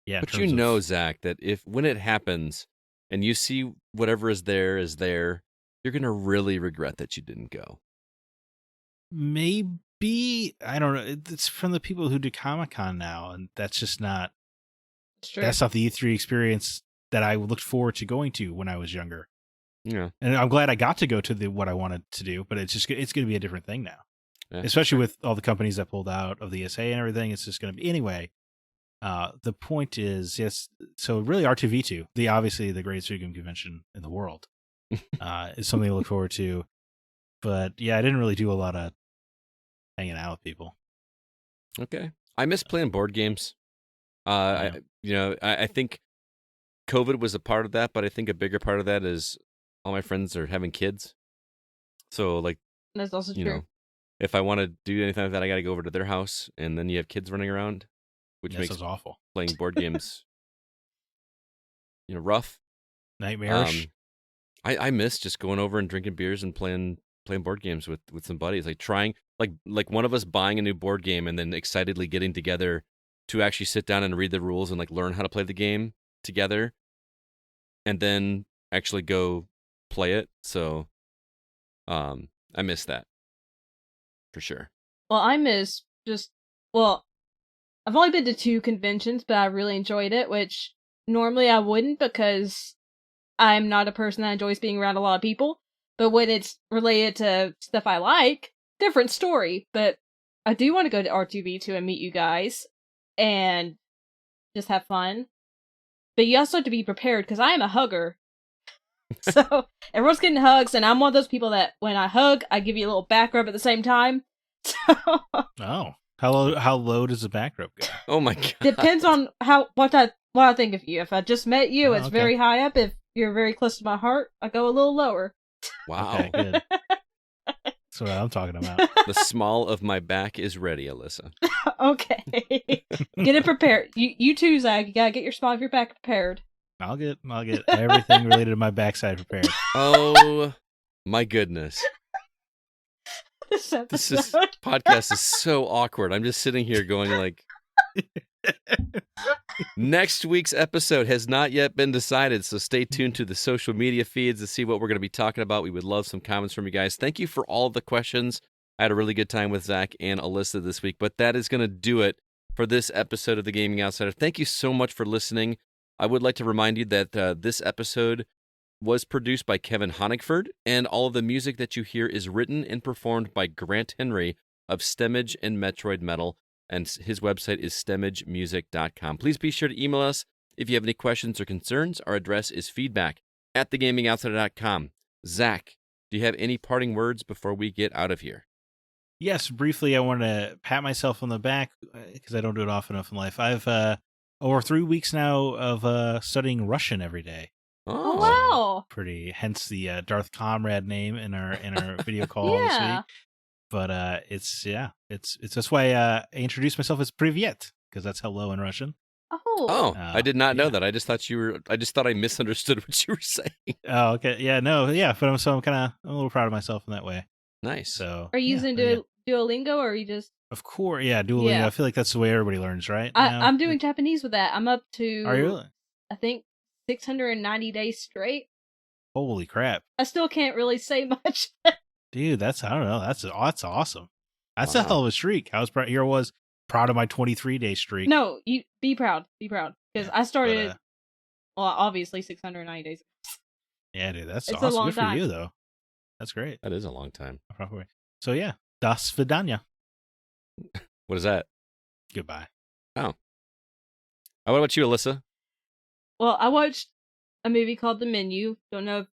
yeah, but Zach, that when it happens and you see whatever is there, you're gonna really regret that you didn't go. Maybe, I don't know. It's from the people who do Comic-Con now, and that's just not. That's not the E3 experience that I looked forward to going to when I was younger. Yeah, and I'm glad I got to go to what I wanted to do, but it's going to be a different thing now, especially with all the companies that pulled out of the ESA and everything. It's just going to be anyway. The point is, yes. So really, R2V2, obviously the greatest video game convention in the world, is something to look forward to. But yeah, I didn't really do a lot of hanging out with people. Okay, I miss playing board games. I think COVID was a part of that, but I think a bigger part of that is all my friends are having kids. So, like, that's also true. If I want to do anything like that, I got to go over to their house, and then you have kids running around, which makes awful. Playing board games, rough, nightmarish. I miss just going over and drinking beers and playing board games with some buddies, like trying, like one of us buying a new board game and then excitedly getting together to actually sit down and read the rules and like learn how to play the game together, and then actually go play it. So I miss that for sure. Well, I miss I've only been to 2 conventions, but I really enjoyed it, which normally I wouldn't because I'm not a person that enjoys being around a lot of people. But when it's related to stuff I like, different story. But I do want to go to R2V2 and meet you guys and just have fun. But you also have to be prepared because I am a hugger. So everyone's getting hugs, and I'm one of those people that when I hug, I give you a little back rub at the same time. So oh, how low does the back rub go? Oh my god! Depends on what I think of you. If I just met you, it's very high up. If you're very close to my heart, I go a little lower. Wow, okay, good. That's what I'm talking about. The small of my back is ready, Alyssa. Okay, get it prepared. You too, Zach. You gotta get your small of your back prepared. I'll get everything related to my backside prepared. Oh my goodness. This podcast is so awkward. I'm just sitting here going like, next week's episode has not yet been decided, so stay tuned to the social media feeds to see what we're going to be talking about. We would love some comments from you guys. Thank you for all of the questions. I had a really good time with Zach and Alyssa this week, but that is going to do it for this episode of The Gaming Outsider. Thank you so much for listening. I would like to remind you that this episode was produced by Kevin Honigford, and all of the music that you hear is written and performed by Grant Henry of Stemmage and Metroid Metal, and his website is stemmagemusic.com. Please be sure to email us if you have any questions or concerns. Our address is feedback@thegamingoutsider.com. Zach, do you have any parting words before we get out of here? Yes, briefly, I want to pat myself on the back because I don't do it often enough in life. I've over 3 weeks now of studying Russian every day. Oh wow! Hence the Darth Comrade name in our video call this week. But it's that's why I introduced myself as Privyet, because that's hello in Russian. Oh, I did not know that. I just thought I misunderstood what you were saying. Oh, okay, yeah, no, yeah, but I'm kind of a little proud of myself in that way. Nice. So, are you using Duolingo, or are you just? Of course, yeah, Duolingo. Yeah. I feel like that's the way everybody learns, right? I'm doing Japanese with that. I'm up to. Are you really? I think 690 days straight. Holy crap! I still can't really say much. Dude, I don't know. That's awesome. That's a hell of a streak. I was proud of my 23-day streak. No, you be proud, because I started. Obviously 690 days. Yeah, dude, that's awesome. A long Good time. For you, though. That's great. That is a long time. So yeah, das vidanya. What is that? Goodbye. Oh. What about you, Alyssa? Well, I watched a movie called The Menu. Don't know.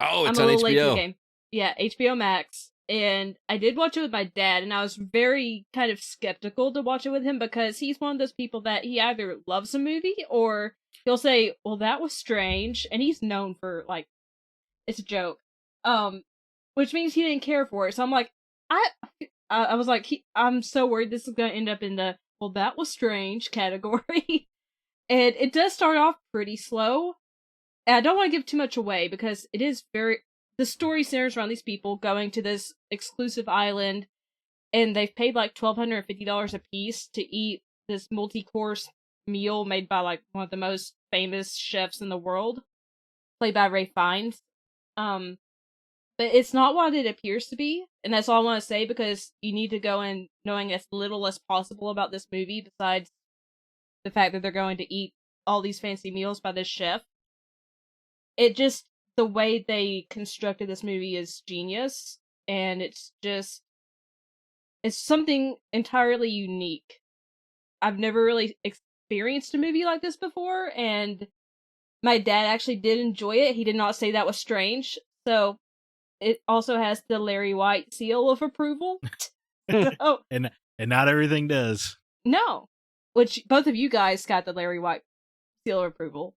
It's on HBO. Late to the game. Yeah, HBO Max. And I did watch it with my dad, and I was very kind of skeptical to watch it with him because he's one of those people that he either loves a movie or he'll say, well, that was strange. And he's known for, like, it's a joke. Which means he didn't care for it. So I'm like, I was like, I'm so worried this is going to end up in the, well, that was strange category. And it does start off pretty slow. And I don't want to give too much away because it is the story centers around these people going to this exclusive island, and they've paid like $1,250 a piece to eat this multi-course meal made by like one of the most famous chefs in the world, played by Ray Fiennes. But it's not what it appears to be, and that's all I want to say, because you need to go in knowing as little as possible about this movie besides the fact that they're going to eat all these fancy meals by this chef. It just, the way they constructed this movie is genius, and it's something entirely unique. I've never really experienced a movie like this before, and my dad actually did enjoy it. He did not say that was strange, so it also has the Larry White seal of approval. So, and not everything does. No, which both of you guys got the Larry White seal of approval.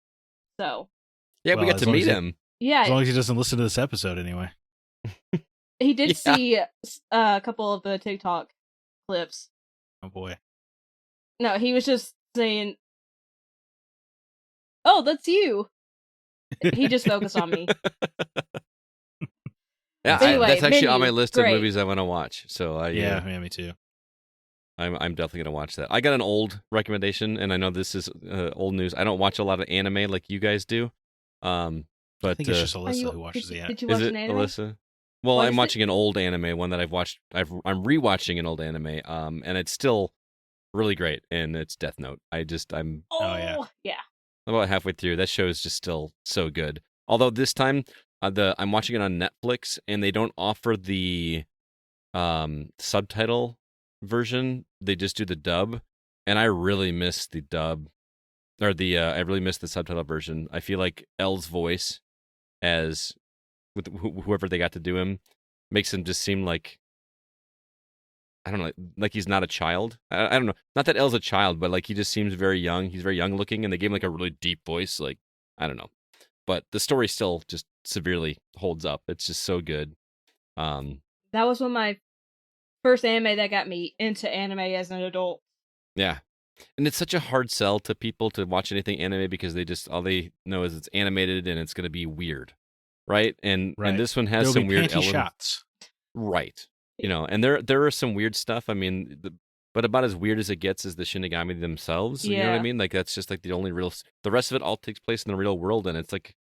So yeah, we got to meet him. Yeah, as long as he doesn't listen to this episode anyway. He did see a couple of the TikTok clips. Oh boy. No, he was just saying, "Oh, that's you." He just focused on me. Yeah, anyway, that's actually Menu, on my list great. of movies I want to watch. So yeah, me too. I'm definitely gonna watch that. I got an old recommendation, and I know this is old news. I don't watch a lot of anime like you guys do. But I think it's just Alyssa who watches the anime. Did you watch is it an anime? Alyssa? Well, What I'm is watching an old anime, one that I've watched. I'm rewatching an old anime, and it's still really great. And it's Death Note. I'm yeah. about halfway through. That show is just still so good. Although this time, I'm watching it on Netflix, and they don't offer the subtitle version. They just do the dub, and I really miss the dub, or I really miss the subtitle version. I feel like L's voice, as with whoever they got to do him, makes him just seem like, I don't know, like he's not a child. I don't know. Not that L's a child, but like he just seems very young. He's very young looking, and they gave him like a really deep voice. Like, I don't know. But the story still just severely holds up. It's just so good. That was one of my first anime that got me into anime as an adult. Yeah. And it's such a hard sell to people to watch anything anime because all they know is it's animated and it's going to be weird. Right? And this one has some weird elements. Shots. Right. You know, and there are some weird stuff. I mean, but about as weird as it gets is the Shinigami themselves. You know what I mean? Like, that's just like the only real... The rest of it all takes place in the real world, and it's like,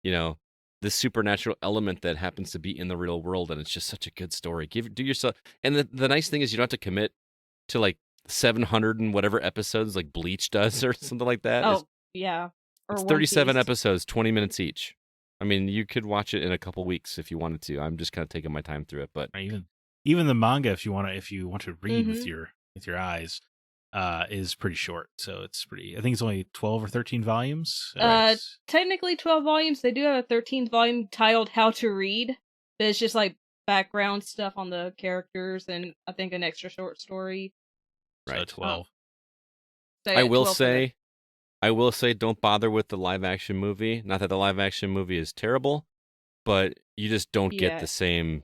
you know, this supernatural element that happens to be in the real world, and it's just such a good story. Do yourself... And the nice thing is you don't have to commit to, like, 700 and whatever episodes like Bleach does or something like that. Oh, yeah. It's 37 episodes, 20 minutes each. I mean, you could watch it in a couple weeks if you wanted to. I'm just kind of taking my time through it, but... Even the manga, if you want to read with your eyes, is pretty short. So it's pretty. I think it's only 12 or 13 volumes. Technically 12 volumes. They do have a 13th volume titled "How to Read," but it's just like background stuff on the characters and I think an extra short story. Right, so 12. So I will say, don't bother with the live action movie. Not that the live action movie is terrible, but you just don't get the same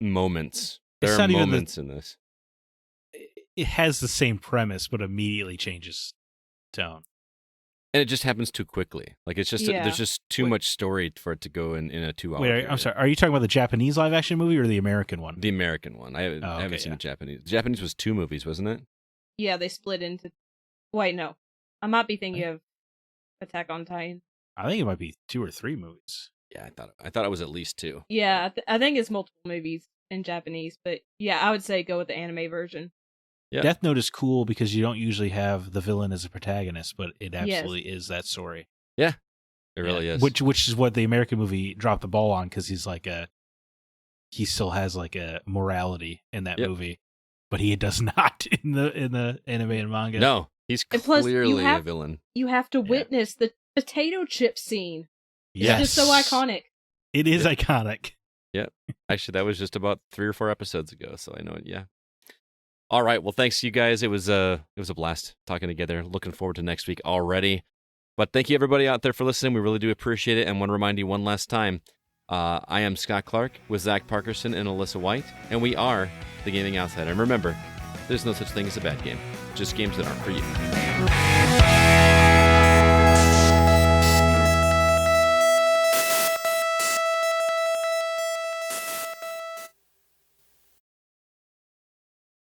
moments. There are moments in this. It has the same premise, but immediately changes tone. And it just happens too quickly. Like, it's just there's just too much story for it to go in a 2 hour. Wait, I'm sorry. Are you talking about the Japanese live action movie or the American one? The American one. I haven't seen the Japanese. The Japanese was 2 movies, wasn't it? Yeah, they split into... Wait, no. I might be thinking of Attack on Titan. I think it might be 2 or 3 movies. Yeah, I thought it was at least 2. Yeah, I think it's multiple movies in Japanese, but yeah, I would say go with the anime version. Yeah. Death Note is cool because you don't usually have the villain as a protagonist, but it absolutely is that story. Yeah, it really is. Which is what the American movie dropped the ball on, because he still has like a morality in that movie, but he does not in the anime and manga. No, he's clearly a villain. You have to witness the potato chip scene. Yes. It's just so iconic. It is iconic. Yeah. Actually, that was just about 3 or 4 episodes ago, so I know it. Yeah. All right. Well, thanks you guys. It was a blast talking together. Looking forward to next week already. But thank you everybody out there for listening. We really do appreciate it, and want to remind you one last time, I am Scott Clark with Zach Parkerson and Alyssa White, and we are the Gaming Outsider. And remember, there's no such thing as a bad game, just games that aren't for you.